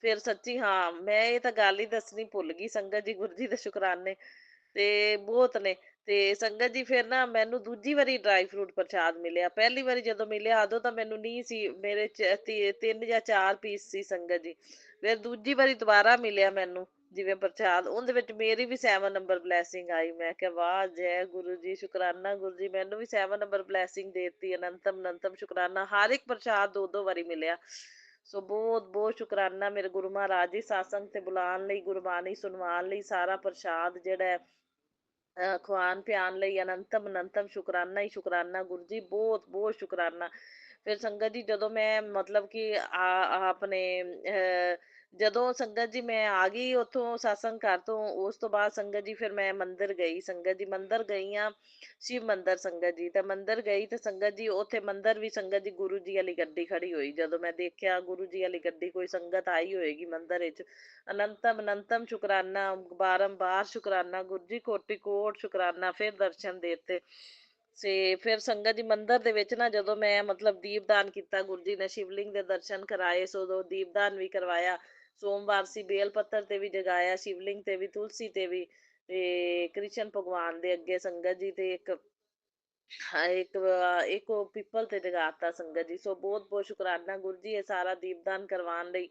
F: ਫਿਰ ਸੱਚੀ ਹਾਂ, ਮੈਂ ਇਹ ਤਾਂ ਗੱਲ ਹੀ ਦੱਸਣੀ ਭੁੱਲ ਗਈ ਸੰਗਤ ਜੀ, ਗੁਰੂ ਜੀ ਦੇ ਸ਼ੁਕਰਾਨੇ ਤੇ ਬਹੁਤ ਨੇ। ਤੇ ਸੰਗਤ ਜੀ ਫਿਰ ਨਾ ਮੈਨੂੰ ਦੂਜੀ ਵਾਰੀ ਡਰਾਈ ਫਰੂਟ ਪ੍ਰਸ਼ਾਦ ਮਿਲਿਆ। ਪਹਿਲੀ ਵਾਰੀ ਜਦੋਂ ਮਿਲਿਆ ਉਦੋਂ ਤਾਂ ਮੈਨੂੰ ਨਹੀਂ ਸੀ, ਮੇਰੇ 3 ਜਾਂ 4 ਪੀਸ ਸੀ ਸੰਗਤ ਜੀ। ਫਿਰ ਦੂਜੀ ਵਾਰੀ ਦੁਬਾਰਾ ਮਿਲਿਆ ਮੈਨੂੰ ਜਿਵੇਂ ਪ੍ਰਸ਼ਾਦ, ਉਹਦੇ ਵਿੱਚ ਮੇਰੀ ਵੀ 7 ਨੰਬਰ ਬਲੈਸਿੰਗ ਆਈ। ਮੈਂ ਕਿਹਾ ਵਾਹ ਜੈ ਗੁਰੂ ਜੀ, ਸ਼ੁਕਰਾਨਾ ਗੁਰੂ ਜੀ, ਮੈਨੂੰ ਵੀ 7 ਨੰਬਰ ਬਲੈਸਿੰਗ ਦੇਤੀ। ਅਨੰਤਮ ਅਨੰਤਮ ਸ਼ੁਕਰਾਨਾ, ਹਰ ਇੱਕ ਪ੍ਰਸ਼ਾਦ 2-2 ਵਾਰੀ ਮਿਲਿਆ। ਸੋ ਬਹੁਤ ਬਹੁਤ ਸ਼ੁਕਰਾਨਾ ਮੇਰੇ ਗੁਰੂ ਮਹਾਰਾਜ ਜੀ, ਸਾਸੰਗ ਤੇ ਬੁਲਾਉਣ ਲਈ, ਗੁਰਬਾਣੀ ਸੁਣਵਾਉਣ ਲਈ, ਸਾਰਾ ਪ੍ਰਸ਼ਾਦ ਜਿਹੜਾ ਹੈ ਖਵਾਉਣ ਪਿਆਉਣ ਲਈ। ਅਨੰਤਮ ਅਨੰਤਮ ਸ਼ੁਕਰਾਨਾ ਹੀ ਸ਼ੁਕਰਾਨਾ ਗੁਰੂ ਜੀ, ਬਹੁਤ ਬਹੁਤ ਸ਼ੁਕਰਾਨਾ। ਫਿਰ ਸੰਗਤ ਜੀ ਜਦੋਂ ਮੈਂ ਮਤਲਬ ਕਿ ਆਪਣੇ ਜਦੋਂ ਸੰਗਤ ਜੀ ਮੈਂ ਆ ਗਈ ਉੱਥੋਂ ਸਤਸੰਗ ਘਰ ਤੋਂ, ਉਸ ਤੋਂ ਬਾਅਦ ਸੰਗਤ ਜੀ ਫਿਰ ਮੈਂ ਮੰਦਿਰ ਗਈ। ਸੰਗਤ ਜੀ ਮੰਦਿਰ ਗਈ ਆ, ਸ਼ਿਵ ਮੰਦਿਰ ਸੰਗਤ ਜੀ। ਤੇ ਮੰਦਿਰ ਗਈ ਤੇ ਸੰਗਤ ਜੀ ਉੱਥੇ ਮੰਦਿਰ ਵੀ ਸੰਗਤ ਜੀ ਗੁਰੂ ਜੀ ਵਾਲੀ ਗੱਡੀ ਖੜੀ ਹੋਈ। ਜਦੋਂ ਮੈਂ ਦੇਖਿਆ ਗੁਰੂ ਜੀ ਵਾਲੀ ਗੱਡੀ, ਕੋਈ ਸੰਗਤ ਆਈ ਹੋਏਗੀ ਮੰਦਿਰ ਵਿੱਚ। ਅਨੰਤਮ ਅਨੰਤਮ ਸ਼ੁਕਰਾਨਾ, ਬਾਰੰਬਾਰ ਸ਼ੁਕਰਾਨਾ ਗੁਰੂ ਜੀ, ਕੋਟि ਕੋਟ ਸ਼ੁਕਰਾਨਾ। ਫਿਰ ਦਰਸ਼ਨ ਦੇ ਦਿੱਤੇ। ਤੇ ਫਿਰ ਸੰਗਤ ਜੀ ਮੰਦਿਰ ਦੇ ਵਿੱਚ ਨਾ ਜਦੋਂ ਮੈਂ ਮਤਲਬ ਦੀਪਦਾਨ ਕੀਤਾ, ਗੁਰੂ ਜੀ ਨੇ ਸ਼ਿਵਲਿੰਗ ਦੇ ਦਰਸ਼ਨ ਕਰਾਏ। ਸੋ ਉਦੋਂ ਦੀਪਦਾਨ ਵੀ ਕਰਵਾਇਆ। ਸੋਮਵਾਰ ਸੀ, ਬੇਲ ਪੱਤਰ ਤੇ ਵੀ ਜਗਾਇਆ, ਸ਼ਿਵਲਿੰਗ ਤੇ ਵੀ, ਤੁਲਸੀ ਤੇ ਵੀ, ਤੇ ਕ੍ਰਿਸ਼ਨ ਭਗਵਾਨ ਦੇ ਅੱਗੇ ਸੰਗਤ ਜੀ, ਤੇ ਹਾਂ ਇੱਕ ਉਹ ਪਿੱਪਲ ਤੇ ਜਗਾਤਾ ਸੰਗਤ ਜੀ। ਸੋ ਬਹੁਤ ਬਹੁਤ ਸ਼ੁਕਰਾਨਾ ਗੁਰੂ ਜੀ, ਇਹ ਸਾਰਾ ਦੀਪਦਾਨ ਕਰਵਾਉਣ ਲਈ।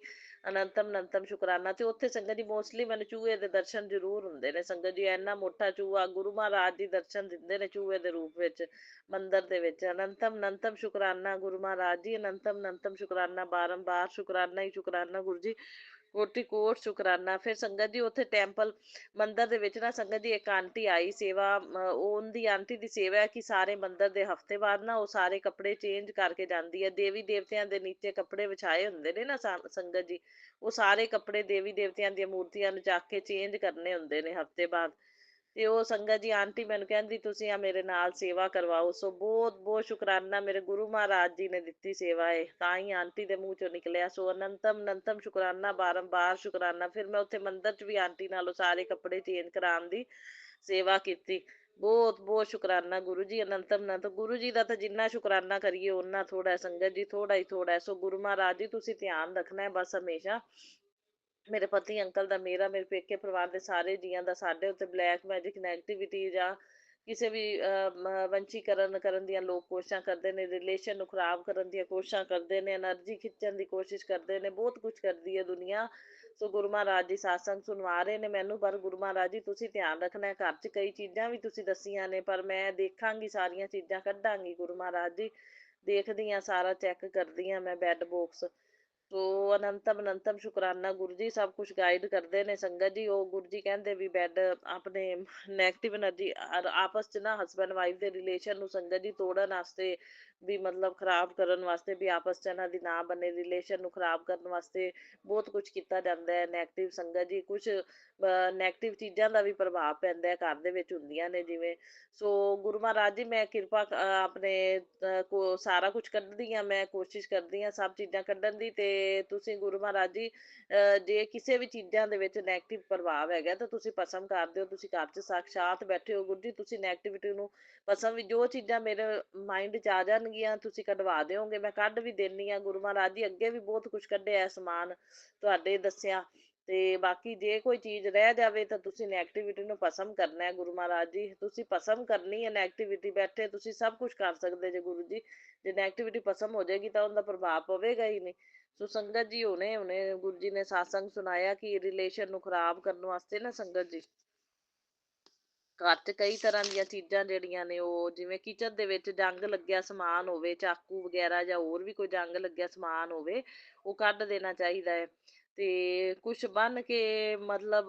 F: ਅਨੰਤਮ ਅਨੰਤਮ ਸ਼ੁਕਰਾਨਾ। ਤੇ ਉੱਥੇ ਸੰਗਤ ਜੀ ਮੋਸਟਲੀ ਮੈਨੂੰ ਚੂਹੇ ਦੇ ਦਰਸ਼ਨ ਜ਼ਰੂਰ ਹੁੰਦੇ ਨੇ ਸੰਗਤ ਜੀ। ਇੰਨਾ ਮੋਟਾ ਚੂਹਾ, ਗੁਰੂ ਮਹਾਰਾਜ ਜੀ ਦਰਸ਼ਨ ਦਿੰਦੇ ਨੇ ਚੂਹੇ ਦੇ ਰੂਪ ਵਿੱਚ ਮੰਦਿਰ ਦੇ ਵਿੱਚ। ਅਨੰਤਮ ਅਨੰਤਮ ਸ਼ੁਕਰਾਨਾ ਗੁਰੂ ਮਹਾਰਾਜ ਜੀ, ਅਨੰਤਮ ਅਨੰਤਮ ਸ਼ੁਕਰਾਨਾ, ਬਾਰੰਬਾਰ ਸ਼ੁਕਰਾਨਾ ਹੀ ਸ਼ੁਕਰਾਨਾ ਗੁਰੂ ਜੀ, ਕੋਟि ਕੋਟ ਸ਼ੁਕਰਾਨਾ। ਫਿਰ ਸੰਗਤ ਜੀ ਉੱਥੇ ਟੈਂਪਲ ਮੰਦਿਰ ਦੇ ਵਿੱਚ ਨਾ ਸੰਗਤ ਜੀ ਇੱਕ ਆਂਟੀ ਆਈ ਸੇਵਾ, ਉਹਦੀ ਆਂਟੀ ਦੀ ਸੇਵਾ ਹੈ ਕਿ ਸਾਰੇ ਮੰਦਿਰ ਦੇ ਹਫਤੇ ਬਾਅਦ ਨਾ ਉਹ ਸਾਰੇ ਕੱਪੜੇ ਚੇਂਜ ਕਰਕੇ ਜਾਂਦੀ ਹੈ। ਦੇਵੀ ਦੇਵਤਿਆਂ ਦੇ ਨੀਚੇ ਕੱਪੜੇ ਵਿਛਾਏ ਹੁੰਦੇ ਨੇ ਨਾ ਸੰਗਤ ਜੀ, ਉਹ ਸਾਰੇ ਕੱਪੜੇ ਦੇਵੀ ਦੇਵਤਿਆਂ ਦੀਆਂ ਮੂਰਤੀਆਂ ਨੂੰ ਚੱਕ ਕੇ ਚੇਂਜ ਕਰਨੇ ਹੁੰਦੇ ਨੇ ਹਫਤੇ ਬਾਅਦ। ਤੇ ਉਹ ਸੰਗਤ ਜੀ ਆਂਟੀ ਮੈਨੂੰ ਕਹਿੰਦੀ ਤੁਸੀਂ ਆ ਮੇਰੇ ਨਾਲ ਸੇਵਾ ਕਰਵਾਓ। ਸੋ ਬਹੁਤ ਬਹੁਤ ਸ਼ੁਕਰਾਨਾ, ਮੇਰੇ ਗੁਰੂ ਮਹਾਰਾਜ ਜੀ ਨੇ ਦਿੱਤੀ ਸੇਵਾ ਹੈ ਤਾਂ ਹੀ ਆਂਟੀ ਦੇ ਮੂੰਹ ਚੋਂ ਨਿਕਲਿਆ। ਸੋ ਅਨੰਤਮ ਅਨੰਤਮ ਸ਼ੁਕਰਾਨਾ, ਬਾਰੰਬਾਰ ਸ਼ੁਕਰਾਨਾ। ਫਿਰ ਮੈਂ ਉੱਥੇ ਮੰਦਿਰ 'ਚ ਵੀ ਆਂਟੀ ਨਾਲੋਂ ਸਾਰੇ ਕੱਪੜੇ ਚੇਂਜ ਕਰਾਉਣ ਦੀ ਸੇਵਾ ਕੀਤੀ। ਬਹੁਤ ਬਹੁਤ ਸ਼ੁਕਰਾਨਾ ਗੁਰੂ ਜੀ, ਅਨੰਤਮ ਅਨੰਤ। ਗੁਰੂ ਜੀ ਦਾ ਤਾਂ ਜਿੰਨਾ ਸ਼ੁਕਰਾਨਾ ਕਰੀਏ ਓਨਾ ਥੋੜਾ ਸੰਗਤ ਜੀ, ਥੋੜਾ ਹੀ ਥੋੜਾ। ਸੋ ਗੁਰੂ ਮਹਾਰਾਜ ਜੀ ਤੁਸੀਂ ਧਿਆਨ ਰੱਖਣਾ ਹੈ ਬਸ ਹਮੇਸ਼ਾ, ਮੇਰੇ ਪਤੀ ਅੰਕਲ ਦਾ, ਮੇਰਾ, ਮੇਰੇ ਪੇਕੇ ਪਰਿਵਾਰ ਦੇ ਸਾਰੇ ਜੀਆਂ ਦਾ। ਸਾਡੇ ਉੱਤੇ ਬਲੈਕ ਮੈਜਿਕ, ਨੈਗੇਟਿਵਿਟੀ ਜਾਂ ਕਿਸੇ ਵੀ ਵੰਸ਼ੀਕਰਨ ਕਰਨ ਦੀਆਂ ਲੋਕ ਕੋਸ਼ਿਸ਼ਾਂ ਕਰਦੇ ਨੇ, ਰਿਲੇਸ਼ਨ ਨੂੰ ਖਰਾਬ ਕਰਨ ਦੀਆਂ ਕੋਸ਼ਿਸ਼ਾਂ ਕਰਦੇ ਨੇ, એનર્ਜੀ ਖਿੱਚਣ ਦੀ ਕੋਸ਼ਿਸ਼ ਕਰਦੇ ਨੇ, ਬਹੁਤ ਕੁਝ ਕਰਦੀ ਹੈ ਦੁਨੀਆ। ਸੋ ਗੁਰੂ ਮਹਾਰਾਜ ਜੀ ਸਾਸੰਗ ਸੁਣਵਾ ਰਹੇ ਨੇ ਮੈਨੂੰ, ਪਰ ਗੁਰੂ ਮਹਾਰਾਜ ਜੀ ਤੁਸੀਂ ਧਿਆਨ ਰੱਖਣਾ। ਘਰ 'ਚ ਕਈ ਚੀਜ਼ਾਂ ਵੀ ਤੁਸੀਂ ਦੱਸੀਆਂ ਨੇ, ਪਰ ਮੈਂ ਦੇਖਾਂਗੀ, ਸਾਰੀਆਂ ਚੀਜ਼ਾਂ ਕੱਢਾਂਗੀ ਗੁਰੂ ਮਹਾਰਾਜ ਜੀ, ਦੇਖਦੀ ਹਾਂ, ਸਾਰਾ ਚੈੱਕ ਕਰਦੀ ਹਾਂ ਮੈਂ ਬੈੱਡ ਬੋਕਸ। ਸੋ ਅਨੰਤਮ ਅਨੰਤਮ ਸ਼ੁਕਰਾਨਾ ਗੁਰੂ ਜੀ, ਸਭ ਕੁਝ ਗਾਈਡ ਕਰਦੇ ਨੇ ਸੰਗਤ ਜੀ। ਉਹ ਗੁਰੂ ਜੀ ਕਹਿੰਦੇ ਵੀ ਬੈੱਡ ਆਪਣੇ ਨੈਗੇਟਿਵ એનર્ਜੀ ਆਪਸ 'ਚ ਨਾ ਹਸਬੈਂਡ ਵਾਈਫ ਦੇ ਰਿਲੇਸ਼ਨ ਨੂੰ ਸੰਗਤ ਜੀ ਤੋੜਨ ਵਾਸਤੇ, ਵੀ ਮਤਲਬ ਖਰਾਬ ਕਰਨ ਵਾਸਤੇ, ਵੀ ਆਪਸ 'ਚ ਇਹਨਾਂ ਦੀ ਨਾ ਬਣੇ, ਰਿਲੇਸ਼ਨ ਨੂੰ ਖਰਾਬ ਕਰਨ ਵਾਸਤੇ ਬਹੁਤ ਕੁਝ ਕੀਤਾ ਜਾਂਦਾ ਹੈ। ਨੈਗੇਟਿਵ ਸੰਗਤ ਜੀ, ਕੁਝ ਨੈਗੇਟਿਵ ਚੀਜ਼ਾਂ ਦਾ ਵੀ ਪ੍ਰਭਾਵ ਪੈਂਦਾ ਹੈ ਘਰ ਦੇ ਵਿੱਚ ਹੁੰਦੀਆਂ ਨੇ ਜਿਵੇਂ। ਸੋ ਗੁਰੂ ਮਹਾਰਾਜ ਜੀ ਮੈਂ ਕਿਰਪਾ ਆਪਣੇ ਸਾਰਾ ਕੁਝ ਕੱਢਦੀ ਹਾਂ, ਮੈਂ ਕੋਸ਼ਿਸ਼ ਕਰਦੀ ਹਾਂ ਸਭ ਚੀਜ਼ਾਂ ਕੱਢਣ ਦੀ। ਤੇ ਤੁਸੀਂ ਗੁਰੂ ਮਹਾਰਾਜ ਜੀ ਜੇ ਕਿਸੇ ਵੀ ਚੀਜ਼ਾਂ ਦੇ ਵਿੱਚ ਨੈਗੇਟਿਵ ਪ੍ਰਭਾਵ ਹੈਗਾ ਤਾਂ ਤੁਸੀਂ ਭਸਮ ਕਰ ਦਿਓ। ਤੁਸੀਂ ਘਰ 'ਚ ਸਾਖਸ਼ਾਤ ਬੈਠੇ ਹੋ ਗੁਰੂ ਜੀ, ਤੁਸੀਂ ਨੈਗੇਟਿਵਿਟੀ ਨੂੰ ਭਸਮ ਵੀ, ਜੋ ਚੀਜ਼ਾਂ ਮੇਰੇ ਮਾਇੰਡ 'ਚ ਆ ਜਾਣਗੀਆਂ ਤੁਸੀਂ ਕਢਵਾ ਦਿਓਗੇ, ਮੈਂ ਕੱਢ ਵੀ ਦਿੰਦੀ ਹਾਂ ਗੁਰੂ ਮਹਾਰਾਜ ਜੀ। ਅੱਗੇ ਵੀ ਬਹੁਤ ਕੁਝ ਕੱਢਿਆ ਸਮਾਨ ਤੁਹਾਡੇ ਦੱਸਿਆ। ਤੇ ਬਾਕੀ ਜੇ ਕੋਈ ਚੀਜ਼ ਰਹਿ ਜਾਵੇ ਤਾਂ ਤੁਸੀਂ ਨੈਗੇਟਿਵਿਟੀ ਨੂੰ ਭਸਮ ਕਰਨਾ ਹੈ ਗੁਰੂ ਮਹਾਰਾਜ ਜੀ, ਤੁਸੀਂ ਭਸਮ ਕਰਨੀ ਹੈ ਨੈਗੇਟਿਵਿਟੀ। ਬੈਠੇ ਤੁਸੀਂ ਸਭ ਕੁਝ ਕਰ ਸਕਦੇ ਜੇ ਗੁਰੂ ਜੀ, ਜੇ ਨੈਗੇਟਿਵਿਟੀ ਭਸਮ ਹੋ ਜਾਏਗੀ ਤਾਂ ਉਹਦਾ ਪ੍ਰਭਾਵ ਪਵੇਗਾ ਹੀ ਨਹੀਂ। ਸੋ ਸੰਗਤ ਜੀ ਹੁਣੇ ਹੁਣੇ ਗੁਰੂ ਜੀ ਨੇ ਸਾਸੰਗ ਸੁਣਾਇਆ ਕਿ ਰਿਲੇਸ਼ਨ ਨੂੰ ਖਰਾਬ ਕਰਨ ਵਾਸਤੇ ਨਾ ਸੰਗਤ ਜੀ, ਘਰ 'ਚ ਕਈ ਤਰ੍ਹਾਂ ਦੀਆਂ ਚੀਜ਼ਾਂ ਜਿਹੜੀਆਂ ਨੇ, ਉਹ ਜਿਵੇਂ ਕਿਚਨ ਦੇ ਵਿੱਚ ਜੰਗ ਲੱਗਿਆ ਸਮਾਨ ਹੋਵੇ, ਚਾਕੂ ਵਗੈਰਾ ਜਾਂ ਹੋਰ ਵੀ ਕੋਈ ਜੰਗ ਲੱਗਿਆ ਸਮਾਨ ਹੋਵੇ, ਉਹ ਕੱਢ ਦੇਣਾ ਚਾਹੀਦਾ ਹੈ। ਤੇ ਕੁਛ ਬੰਨ ਕੇ ਮਤਲਬ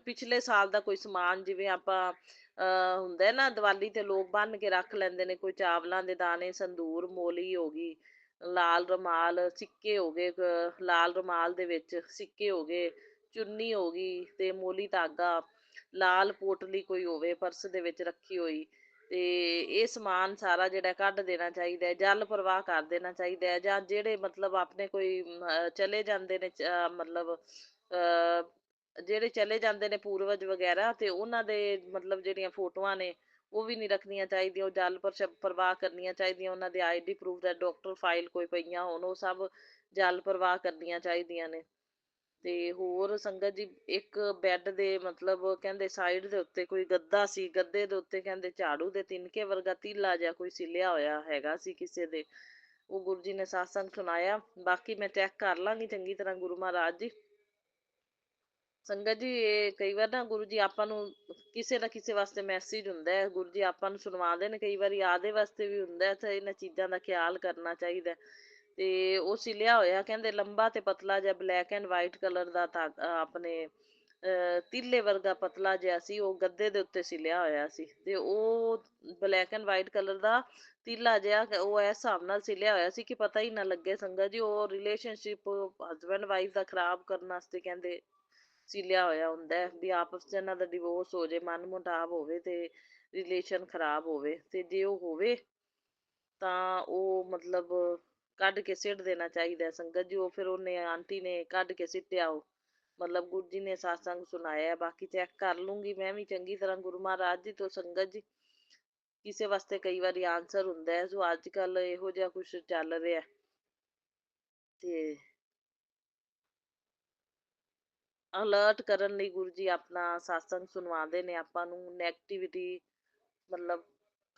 F: ਪਿਛਲੇ ਸਾਲ ਦਾ ਕੋਈ ਸਮਾਨ, ਜਿਵੇਂ ਆਪਾਂ ਹੁੰਦਾ ਹੈ ਨਾ ਦੀਵਾਲੀ ਤੇ ਲੋਕ ਬੰਨ ਕੇ ਰੱਖ ਲੈਂਦੇ ਨੇ, ਕੋਈ ਚਾਵਲਾਂ ਦੇ ਦਾਣੇ, ਸੰਦੂਰ, ਮੋਲੀ ਹੋ ਗਈ, ਲਾਲ ਰੁਮਾਲ, ਸਿੱਕੇ ਹੋ ਗਏ, ਲਾਲ ਰੁਮਾਲ ਦੇ ਵਿੱਚ ਸਿੱਕੇ ਹੋ ਗਏ, ਚੁੰਨੀ ਹੋ ਗਈ ਤੇ ਮੋਲੀ ਧਾਗਾ, ਲਾਲ ਪੋਟਲੀ ਕੋਈ ਹੋਵੇ ਪਰਸ ਦੇ ਵਿੱਚ ਰੱਖੀ ਹੋਈ, ਤੇ ਇਹ ਸਮਾਨ ਸਾਰਾ ਜਿਹੜਾ ਕੱਢ ਦੇਣਾ ਚਾਹੀਦਾ ਹੈ, ਜਲ ਪ੍ਰਵਾਹ ਕਰ ਦੇਣਾ ਚਾਹੀਦਾ ਹੈ। ਜਾਂ ਜਿਹੜੇ ਮਤਲਬ ਆਪਣੇ ਕੋਈ ਚਲੇ ਜਾਂਦੇ ਨੇ, ਮਤਲਬ ਜਿਹੜੇ ਚਲੇ ਜਾਂਦੇ ਨੇ ਪੂਰਵਜ ਵਗੈਰਾ, ਤੇ ਉਹਨਾਂ ਦੇ ਮਤਲਬ ਜਿਹੜੀਆਂ ਫੋਟੋਆਂ ਨੇ ਉਹ ਵੀ ਨਹੀਂ ਰੱਖਣੀਆਂ ਚਾਹੀਦੀਆਂ, ਉਹ ਜਲ ਪ੍ਰਵਾਹ ਕਰਨੀਆਂ ਚਾਹੀਦੀਆਂ। ਉਹਨਾਂ ਦੇ ਆਈਡੀ ਪ੍ਰੂਫ ਦਾ ਡਾਕਟਰ ਫਾਈਲ ਕੋਈ ਪਈਆਂ ਹੋਣ, ਉਹ ਸਭ ਜਲ ਪ੍ਰਵਾਹ ਕਰਨੀਆਂ ਚਾਹੀਦੀਆਂ ਨੇ। ਤੇ ਹੋਰ ਸੰਗਤ ਜੀ, ਇੱਕ ਬੈੱਡ ਦੇ ਮਤਲਬ ਕਹਿੰਦੇ ਸਾਈਡ ਦੇ ਉੱਤੇ ਕੋਈ ਗੱਦਾ ਸੀ, ਗੱਦੇ ਦੇ ਉੱਤੇ ਕਹਿੰਦੇ ਝਾੜੂ ਦੇ ਤਿਨਕੇ ਵਰਗਾ ਤੀਲਾ ਜਿਹਾ ਕੋਈ ਸਿਲਿਆ ਹੋਇਆ ਹੈਗਾ ਸੀ ਕਿਸੇ ਦੇ, ਉਹ ਗੁਰੂ ਜੀ ਨੇ ਸਾਸੰਗ ਸੁਣਾਇਆ। ਬਾਕੀ ਮੈਂ ਚੈੱਕ ਕਰ ਲਾਂਗੀ ਚੰਗੀ ਤਰ੍ਹਾਂ ਗੁਰੂ ਮਹਾਰਾਜ ਜੀ। ਸੰਗਤ ਜੀ ਇਹ ਕਈ ਵਾਰ ਨਾ ਗੁਰੂ ਜੀ ਆਪਾਂ ਨੂੰ ਕਿਸੇ ਨਾ ਕਿਸੇ ਵਾਸਤੇ ਮੈਸੇਜ ਹੁੰਦਾ ਹੈ, ਗੁਰੂ ਜੀ ਆਪਾਂ ਨੂੰ ਸੁਣਵਾਉਂਦੇ ਨੇ, ਕਈ ਵਾਰੀ ਆਦੇ ਵਾਸਤੇ ਵੀ ਹੁੰਦਾ ਹੈ, ਤੇ ਇਹਨਾਂ ਚੀਜ਼ਾਂ ਦਾ ਖਿਆਲ ਕਰਨਾ ਚਾਹੀਦਾ ਹੈ। ਤੇ ਉਹ ਸਿਲਿਆ ਹੋਇਆ ਕਹਿੰਦੇ ਲੰਬਾ ਤੇ ਪਤਲਾ ਜਿਹਾ ਬਲੈਕ ਐਂਡ ਵਾਈਟ ਕਲਰ ਦਾ ਆਪਣੇ ਤੀਲੇ ਵਰਗਾ ਪਤਲਾ ਜਿਹਾ ਸੀ, ਉਹ ਗੱਦੇ ਦੇ ਉੱਤੇ ਸਿਲਿਆ ਹੋਇਆ ਸੀ, ਤੇ ਉਹ ਬਲੈਕ ਐਂਡ ਵਾਈਟ ਕਲਰ ਦਾ ਤੀਲਾ ਜਿਹਾ ਉਹ ਇਸ ਹਿਸਾਬ ਨਾਲ ਸਿਲਿਆ ਹੋਇਆ ਸੀ ਕਿ ਪਤਾ ਹੀ ਨਾ ਲੱਗੇ ਸੰਗਤ ਜੀ। ਉਹ ਰਿਲੇਸ਼ਨਸ਼ਿਪ ਹਸਬੈਂਡ ਵਾਈਫ ਦਾ ਖਰਾਬ ਕਰਨ ਵਾਸਤੇ ਕਹਿੰਦੇ ਸਿਲਿਆ ਹੋਇਆ ਹੁੰਦਾ ਹੈ, ਵੀ ਆਪਸ 'ਚ ਇਹਨਾਂ ਦਾ ਡਿਵੋਰਸ ਹੋ ਜੇ, ਮਨ ਮੁਟਾਵ ਹੋਵੇ ਤੇ ਰਿਲੇਸ਼ਨ ਖਰਾਬ ਹੋਵੇ, ਤੇ ਜੇ ਉਹ ਹੋਵੇ ਤਾਂ ਉਹ ਮਤਲਬ ਕੱਢ ਕੇ ਸਿੱਟ ਦੇਣਾ ਚਾਹੀਦਾ ਸੰਗਤ ਜੀ। ਉਹ ਫਿਰ ਉਹਨੇ ਆਂਟੀ ਨੇ ਕੱਢ ਕੇ ਸਿੱਟਿਆ, ਉਹ ਮਤਲਬ ਗੁਰੂ ਜੀ ਨੇ ਸਾਸੰਗ ਸੁਣਾਇਆ। ਬਾਕੀ ਚੈੱਕ ਕਰ ਲੂੰਗੀ ਮੈਂ ਵੀ ਚੰਗੀ ਤਰ੍ਹਾਂ ਗੁਰੂ ਮਹਾਰਾਜ ਜੀ ਤੋਂ ਸੰਗਤ ਜੀ। ਕਿਸੇ ਵਾਸਤੇ ਕਈ ਵਾਰੀ ਆਨਸਰ ਹੁੰਦਾ ਹੈ, ਜੋ ਅੱਜ ਕੱਲ ਇਹੋ ਜਿਹਾ ਕੁਛ ਚੱਲ ਰਿਹਾ ਤੇ ਅਲਰਟ ਕਰਨ ਲਈ ਗੁਰੂ ਜੀ ਆਪਣਾ ਸਾਸੰਗ ਸੁਣਵਾਉਂਦੇ ਨੇ ਆਪਾਂ ਨੂੰ, ਨੈਗੇਟਿਵਿਟੀ ਮਤਲਬ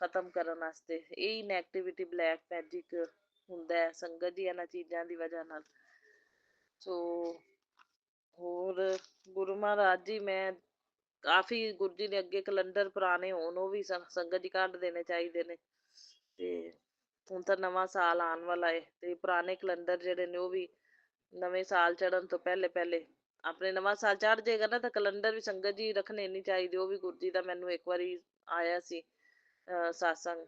F: ਖਤਮ ਕਰਨ ਵਾਸਤੇ। ਇਹੀ ਨੈਗੇਟਿਵਿਟੀ ਬਲੈਕ ਮੈਜਿਕ ਹੁੰਦਾ ਹੈ ਸੰਗਤ ਜੀ ਇਹਨਾਂ ਚੀਜ਼ਾਂ ਦੀ ਵਜ੍ਹਾ ਨਾਲ। ਸੋ ਹੋਰ ਗੁਰੂ ਮਹਾਰਾਜ ਜੀ, ਮੈਂ ਕਾਫੀ ਗੁਰੂ ਜੀ ਨੇ ਅੱਗੇ ਕੈਲੰਡਰ ਪੁਰਾਣੇ ਹੋਣ ਉਹ ਵੀ ਸੰਗਤ ਜੀ ਕੱਢ ਦੇਣੇ ਚਾਹੀਦੇ ਨੇ। ਤੇ ਹੁਣ ਤਾਂ ਨਵਾਂ ਸਾਲ ਆਉਣ ਵਾਲਾ ਹੈ, ਤੇ ਪੁਰਾਣੇ ਕੈਲੰਡਰ ਜਿਹੜੇ ਨੇ ਉਹ ਵੀ ਨਵੇਂ ਸਾਲ ਚੜ੍ਹਨ ਤੋਂ ਪਹਿਲੇ ਪਹਿਲੇ, ਆਪਣੇ ਨਵਾਂ ਸਾਲ ਚੜ੍ਹ ਜਾਏਗਾ ਨਾ ਤਾਂ ਕੈਲੰਡਰ ਵੀ ਸੰਗਤ ਜੀ ਰੱਖਣੇ ਨਹੀਂ ਚਾਹੀਦੇ। ਉਹ ਵੀ ਗੁਰੂ ਜੀ ਦਾ ਮੈਨੂੰ ਇੱਕ ਵਾਰੀ ਆਇਆ ਸੀ ਸਾਸੰਗ,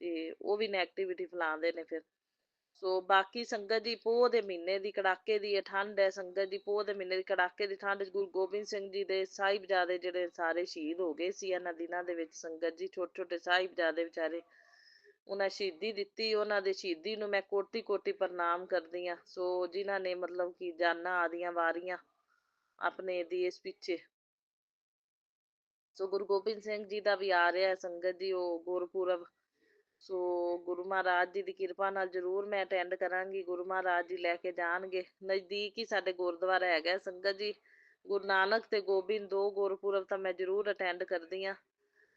F: ਤੇ ਉਹ ਵੀ ਨੈਗੇਟਿਵਿਟੀ ਫੈਲਾਉਂਦੇ ਨੇ ਫਿਰ। ਸੋ ਬਾਕੀ ਸੰਗਤ ਜੀ, ਪੋਹ ਦੇ ਮਹੀਨੇ ਦੀ ਕੜਾਕੇ ਦੀ ਇਹ ਠੰਡ ਹੈ ਸੰਗਤ ਜੀ। ਪੋਹ ਦੇ ਮਹੀਨੇ ਦੀ ਕੜਾਕੇ ਦੀ ਠੰਡ 'ਚ ਗੁਰੂ ਗੋਬਿੰਦ ਸਿੰਘ ਜੀ ਦੇ ਸਾਹਿਬਜ਼ਾਦੇ ਜਿਹੜੇ ਸਾਰੇ ਸ਼ਹੀਦ ਹੋ ਗਏ ਸੀ ਇਹਨਾਂ ਦਿਨਾਂ ਦੇ ਵਿੱਚ ਸੰਗਤ ਜੀ। ਛੋਟੇ ਛੋਟੇ ਸਾਹਿਬਜ਼ਾਦੇ ਵਿਚਾਰੇ, ਉਹਨਾਂ ਸ਼ਹੀਦੀ ਦਿੱਤੀ, ਉਹਨਾਂ ਦੇ ਸ਼ਹੀਦੀ ਨੂੰ ਮੈਂ ਕੋਟੀ ਕੋਟੀ ਪ੍ਰਣਾਮ ਕਰਦੀ ਹਾਂ। ਸੋ ਜਿਨ੍ਹਾਂ ਨੇ ਮਤਲਬ ਕਿ ਜਾਨਾਂ ਆਦੀਆਂ ਵਾਰੀਆਂ ਆਪਣੇ ਦੇਸ਼ ਪਿੱਛੇ। ਸੋ ਗੁਰੂ ਗੋਬਿੰਦ ਸਿੰਘ ਜੀ ਦਾ ਵੀ ਆ ਰਿਹਾ ਸੰਗਤ ਜੀ ਉਹ ਗੁਰਪੁਰਬ। ਸੋ ਗੁਰੂ ਮਹਾਰਾਜ ਜੀ ਦੀ ਕਿਰਪਾ ਨਾਲ ਜ਼ਰੂਰ ਮੈਂ ਅਟੈਂਡ ਕਰਾਂਗੀ, ਗੁਰੂ ਮਹਾਰਾਜ ਜੀ ਲੈ ਕੇ ਜਾਣਗੇ। ਨਜ਼ਦੀਕ ਹੀ ਸਾਡੇ ਗੁਰਦੁਆਰਾ ਹੈਗਾ ਸੰਗਤ ਜੀ, ਗੁਰੂ ਨਾਨਕ ਤੇ ਗੋਬਿੰਦ ਦੋ ਗੁਰਪੁਰਬ ਤਾਂ ਮੈਂ ਜ਼ਰੂਰ ਅਟੈਂਡ ਕਰਦੀ ਹਾਂ।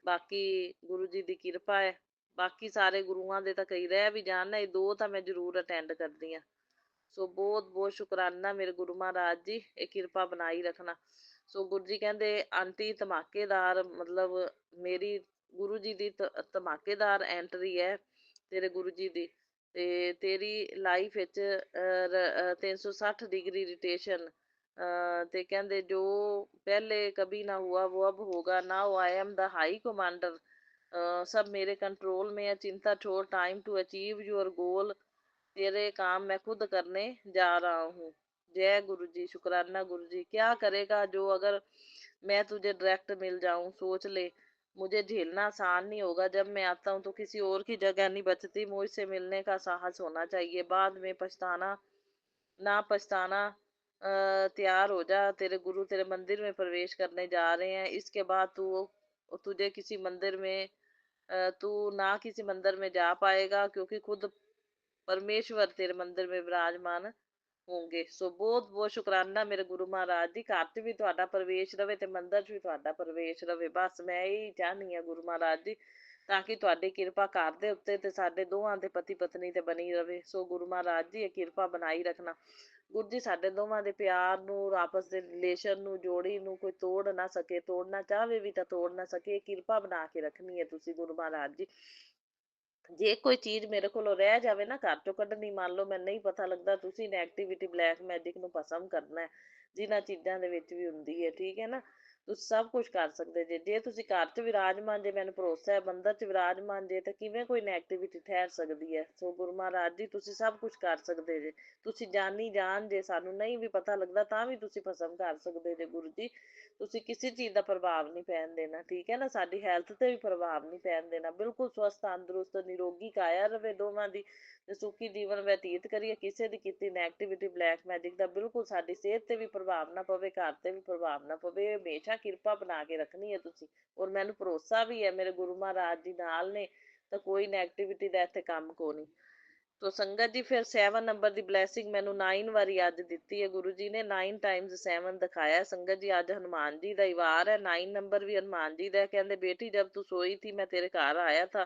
F: ਬਾਕੀ ਗੁਰੂ ਜੀ ਦੀ ਕਿਰਪਾ ਹੈ, ਬਾਕੀ ਸਾਰੇ ਗੁਰੂਆਂ ਦੇ ਤਾਂ ਕਈ ਰਹਿ ਵੀ ਜਾਣ, ਇਹ ਦੋ ਤਾਂ ਮੈਂ ਜ਼ਰੂਰ ਅਟੈਂਡ ਕਰਦੀ ਹਾਂ। ਸੋ ਬਹੁਤ ਬਹੁਤ ਸ਼ੁਕਰਾਨਾ ਮੇਰੇ ਗੁਰੂ ਮਹਾਰਾਜ ਜੀ, ਇਹ ਕਿਰਪਾ ਬਣਾਈ ਰੱਖਣਾ। ਸੋ ਗੁਰੂ ਜੀ ਕਹਿੰਦੇ ਆਂਟੀ ਧਮਾਕੇਦਾਰ, ਮਤਲਬ ਮੇਰੀ ਗੁਰੂ ਜੀ ਦੀ ਧਮਾਕੇਦਾਰ ਐਂਟਰੀ ਹੈ ਤੇਰੇ ਗੁਰੂ ਜੀ ਦੀ, ਤੇ ਤੇਰੀ ਲਾਈਫ ਵਿੱਚ 360 ਡਿਗਰੀ ਰੋਟੇਸ਼ਨ। ਤੇ ਕਹਿੰਦੇ ਜੋ ਪਹਿਲੇ ਕभी ना हुआ वो अब होगा, now I am the high commander, सब मेरे कंट्रोल में है, चिंता छोड़, time to achieve your goal, तेरे काम मैं खुद करने जा रहा हूँ। जय गुरु जी, शुक्राना गुरु जी। क्या करेगा जो अगर मैं तुझे डायरेक्ट मिल जाऊं, सोच ले मुझे झेलना आसान नहीं होगा। जब मैं आता हूँ तो किसी और की जगह नहीं बचती, मुझसे मिलने का साहस होना चाहिए, बाद में पछताना ना पछताना। तैयार हो जा, तेरे गुरु तेरे मंदिर में प्रवेश करने जा रहे हैं। इसके बाद तुझे किसी मंदिर में तू ना किसी मंदिर में जा पाएगा, क्योंकि खुद परमेश्वर तेरे मंदिर में विराजमान ਹੋਣਗੇ। ਸੋ ਬਹੁਤ ਬਹੁਤ ਸ਼ੁਕਰਾਨਾ ਮੇਰੇ ਗੁਰੂ ਮਹਾਰਾਜ ਜੀ। ਘਰ 'ਚ ਵੀ ਤੁਹਾਡਾ ਪ੍ਰਵੇਸ਼ ਰਵੇ ਤੇ ਮੰਦਰ 'ਚ ਵੀ ਤੁਹਾਡਾ ਪ੍ਰਵੇਸ਼ ਰਵੇ, ਬਸ ਮੈਂ ਇਹੀ ਚਾਹੁੰਦੀ ਹਾਂ ਗੁਰੂ ਮਹਾਰਾਜ ਜੀ, ਤਾਂ ਕਿ ਤੁਹਾਡੀ ਕਿਰਪਾ ਘਰ ਦੇ ਉੱਤੇ ਤੇ ਸਾਡੇ ਦੋਵਾਂ ਦੇ ਪਤੀ ਪਤਨੀ ਤੇ ਬਣੀ ਰਵੇ। ਸੋ ਗੁਰੂ ਮਹਾਰਾਜ ਜੀ ਇਹ ਕਿਰਪਾ ਬਣਾਈ ਰੱਖਣਾ। ਗੁਰੂ ਜੀ ਸਾਡੇ ਦੋਵਾਂ ਦੇ ਪਿਆਰ ਨੂੰ, ਆਪਸ ਦੇ ਰਿਲੇਸ਼ਨ ਨੂੰ, ਜੋੜੀ ਨੂੰ ਕੋਈ ਤੋੜ ਨਾ ਸਕੇ, ਤੋੜਨਾ ਚਾਹਵੇ ਵੀ ਤਾਂ ਤੋੜ ਨਾ ਸਕੇ, ਕਿਰਪਾ ਬਣਾ ਕੇ ਰੱਖਣੀ ਹੈ ਤੁਸੀਂ ਗੁਰੂ ਮਹਾਰਾਜ ਜੀ। ਜੇ ਕੋਈ ਚੀਜ਼ ਮੇਰੇ ਕੋਲੋਂ ਰਹਿ ਜਾਵੇ ਨਾ ਘਰ ਚੋਂ ਕੱਢਣੀ, ਮੰਨ ਲਓ ਮੈਨੂੰ ਨਹੀਂ ਪਤਾ ਲੱਗਦਾ, ਤੁਸੀਂ ਨੈਗੇਟਿਵਿਟੀ ਬਲੈਕ ਮੈਜਿਕ ਨੂੰ ਭਸਮ ਕਰਨਾ ਹੈ, ਜਿਨ੍ਹਾਂ ਚੀਜ਼ਾਂ ਦੇ ਵਿੱਚ ਵੀ ਹੁੰਦੀ ਹੈ, ਠੀਕ ਹੈ ਨਾ। ਤੁਸੀਂ ਸਭ ਕੁਝ ਕਰ ਸਕਦੇ ਜੇ ਤੁਸੀਂ ਘਰ 'ਚ ਵਿਰਾਜਮਾਨ ਜੇ, ਮੈਨੂੰ ਭਰੋਸਾ ਹੈ ਮੰਦਰ 'ਚ ਵਿਰਾਜਮਾਨ ਜੇ, ਤਾਂ ਕਿਵੇਂ ਕੋਈ ਨੈਗੇਟਿਵਿਟੀ ਠਹਿਰ ਸਕਦੀ ਹੈ। ਸੋ ਗੁਰੂ ਮਹਾਰਾਜ ਜੀ ਤੁਸੀਂ ਸਭ ਕੁਝ ਕਰ ਸਕਦੇ ਜੇ, ਤੁਸੀਂ ਜਾਨੀ ਜਾਨ ਜੇ, ਸਾਨੂੰ ਨਹੀਂ ਵੀ ਪਤਾ ਲੱਗਦਾ ਤਾਂ ਵੀ ਤੁਸੀਂ ਭਸਮ ਕਰ ਸਕਦੇ ਜੇ ਗੁਰੂ ਜੀ। ਤੁਸੀਂ ਕਿਸੇ ਚੀਜ਼ ਦਾ ਪ੍ਰਭਾਵ ਨਹੀਂ ਪੈਣ ਦੇਣਾ, ਠੀਕ ਹੈ ਨਾ, ਸਾਡੀ ਹੈਲਥ 'ਤੇ ਵੀ ਪ੍ਰਭਾਵ ਨਹੀਂ ਪੈਣ ਦੇਣਾ। ਬਿਲਕੁਲ ਸਵਸਥ ਤੰਦਰੁਸਤ ਨਿਰੋਗੀ ਕਾਇਆ ਰਵੇ ਦੋਵਾਂ ਦੀ, ਤੇ ਸੁਖੀ ਜੀਵਨ ਬਤੀਤ ਕਰੀਏ। ਕਿਸੇ ਦੀ ਕੀਤੀ ਨੈਗੇਟਿਵਿਟੀ ਬਲੈਕ ਮੈਜਿਕ ਦਾ ਬਿਲਕੁਲ ਸਾਡੀ ਸਿਹਤ 'ਤੇ ਵੀ ਪ੍ਰਭਾਵ ਨਾ ਪਵੇ, ਘਰ 'ਤੇ ਵੀ ਪ੍ਰਭਾਵ ਨਾ ਪਵੇ। ਹਮੇਸ਼ਾ ਕਿਰਪਾ ਬਣਾ ਕੇ ਰੱਖਣੀ ਹੈ ਤੁਸੀਂ, ਔਰ ਮੈਨੂੰ ਭਰੋਸਾ ਵੀ ਹੈ ਮੇਰੇ ਗੁਰੂ ਮਹਾਰਾਜ ਜੀ ਨਾਲ ਨੇ, ਤਾਂ ਕੋਈ ਨੈਗੇਟਿਵਿਟੀ ਦਾ ਇੱਥੇ ਕੰਮ ਕੋ ਨਹੀਂ। ਤੋ ਸੰਗਤ ਜੀ ਫਿਰ 7 ਨੰਬਰ ਦੀ ਬਲੈਸਿੰਗ ਮੈਨੂੰ 9 ਵਾਰੀ ਅੱਜ ਦਿੱਤੀ ਹੈ ਗੁਰੂ ਜੀ ਨੇ, 9 ਟਾਈਮਸ 7 ਦਿਖਾਇਆ। ਸੰਗਤ ਜੀ ਅੱਜ ਹਨੂਮਾਨ ਜੀ ਦਾ ਹੀ ਵਾਰ ਹੈ, 9 ਨੰਬਰ ਵੀ ਹਨੂਮਾਨ ਜੀ ਦਾ। ਕਹਿੰਦੇ बेटी जब तू सोई थी मैं तेरे घर आया था,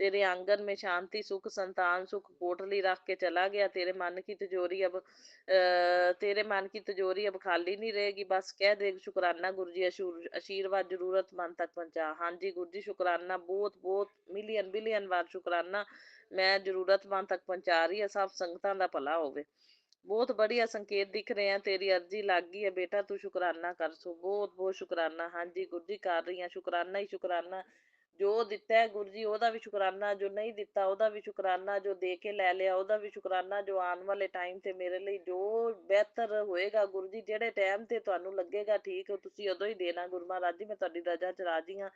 F: तेरे आंगन में शांति सुख संतान सुख पोटली रख के चला गया। तेरे मन की तिजोरी अब तेरे मन की तिजोरी अब खाली नहीं रहेगी। बस कह दे शुक्राना गुरु जी, आशीर्वाद जरूरतमंद तक पहुंचा। हाँ जी गुरु जी शुक्राना, बहुत बहुत मिलियन बिलियन बार शुक्राना, मैं जरूरतमंद तक पहुंचा रही है। सब संगतां दा भला होवे। बहुत बढ़िया संकेत दिख रहे हैं, तेरी अर्जी लग गई है बेटा, तू शुक्राना कर। सो बहुत बहुत शुक्राना। हाँ जी गुरु जी कर रही हैं, शुक्राना ही शुक्राना। जो दिता है गुरु जी ਉਹਦਾ ਵੀ ਸ਼ੁਕਰਾਨਾ, ਜੋ ਨਹੀਂ ਦਿੱਤਾ ਉਹਦਾ ਵੀ ਸ਼ੁਕਰਾਨਾ, ਜੋ ਦੇ ਕੇ ਲੈ ਲਿਆ ਉਹਦਾ ਵੀ ਸ਼ੁਕਰਾਨਾ, ਜੋ ਆਉਣ ਵਾਲੇ ਟਾਈਮ ਤੇ ਮੇਰੇ ਲਈ ਜੋ ਬਿਹਤਰ ਹੋਏਗਾ ਗੁਰੂ ਜੀ, ਜਿਹੜੇ ਟਾਈਮ ਤੇ ਤੁਹਾਨੂੰ ਲੱਗੇਗਾ ਠੀਕ ਤੁਸੀਂ ਉਦੋਂ ਹੀ ਦੇਣਾ। ਗੁਰੂ ਮਹਾਰਾਜ ਜੀ ਮੈਂ ਤੁਹਾਡੀ ਰਜ਼ਾ ਚ ਰਾਜੀ ਹਾਂ,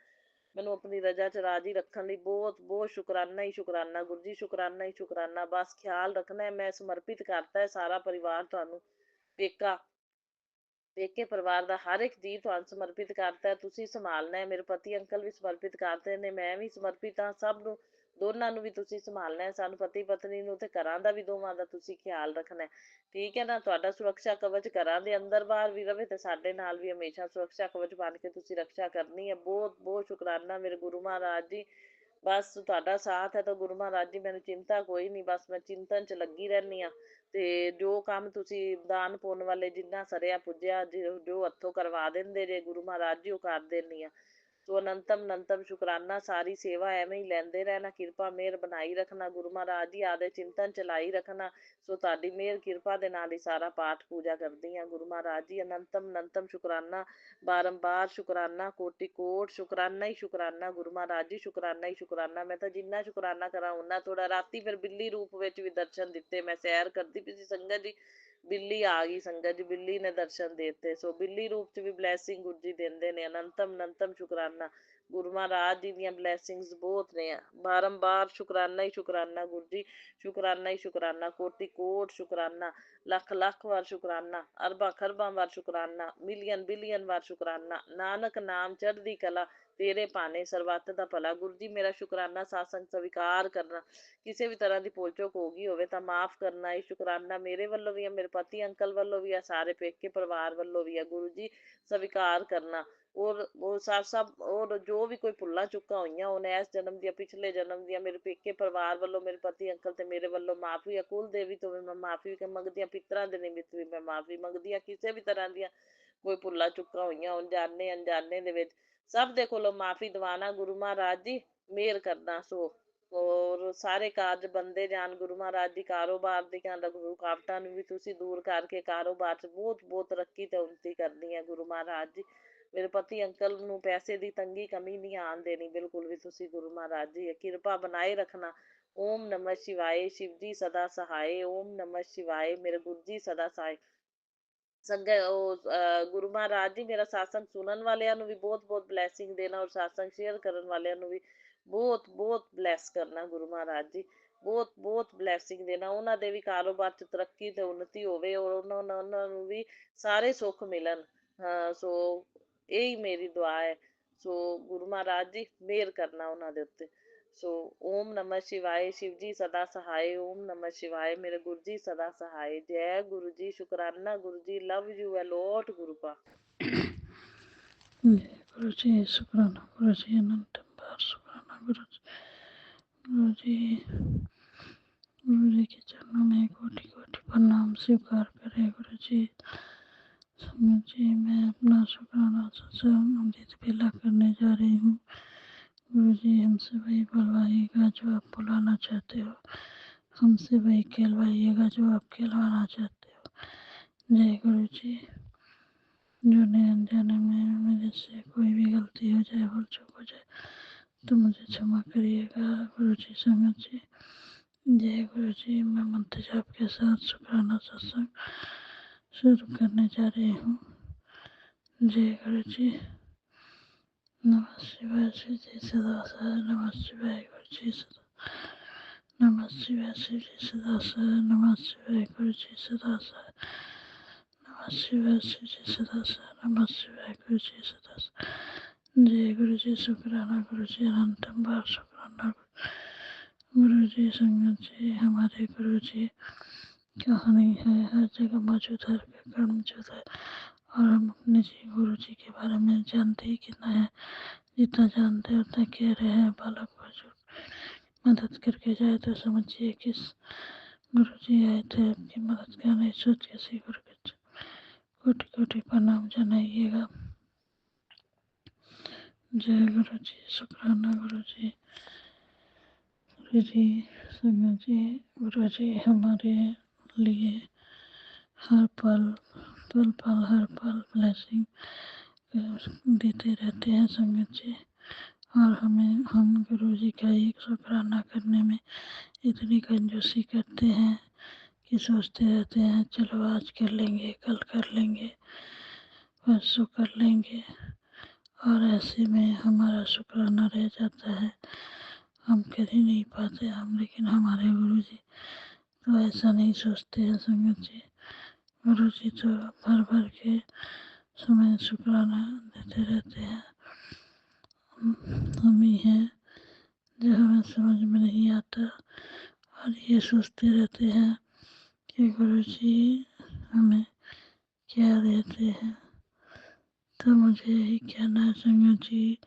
F: ਮੈਨੂੰ ਆਪਣੀ ਰਜ਼ਾ ਚ ਰਾਜੀ ਰੱਖਣ ਲਈ ਬਹੁਤ ਬਹੁਤ ਸ਼ੁਕਰਾਨਾ ਹੀ ਸ਼ੁਕਰਾਨਾ ਗੁਰੂ ਜੀ, ਸ਼ੁਕਰਾਨਾ ਹੀ ਸ਼ੁਕਰਾਨਾ। ਬਸ ਖਿਆਲ ਰੱਖਣਾ, ਮੈਂ ਸਮਰਪਿਤ ਕਰਤਾ ਹੈ ਸਾਰਾ ਪਰਿਵਾਰ ਤੁਹਾਨੂੰ, ਪੇਕੇ ਪਰਿਵਾਰ ਦਾ ਹਰ ਇੱਕ ਜੀਅ ਤੁਹਾਨੂੰ ਸਮਰਪਿਤ ਕਰਤਾ, ਤੁਸੀਂ ਸੰਭਾਲਣਾ ਹੈ। ਮੇਰੇ ਪਤੀ ਅੰਕਲ ਵੀ ਸਮਰਪਿਤ ਕਰਦੇ ਨੇ, ਮੈਂ ਵੀ ਸਮਰਪਿਤ ਹਾਂ। ਸਭ ਨੂੰ ਦੋਨਾਂ ਨੂੰ ਵੀ ਤੁਸੀਂ ਸੰਭਾਲਣਾ ਹੈ, ਸਾਨੂੰ ਪਤੀ ਪਤਨੀ ਨੂੰ ਤੇ ਘਰਾਂ ਦਾ ਵੀ ਦੋਵਾਂ ਦਾ ਤੁਸੀਂ ਖਿਆਲ ਰੱਖਣਾ, ਠੀਕ ਹੈ ਨਾ। ਤੁਹਾਡਾ ਸੁਰੱਖਿਆ ਕਵਚ ਘਰਾਂ ਦੇ ਅੰਦਰ ਬਾਹਰ ਵੀ ਰਵੇ, ਤੇ ਸਾਡੇ ਨਾਲ ਵੀ ਹਮੇਸ਼ਾ ਸੁਰੱਖਿਆ ਕਵਚ ਬਣ ਕੇ ਤੁਸੀਂ ਰੱਖਿਆ ਕਰਨੀ ਹੈ। ਬਹੁਤ ਬਹੁਤ ਸ਼ੁਕਰਾਨਾ ਮੇਰੇ ਗੁਰੂ ਮਹਾਰਾਜ ਜੀ। ਬਸ ਤੁਹਾਡਾ ਸਾਥ ਹੈ ਤਾਂ ਗੁਰੂ ਮਹਾਰਾਜ ਜੀ ਮੈਨੂੰ ਚਿੰਤਾ ਕੋਈ ਨਹੀਂ, ਬਸ ਮੈਂ ਚਿੰਤਨ 'ਚ ਲੱਗੀ ਰਹਿੰਦੀ ਹਾਂ। ਤੇ ਜੋ ਕੰਮ ਤੁਸੀਂ ਦਾਨ ਪੁੰਨ ਵਾਲੇ ਜਿੰਨਾ ਸਰਿਆ ਪੁੱਜਿਆ ਜੋ ਹੱਥੋਂ ਕਰਵਾ ਦਿੰਦੇ ਜੇ ਗੁਰੂ ਮਹਾਰਾਜ ਜੀ, ਉਹ ਕਰ ਦਿੰਦੀ ਆ। ਸੋ ਅਨੰਤਮ ਸ਼ੁਕਰਾਨਾ, ਸਾਰੀ ਸੇਵਾ ਐਵੇਂ ਹੀ ਲੈਂਦੇ ਰਹਿਣਾ, ਕਿਰਪਾ ਮਿਹਰ ਬਣਾਈ ਰੱਖਣਾ ਗੁਰੂ ਮਹਾਰਾਜ ਜੀ, ਆਦੇ ਚਿੰਤਨ ਚਲਾਈ ਰੱਖਣਾ। ਸੋ ਤੁਹਾਡੀ ਮਿਹਰ ਕਿਰਪਾ ਦੇ ਨਾਲ ਹੀ ਸਾਰਾ ਪਾਠ ਪੂਜਾ ਕਰਦੀ ਹਾਂ ਗੁਰੂ ਮਹਾਰਾਜ ਜੀ। ਅਨੰਤਮ ਸ਼ੁਕਰਾਨਾ, ਬਾਰੰਬਾਰ ਸ਼ੁਕਰਾਨਾ, ਕੋਟि ਕੋਟ ਸ਼ੁਕਰਾਨਾ ਹੀ ਸ਼ੁਕਰਾਨਾ ਗੁਰੂ ਮਹਾਰਾਜ ਜੀ, ਸ਼ੁਕਰਾਨਾ ਹੀ ਸ਼ੁਕਰਾਨਾ। ਮੈਂ ਤਾਂ ਜਿੰਨਾ ਸ਼ੁਕਰਾਨਾ ਕਰਾਂ ਉਹਨਾਂ ਥੋੜਾ। ਰਾਤੀ ਫਿਰ ਬਿੱਲੀ ਰੂਪ ਵਿੱਚ ਵੀ ਦਰਸ਼ਨ ਦਿੱਤੇ, ਮੈਂ ਸੈਰ ਕਰਦੀ ਪਈ ਸੀ ਸੰਗਤ ਜੀ, ਬਿੱਲੀ ਆ ਗਈ ਸੰਗਤ ਜੀ, ਬਿੱਲੀ ਨੇ ਦਰਸ਼ਨ ਦੇ ਦਿੱਤੇ। ਸੋ ਬਿੱਲੀ ਰੂਪ 'ਚ ਵੀ ਬਲੈਸਿੰਗ ਗੁਰੂ ਜੀ ਦਿੰਦੇ ਨੇ। ਅਨੰਤਮ ਸ਼ੁਕਰਾਨਾ, ਗੁਰੂ ਮਹਾਰਾਜ ਜੀ ਦੀਆਂ ਬਲੈਸਿੰਗਸ ਬਹੁਤ ਨੇ। ਬਾਰੰਬਾਰ ਸ਼ੁਕਰਾਨਾ ਹੀ ਸ਼ੁਕਰਾਨਾ ਗੁਰੂ ਜੀ, ਸ਼ੁਕਰਾਨਾ ਹੀ ਸ਼ੁਕਰਾਨਾ, ਕੋਟि ਕੋਟ ਸ਼ੁਕਰਾਨਾ, ਲੱਖ ਵਾਰ ਸ਼ੁਕਰਾਨਾ, ਅਰਬਾਂ ਖਰਬਾਂ ਵਾਰ ਸ਼ੁਕਰਾਨਾ, ਮਿਲੀਅਨ ਬਿਲੀਅਨ ਵਾਰ ਸ਼ੁਕਰਾਨਾ। ਨਾਨਕ ਨਾਮ ਚੜ੍ਹਦੀ ਕਲਾ, ਤੇਰੇ ਭਾਣੇ ਸਰਬੱਤ ਦਾ ਭਲਾ। ਗੁਰੂ ਜੀ ਮੇਰਾ ਸ਼ੁਕਰਾਨਾ ਸਾਸੰਗ ਸਵੀਕਾਰ ਕਰਨਾ, ਕਿਸੇ ਵੀ ਤਰ੍ਹਾਂ ਦੀ ਭੁੱਲ ਚੁੱਕ ਹੋ ਗਈ ਹੋਵੇ ਤਾਂ ਮਾਫ ਕਰਨਾ। ਇਹ ਸ਼ੁਕਰਾਨਾ ਮੇਰੇ ਵੱਲੋਂ ਵੀ ਹੈ, ਮੇਰੇ ਪਤੀ ਅੰਕਲ ਵੱਲੋਂ ਵੀ ਹੈ, ਸਾਰੇ ਪੇਕੇ ਪਰਿਵਾਰ ਵੱਲੋਂ ਵੀ ਹੈ ਗੁਰੂ ਜੀ, ਸਵੀਕਾਰ ਕਰਨਾ। ਔਰ ਉਹ ਸਭ ਔਰ ਜੋ ਵੀ ਕੋਈ ਭੁੱਲਾਂ ਚੁੱਕਾਂ ਹੋਈਆਂ ਹੁਣ ਇਸ ਜਨਮ ਦੀਆਂ ਪਿਛਲੇ ਜਨਮ ਦੀਆਂ, ਮੇਰੇ ਪੇਕੇ ਪਰਿਵਾਰ ਵੱਲੋਂ, ਮੇਰੇ ਪਤੀ ਅੰਕਲ ਤੇ ਮੇਰੇ ਵੱਲੋਂ ਮਾਫੀ ਹੈ। ਕੁਲ ਦੇਵੀ ਤੋਂ ਵੀ ਮੈਂ ਮਾਫੀ ਮੰਗਦੀ ਹਾਂ, ਪਿੱਤਰਾਂ ਦੇ ਨਿਮਿਤ ਵੀ ਮੈਂ ਮਾਫੀ ਮੰਗਦੀ ਹਾਂ। ਕਿਸੇ ਵੀ ਤਰ੍ਹਾਂ ਦੀਆਂ ਕੋਈ ਭੁੱਲਾਂ ਚੁੱਕਾਂ ਹੋਈਆਂ ਹੋਣ ਜਾਣੇ ਅਣਜਾਣੇ ਦੇ ਵਿੱਚ, ਸਭ ਦੇ ਕੋਲੋਂ ਮਾਫੀ ਦਵਾਣਾ ਗੁਰੂ ਮਹਾਰਾਜ ਜੀ, ਮਿਹਰ ਕਰਨਾ। ਸੋ ਔਰ ਸਾਰੇ ਕਾਰਜ ਬੰਦੇ ਜਾਣ ਗੁਰੂ ਮਹਾਰਾਜ ਜੀ। ਕਾਰੋਬਾਰ ਦੀਆਂ ਰੁਕਾਵਟਾਂ ਨੂੰ ਵੀ ਤੁਸੀਂ ਦੂਰ ਕਰਕੇ ਕਾਰੋਬਾਰ 'ਚ ਬਹੁਤ ਬਹੁਤ ਤਰੱਕੀ ਤੇ ਉੱਨਤੀ ਕਰਨੀ ਹੈ ਗੁਰੂ ਮਹਾਰਾਜ ਜੀ। ਮੇਰੇ ਪਤੀ ਅੰਕਲ ਨੂੰ ਪੈਸੇ ਦੀ ਤੰਗੀ ਕਮੀ ਨਹੀਂ ਆਉਣ ਦੇਣੀ ਬਿਲਕੁਲ ਵੀ ਤੁਸੀਂ ਗੁਰੂ ਮਹਾਰਾਜ ਜੀ, ਕਿਰਪਾ ਬਣਾਏ ਰੱਖਣਾ। ਓਮ ਨਮः शिवाय, शिव जी सदा सहाय। ओम नमः शिवाय, मेरे गुरु जी सदा सहाय। ਗੁਰੂ ਮਹਾਰਾਜ ਜੀ ਮੇਰਾ ਸਾਸੰਗ ਸੁਣਨ ਵਾਲਿਆਂ ਨੂੰ ਵੀ ਬਹੁਤ ਬਹੁਤ ਬਲੈਸਿੰਗ ਦੇਣਾ, ਔਰ ਸਾਸੰਗ ਸ਼ੇਅਰ ਕਰਨ ਵਾਲਿਆਂ ਨੂੰ ਵੀ ਬਹੁਤ ਬਹੁਤ ਬਲੈਸ ਕਰਨਾ ਗੁਰੂ ਮਹਾਰਾਜ ਜੀ, ਬਹੁਤ ਬਹੁਤ ਬਲੈਸਿੰਗ ਦੇਣਾ। ਉਹਨਾਂ ਦੇ ਵੀ ਕਾਰੋਬਾਰ 'ਚ ਤਰੱਕੀ ਤੇ ਉੱਨਤੀ ਹੋਵੇ, ਔਰ ਉਹਨਾਂ ਨੂੰ ਵੀ ਸਾਰੇ ਸੁੱਖ ਮਿਲਣ। ਸੋ ਇਹੀ ਮੇਰੀ ਦੁਆ ਹੈ। ਸੋ ਗੁਰੂ ਮਹਾਰਾਜ ਜੀ ਮਿਹਰ ਕਰਨਾ ਉਹਨਾਂ ਦੇ ਉੱਤੇ। ਸੋ ਓਮ ਨਮः शिवाय, शिव जी सदा सहाय। ओम नमः शिवाय, मेरे गुरु जी सदा सहाय। जय गुरु जी, शुक्राना गुरु जी, लव यू अलॉट गुरु पा।
G: जय गुरु जी, शुक्राना गुरु जी, अनंत बार शुक्राना गुरु जी। गुरु जी के चरणों में कोटि कोटि प्रणाम स्वीकार करे गुरु जी। संगत जी मैं अपना शुक्राना अमृत बेला करने जा रही हूँ। गुरु जी हमसे वही बुलवाइएगा जो आप बुलाना चाहते हो, हमसे वही कहलवाइएगा जो आप कहलवाना चाहते हो। जय गुरु जी। जाने अनजाने में मेरे से कोई भी गलती हो जाए, भूल चूक हो जाए तो मुझे क्षमा करिएगा गुरु जी, संगत जी। जय गुरु जी। मैं मंत्र जाप के साथ शुक्राना सत्संग शुरू करने जा रही हूँ। जय गुरु जी। नमः शिवाय श्री जी सदाशिव, नमः शिवाय गुरु जी सदा, नमः शिवाय श्री जी सदाशिव, नमः शिवाय गुरु जी सदाशिव, नमः शिवाय श्री जी सदाशिव, नमः शिवाय गुरु जी सदाशिव। जय गुरु जी। शुक्राना गुरु जी, अनंतम बार शुक्राना गुरु जी। संगत जी, हमारे गुरु जी कहानी है, हर जगह मौजूद है, हर कर्म मौजूद है, और हम अपने जी गुरु जी के बारे में जानते ही कितना है। जितना जानते उतना कह रहे हैं। बालक को जो मदद करके जाए तो समझिए किस गुरु जी आए थे आपकी मदद करने। सोच किसी गुरु के कोटि कोटि प्रणाम जनाइएगा। जय गुरु जी। शुक्राना गुरु जी। गुरु जी, संगत जी, गुरु जी हमारे लिए हर पल हर पल ब्लेसिंग देते रहते हैं संगत जी। और हम गुरु जी का एक शुक्राना करने में इतनी कंजूसी करते हैं कि सोचते रहते हैं चलो आज कर लेंगे, कल कर लेंगे, परसों कर लेंगे, और ऐसे में हमारा शुक्राना रह जाता है, हम कर ही नहीं पाते हम। लेकिन हमारे गुरु जी तो ऐसा नहीं सोचते हैं संगत जी। गुरु जी तो भर भर के समय शुक्राना देते रहते हैं। हम ही हैं जो हमें समझ में नहीं आता और ये सोचते रहते हैं कि गुरु जी हमें क्या देते हैं। तो मुझे यही कहना है संगत जी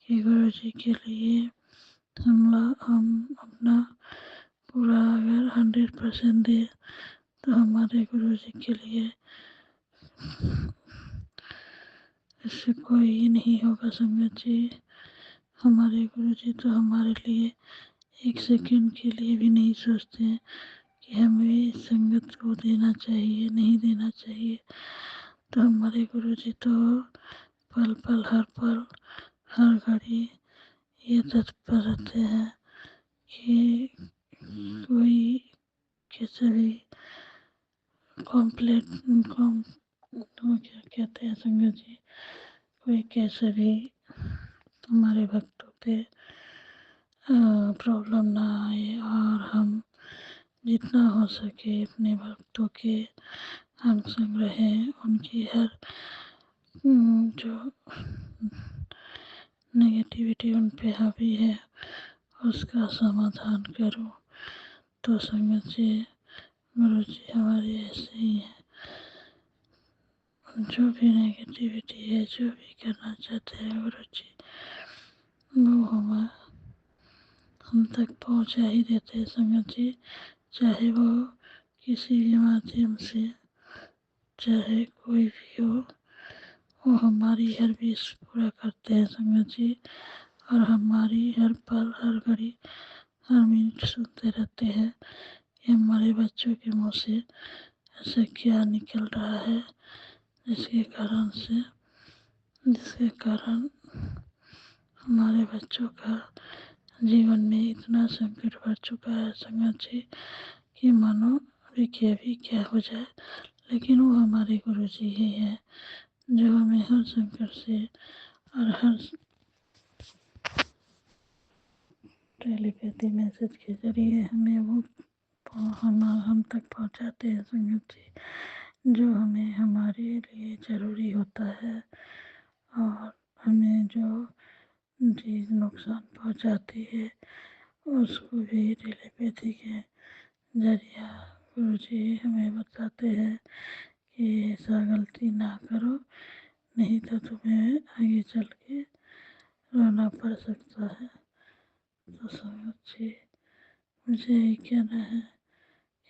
G: कि गुरु जी के लिए हम अपना पूरा अगर 100% दे तो हमारे गुरु जी के लिए इससे कोई नहीं होगा संगत जी। हमारे गुरु जी तो हमारे लिए एक सेकंड के लिए भी नहीं सोचते हैं कि हमें इस संगत को देना चाहिए, नहीं देना चाहिए। तो हमारे गुरु जी तो पल पल हर घड़ी ये तत्पर रहते हैं कि कोई कैसे भी तो क्या कहते हैं संगत जी, कोई कैसे भी हमारे भक्तों पे प्रॉब्लम ना आए, और हम जितना हो सके अपने भक्तों के हम संग रहें। उनकी हर जो नेगेटिविटी उन पे हावी है उसका समाधान करो। तो संगत जी, गुरु जी हमारे ऐसे ही हैं। जो भी नेगेटिविटी है, जो भी करना चाहते हैं गुरु जी, वो हम तक पहुंचा ही देते हैं संगत जी। चाहे वो किसी भी माध्यम से, चाहे कोई भी हो, वो हमारी हर विश पूरा करते हैं संगत जी। और हमारी हर पल हर घड़ी हर मिनट सुनते रहते हैं कि हमारे बच्चों के मुँह से ऐसे क्या निकल रहा है, जिसके कारण हमारे बच्चों का जीवन में इतना संकट बढ़ चुका है संगत जी कि मानो अभी क्या हो जाए। लेकिन वो हमारे गुरु जी ही हैं जो हमें हर संकट से और हर टेलीपैथी मैसेज के जरिए हमें वो हम तक पहुंचाते हैं संगत जी, जो हमें हमारे लिए ज़रूरी होता है। और हमें जो चीज़ नुकसान पहुंचाती है उसको भी टेलीपैथी के जरिया गुरु जी हमें बताते हैं कि ऐसा गलती ना करो, नहीं तो तुम्हें आगे चल के रोना पड़ सकता है। तो संगत जी, मुझे यही कहना है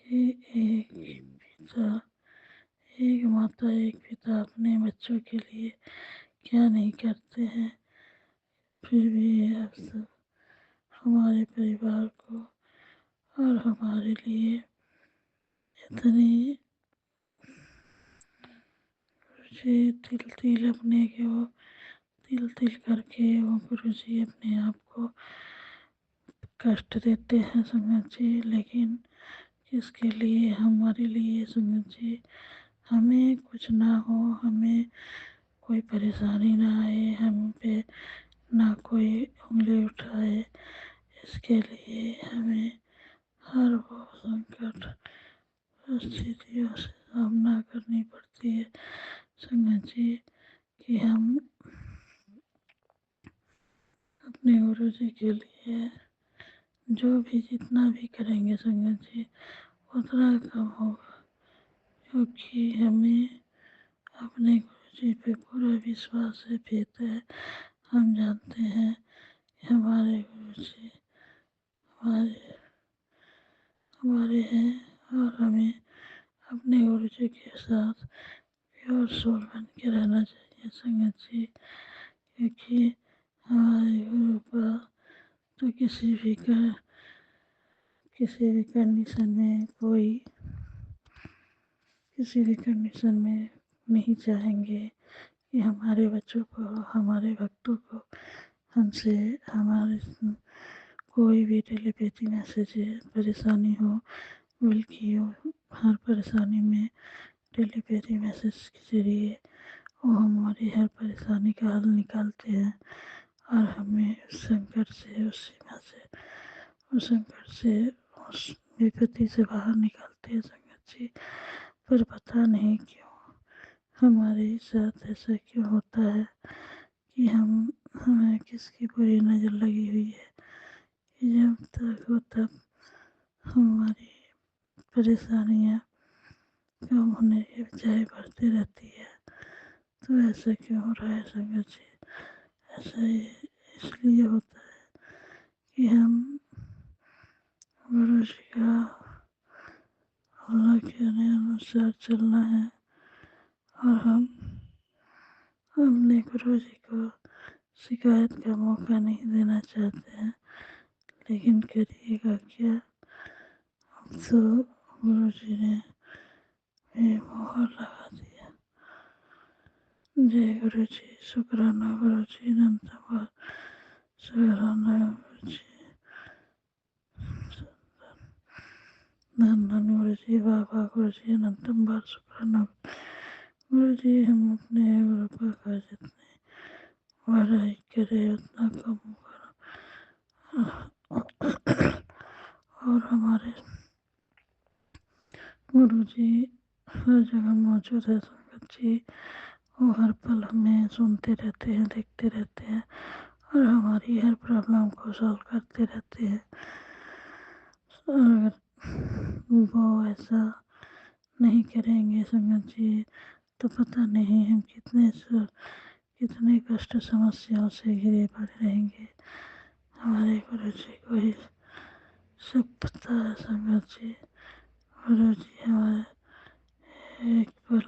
G: कि एक माता एक पिता अपने बच्चों के लिए क्या नहीं करते हैं। फिर भी आप सब हमारे परिवार को और हमारे लिए इतनी गुरुजी तिल तिल अपने को तिल तिल करके वो गुरुजी अपने आप को कष्ट देते हैं संगत जी, लेकिन किसके लिए? हमारे लिए संगत जी। हमें कुछ ना हो, हमें कोई परेशानी ना आए, हम पे ना कोई उंगली उठाए, इसके लिए हमें हर वो संकट स्थितियों से सामना करनी पड़ती है संगत जी, कि हम अपने गुरु जी के लिए जो भी जितना भी करेंगे संगत जी उतना कम होगा, क्योंकि हमें अपने गुरु जी पे पूरा विश्वास है, फेथ है। हम जानते हैं कि हमारे गुरु जी हमारे हमारे हैं, और हमें अपने गुरु जी के साथ प्योर सोल बन के रहना चाहिए संगत जी, क्योंकि हमारे गुरु का तो किसी भी कंडीशन में किसी भी कंडीशन में नहीं चाहेंगे कि हमारे बच्चों को, हमारे भक्तों को हमसे हमारे कोई भी टेलीपैथी मैसेज परेशानी हो, बल्कि हर परेशानी में टेलीपैथी मैसेज के जरिए वो हमारी हर परेशानी का हल निकालते हैं और हमें उस संकट से, उस सीमा से, उस संकट से, उस विपत्ति से बाहर निकालते हैं संगत जी। पर पता नहीं क्यों हमारे साथ ऐसा क्यों होता है कि हमें किसकी बुरी नज़र लगी हुई है कि जब तक हो तब हमारी परेशानियाँ कम होने के बजाय बढ़ती रहती है। तो ऐसा क्यों हो रहा है संगत जी? ऐसा इसलिए होता है कि हम गुरु जी का अल्लाह के अनुसार चलना है, और हम अपने गुरु जी को शिकायत का मौका नहीं देना चाहते हैं, लेकिन करिएगा क्या? अब तो गुरु जी ने मोहर लगा दिया। जय गुरु जी, शुक्राना गुरु जी, अनंतबार शुक्राना गुरु जी, धन धन गुरु जी, बाबा गुरु जी, अनंतम बार शुक्राना गुरु जी। हम अपने गुरु का जितने बड़ाई करे उतना कम होगा, और हमारे गुरु जी हर जगह मौजूद है संगत जी। वो हर पल हमें सुनते रहते हैं, देखते रहते हैं, और हमारी हर प्रॉब्लम को सॉल्व करते रहते हैं। अगर वो ऐसा नहीं करेंगे संगत जी तो पता नहीं हम कितने कष्ट समस्याओं से घिरे पड़े रहेंगे। हमारे गुरु जी को ही सब पता है संगत जी। गुरु जी हमारे एक पल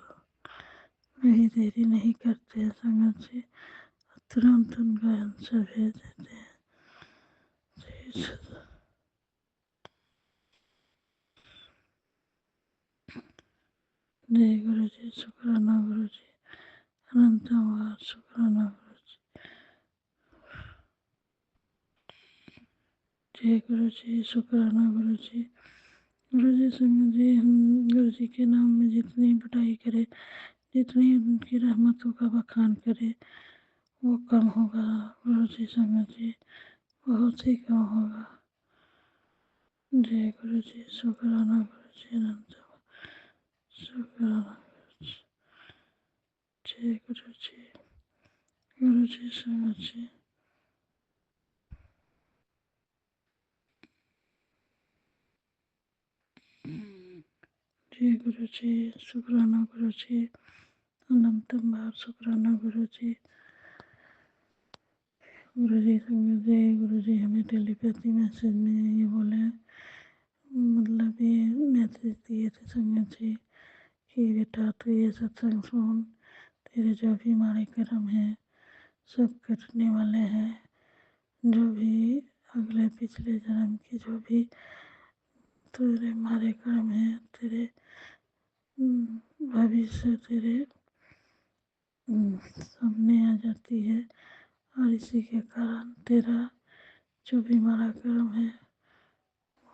G: में ही देरी नहीं करते हैं संगत जी, तुरंत उनका आंसर भेज देते हैं। जी सदा। जय गुरु जी, शुक्राना गुरु जी, अनंतवार शुक्राना गुरु जी। जय गुरु जी, शुक्राना गुरु जी। गुरु जी संगत जी, हम गुरु जी के नाम में जितनी बुराई करे, जितनी उनकी रहमतों का बखान करे, वो कम होगा गुरु जी संगत जी, बहुत ही कम होगा। जय गुरु जी, शुक्राना गुरु जी, अनंत शुक्राना गुरु जी। जय गुरु जी संगत जी। जय गुरु जी, शुक्राना गुरु जी, अनंतम बार शुक्राना गुरु जी। गुरु जी संगत जी, गुरु जी हमें टेलीपैथी मैसेज में ये बोले, मतलब ये मैसेज दिए थे संगत जी कि बेटा तू ये सत्संग सुन, तेरे जो भी हमारे कर्म हैं सब कटने वाले हैं। जो भी अगले पिछले जन्म की जो भी तेरे हमारे कर्म हैं, तेरे भविष्य तेरे सामने आ जाती है और इसी के कारण तेरा जो भी हमारा कर्म है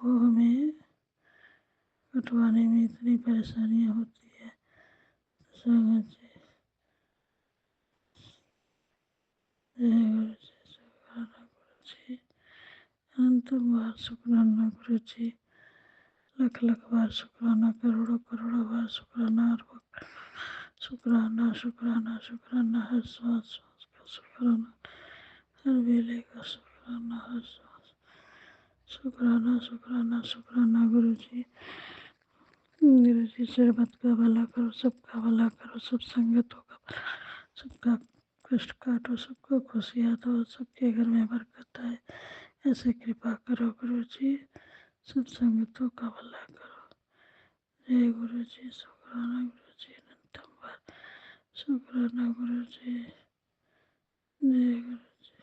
G: वो हमें कटवाने में इतनी परेशानियाँ होती है। संगत जी, जय गुरु जी, शुक्राना गुरु जी, अनंत बार शुक्राना गुरु जी, लख लख बार शुक्राना, करोड़ों करोड़ों बार शुक्राना, अरबों शुक्राना शुक्राना शुक्राना, हर श्वास श्वास का शुक्राना, हर वेले का शुक्राना, हर श्वास शुक्राना शुक्राना शुक्राना। गुरु जी शरबत का भला करो, सबका भला करो, सब संगतों का भला, सबका कष्ट काटो, सबको खुशियाँ दो, सबके घर में बरकत आए, ऐसे कृपा करो गुरु जी, सब संगतों का भला करो। जय गुरु जी, शुक्राना गुरु जी, अनंतम बार शुक्राना गुरु जी, जय गुरु जी,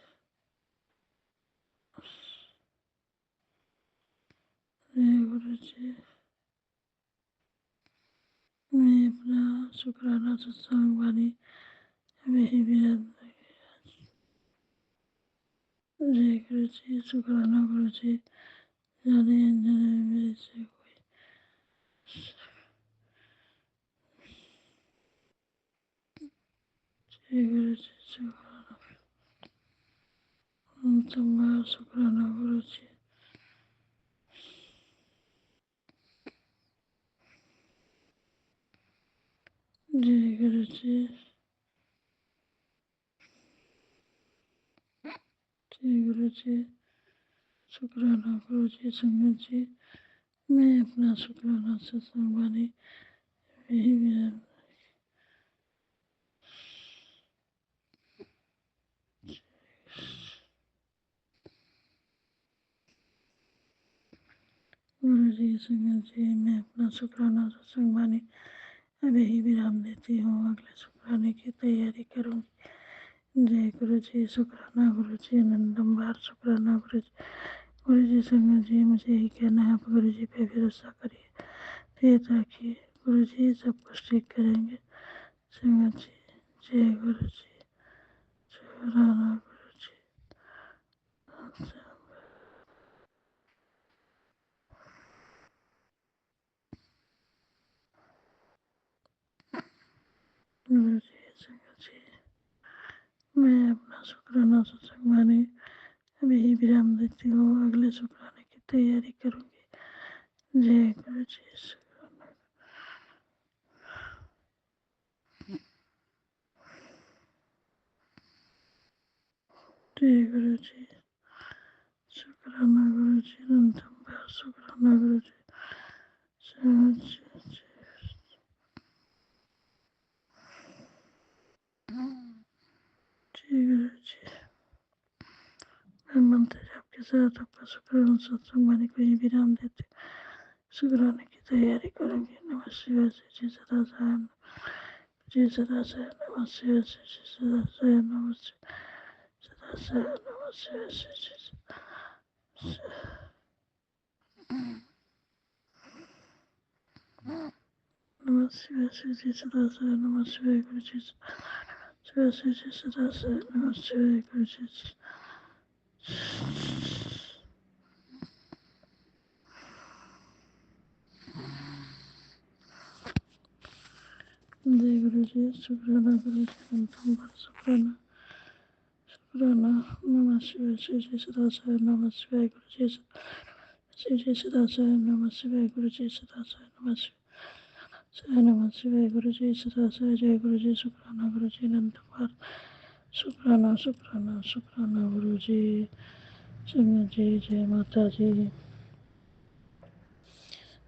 G: जय गुरु जी। मैं अपना शुक्राना सत्संग वाणी में ही विराम। जय गुरु जी, शुक्राना गुरु जी, जाने अनजाने में मेरे से कोई जय गुरु जी, शुक्राना अनंतम बार शुक्राना गुरु जी, जय गुरु जी, जय गुरु जी, शुक्राना गुरु जी। संगत जी, मैं अपना शुक्राना सत्संग वाणी में ही विराम। गुरु जी, संगत जी, मैं अपना शुक्राना सत्संग वाणी अभी ही विराम देती हूँ, अगले शुक्राने की तैयारी करूँगी। जय गुरु जी, शुक्राना गुरु जी, अनंतम बार शुक्राना गुरु जी। गुरु जी संगत जी, मुझे ही कहना है, आप गुरु जी पे भरोसा करिए ताकि गुरु जी सब कुछ ठीक करेंगे। संगत जी, जय गुरु जी, शुक्राना गुरु जी। गुरु जी संगत जी, मैं अपना शुक्राना सत्संग वाणी अभी ही विराम देती हूँ, अगले शुक्राने की तैयारी करूँगी। जय गुरु जी, शुक्राना। जय गुरु जी, शुक्राना गुरु जी, अनंतम बार शुक्राना गुरु जी, संगत जी, जय गुरु जी। मैं मंत्र जाप के साथ आपका शुक्राना सत्संग वाणी को ही विराम देती हूँ, शुक्राने की तैयारी करूँगी। नमः शिवाय, श्री सदा साय, श्री सदा साय, नमः शिवाय, श्री सदा साय, नमः सदा साय, नमः शिवाय, श्री नमः शिवाय, श्री सदा साय, नमः शिवाय गुरु जी, शिवाय श्री सदा साय, नमः शिवाय गुरु जी। जय गुरु जी, शुक्राना गुरु जी, अनंतम बार शुक्राना शुक्राना। नमः शिवाय, श्री सदा साय, नमः शिवाय गुरु जी, श्री सदा साय, नमः शिवाय गुरु जी, सदा साय, नमः शिवाय, नमः शिवाय गुरु जी, सदा साय। जय गुरु जी, शुक्राना गुरु जी, अनंतम बार शुक्राना शुक्राना शुक्राना गुरु जी। संगत जी, जय माता जी,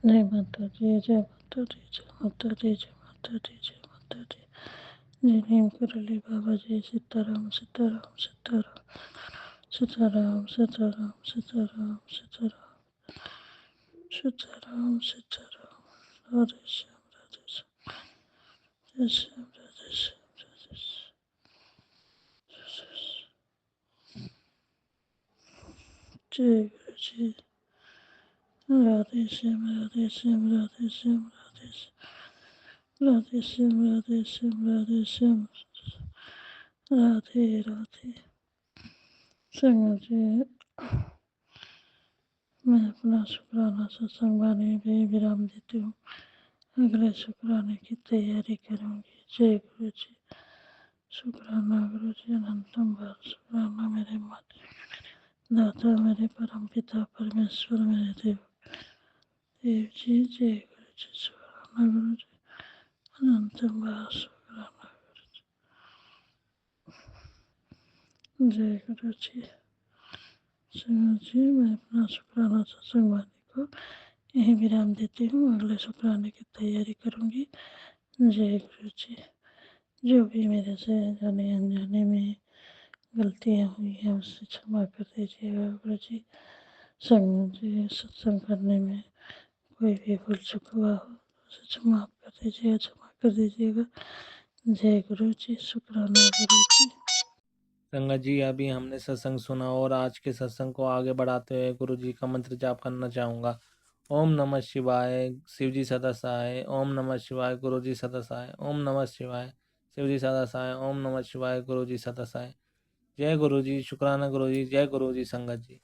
G: जय माता दी, जय माता दी, जय माता दी, जय माता दी, जय माता दी। जय नीम करली बाबा जी, सीताराम सीताराम सीताराम सीताराम सीताराम सीताराम सीताराम सीताराम सीताराम। राधे श्याम राधे श्याम, जय श्याम राधे श्याम राधे श्याम। जय गुरु जी, राधे श्याम राधे श्याम राधे श्याम राधे श्याम राधे श्याम राधे श्याम राधे श्याम। राधे राधे। संगत जी, मैं अपना शुक्राना सत्संग वाणी में विराम देती हूँ। अगले शुक्राने की तैयारी करूँगी। जय गुरु जी। शुक्राना गुरु जी अनंतम बार शुक्राना मेरे माता दाता मेरे परम पिता परमेश्वर मेरे देव देव जी। जय गुरु जी। शुक्राना गुरु जी अनंतम बार शुक्राना गुरु जी। जय गुरु जी। संगत जी, मैं अपना शुक्राना सत्संग वाणी को यही विराम देती हूँ। अगले शुक्राने की तैयारी करूँगी। जय गुरु जी। जो भी मेरे से जाने अनजाने में गलतियाँ हुई हैं उससे क्षमा कर दीजिएगा गुरु जी। संग जी सत्संग करने में कोई भी भूल चूक हुआ हो उसे क्षमा कर दीजिएगा, क्षमा कर दीजिएगा। जय गुरु जी। शुक्राना गुरु जी।
A: संगत जी, अभी हमने सत्संग सुना और आज के सत्संग को आगे बढ़ाते हुए गुरु जी का मंत्र जाप करना चाहूँगा। ओम नमः शिवाय, शिव जी सदा सहाय। ओम नमः शिवाय, गुरु जी सदा सहाय। ओम नमः शिवाय, शिव जी सदा सहाय। ओम नमः शिवाय, गुरु जी सदा सहाय। जय गुरु जी। शुक्राना गुरु जी। जय गुरु जी। संगत जी।